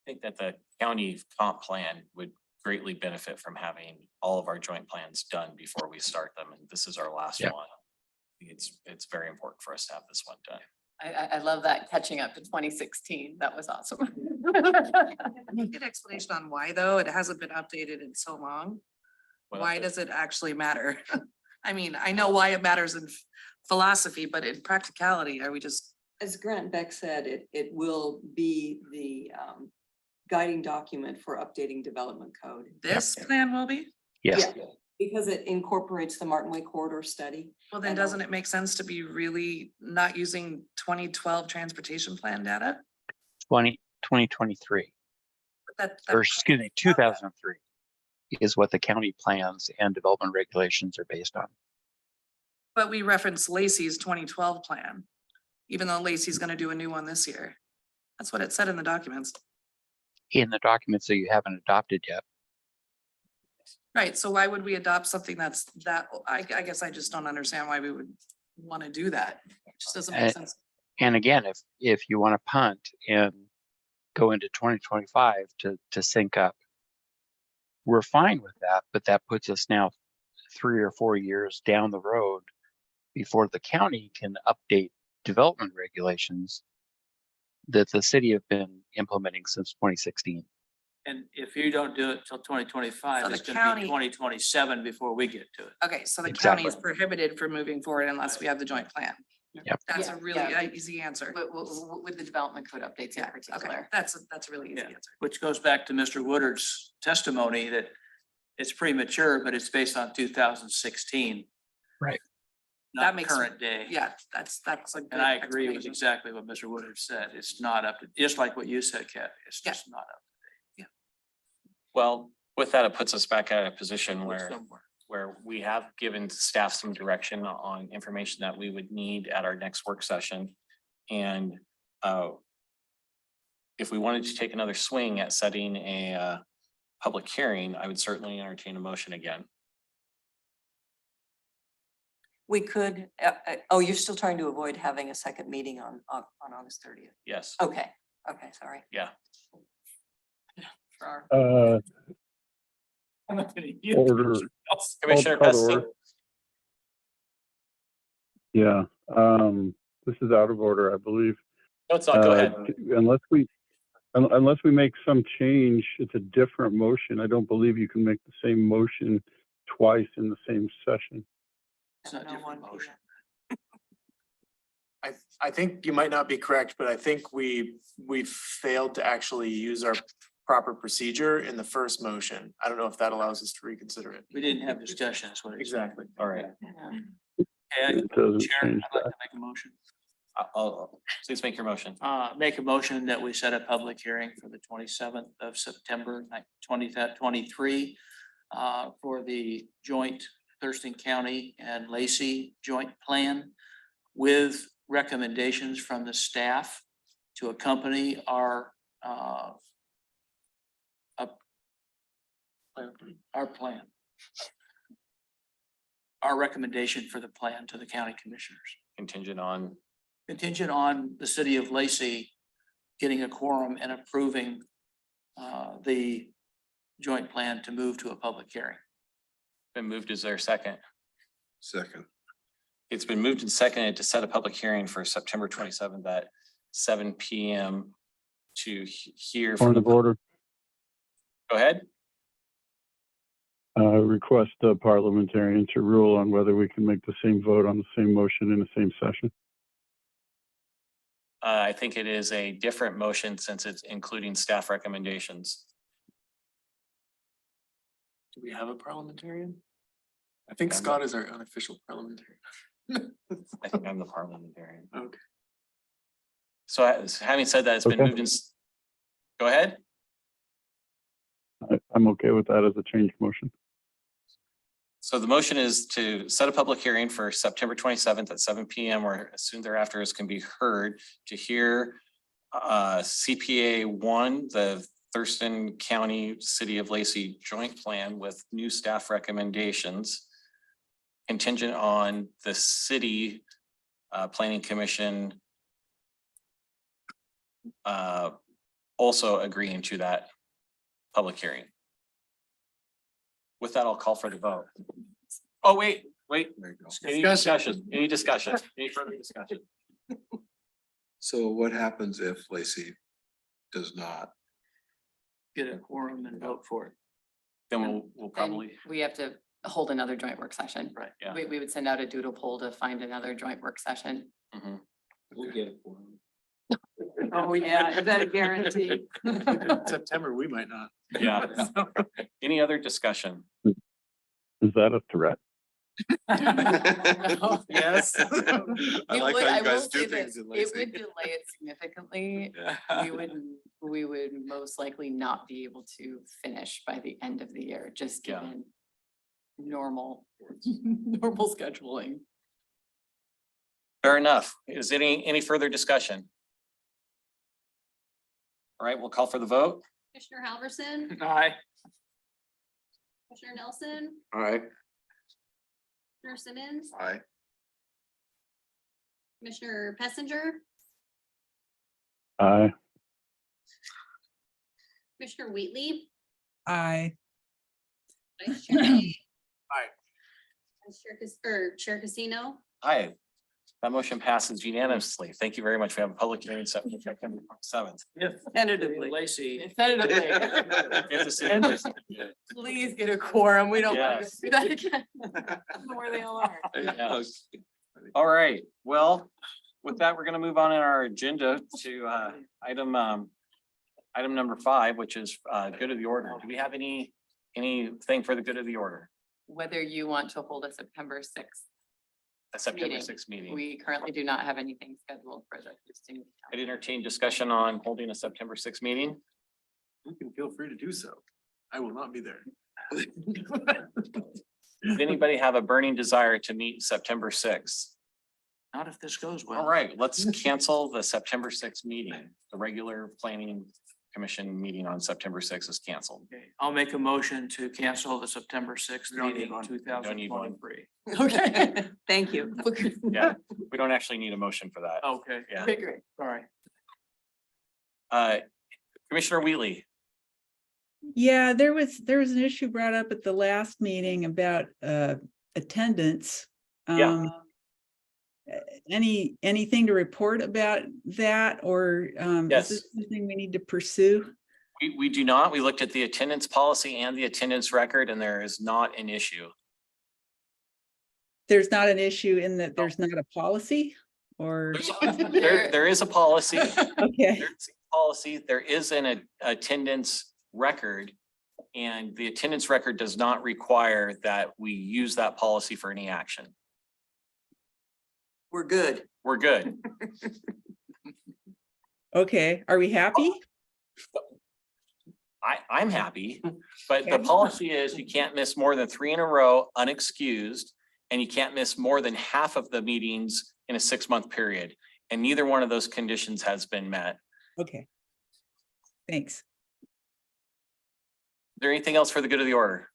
I think that the county comp plan would greatly benefit from having all of our joint plans done before we start them. And this is our last one. It's very important for us to have this one done. I love that catching up to 2016. That was awesome. Good explanation on why though, it hasn't been updated in so long. Why does it actually matter? I mean, I know why it matters in philosophy, but in practicality, are we just? As Grant Beck said, it will be the guiding document for updating development code. This plan will be? Yes. Yeah, because it incorporates the Martin Way corridor study. Well, then doesn't it make sense to be really not using 2012 transportation plan data? 2023, or excuse me, 2003 is what the county plans and development regulations are based on. But we reference Lacey's 2012 plan, even though Lacey's gonna do a new one this year. That's what it said in the documents. In the documents that you haven't adopted yet. Right, so why would we adopt something that's that, I guess I just don't understand why we would wanna do that. It just doesn't make sense. And again, if you want to punt and go into 2025 to sync up, we're fine with that, but that puts us now 3 or 4 years down the road before the county can update development regulations that the city have been implementing since 2016. And if you don't do it till 2025, So it's the gonna county- be 2027 before we get to it. Okay, so the Exactly. county is prohibited from moving forward unless we have the joint plan. That's a Yeah, really yeah. easy answer. With the development code updates in Yeah, okay, particular. that's a really easy Yeah. answer. Which goes back to Mr. Woodard's testimony that it's premature, but it's based on 2016. Right. That Not makes- current day. Yeah, that's a good. And I agree with explanation. exactly what Mr. Woodard said. It's not up to, just like what you said, Kathy. It's Yeah. just not up Well, with that, it puts us back at a position to where somewhere. we have given staff some direction on information that we would need at our next work session. And if we wanted to take another swing at setting a public hearing, I would certainly entertain a motion again. We could, oh, you're still trying to avoid having a second meeting on August 30th. Yes, Okay, sorry. yeah. For our- Order. Commissioner Call to Pesty? order. Yeah, this is out of order, I believe. No, it's not. Go ahead. Unless we make some change, it's a different motion. I don't believe you can make the same motion twice in the same session. It's not different motion. I think you might not be correct, but I think we failed to actually use our proper procedure in the first motion. I don't know if that allows us to reconsider it. We didn't have discussions. Exactly. All right. Okay, It doesn't Chair, change I'd like that. to make a motion. Please make your motion. Make a motion that we set a public hearing for the 27th of September 2023 for the joint Thurston County and Lacey joint plan with recommendations from the staff to accompany our plan. Our recommendation for the plan to the county commissioners. Contingent on The city of Lacey getting a quorum and approving the joint plan to move to a public hearing. been moved. Is there a second? Second. It's been moved and seconded to set a public hearing for September 27th at 7 PM to hear from Point of order, Go ahead. request a parliamentarian to rule on whether we can make the same vote on the same motion in the same session. I think it is a different motion since it's including staff recommendations. Do we have a parliamentarian? I think Scott is our unofficial parliamentarian. I think I'm the parliamentarian. Okay. So having said that, it's been Okay. moved in. Go ahead. I'm okay with that as a changed motion. So the motion is to set a public hearing for September 27th at 7 PM or as soon thereafter as can be heard to hear CPA 1, the Thurston County City of Lacey joint plan with new staff recommendations contingent on the city planning commission also agreeing to that public hearing. With that, I'll call for the vote. Oh, wait. There you go. Any discussion? Any discussion? Any further discussion? So what happens if Lacey does not? Get a quorum and vote for it. Then we'll Then probably, we have to hold another joint work session. Right. yeah. We would send out a doodle poll to find another joint work session. Mhm. We'll get it for them. Oh, yeah, is that a guarantee? In September, we might not. Yeah. Any other discussion? Is that a threat? Yes. I like how you guys do say things this, in it Lacey. would delay it significantly. We would most likely not be able to finish by the end of the year, just Yeah. given normal scheduling. Fair enough. Is any further discussion? All right, we'll call for the vote. Commissioner Halverson, Aye. Commissioner Nelson, All right. Commissioner Simmons, Aye. Commissioner Pessinger, Aye. Commissioner Wheatley, Aye. Vice Chair Day. Aye. Vice Chair Chair Casino. Aye. That motion passes unanimously. Thank you very much. We have a public hearing set for September 7th. Tentatively. Lacey. Tentatively. If the city- Please get a quorum. We don't want to Yes. do that again. I don't know where they all are. Yeah. All right, Well, with that, we're gonna move on in our agenda to item number 5, which is good of the order. Do we have anything for the good of the order? Whether you want to hold a September sixth. A September Meeting. 6th meeting. We currently do not have anything scheduled for the. I'd entertain discussion on holding a September 6th meeting. You can feel free to do so. I will not be there. Does anybody have a burning desire to meet September 6th? Not if this goes well. All right, let's cancel the September 6th meeting. The regular planning commission meeting on September 6th is canceled. Okay, I'll make a motion to cancel the September 6th We don't need meeting, one. We don't need one. 2023. Okay, thank you. Yeah, we don't actually need a motion for that. Okay. Yeah. Okay, great. Sorry. Commissioner Wheatley. Yeah, there was an issue brought up at the last meeting about attendance. Yeah. Anything to report about that, or is Yes. this something we need to pursue? We do not. We looked at the attendance policy and the attendance record, and there is not an issue. There's not an issue in that there's not a policy, or? There is a policy. Okay, There's a policy. There is an attendance record. And the attendance record does not require that we use that policy for any action. We're good. We're good. okay. Are we happy? I'm happy, but the Okay. policy is you can't miss more than 3 in a row unexcused, and you can't miss more than half of the meetings in a 6-month period. And neither one of those conditions has been met. Okay. Thanks. Is there anything else for the good of the order?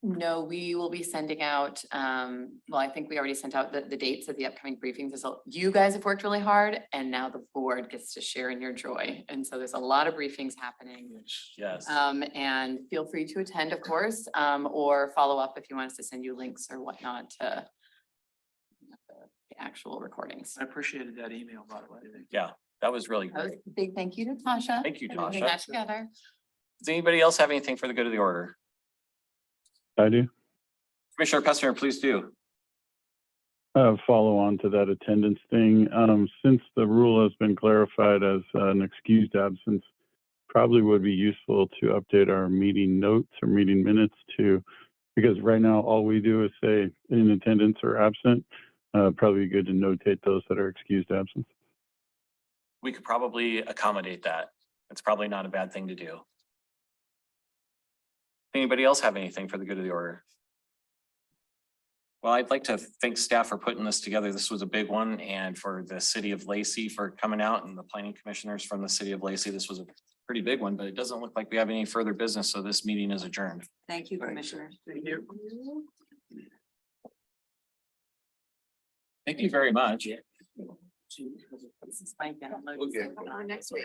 No, we will be sending out, well, I think we already sent out the dates of the upcoming briefings. So you guys have worked really hard and now the board gets to share in your joy. And so there's a lot of briefings happening. Yes. And feel free to attend, of course, or follow up if you want us to send you links or whatnot to the actual recordings. I appreciated that email, by the way. Yeah, that was really That was great. a big thank you to Tasha. Thank you, for putting Tasha. that together. Does anybody else have anything for the good of the order? I do. Commissioner Pessner, please do. Follow on to that attendance thing. Since the rule has been clarified as an excused absence, probably would be useful to update our meeting notes or meeting minutes to, because right now all we do is say in attendance or absent. Probably good to notate those that are excused absence. We could probably accommodate that. It's probably not a bad thing to do. Anybody else have anything for the good of the order? Well, I'd like to thank staff for putting this together. This was a big one, and for the city of Lacey for coming out, and the planning commissioners from the city of Lacey. This was a pretty big one, but it doesn't look like we have any further business, so this meeting is adjourned. Thank you, Commissioner. Thank you. Thank you very much. This is my download. Okay. Next week.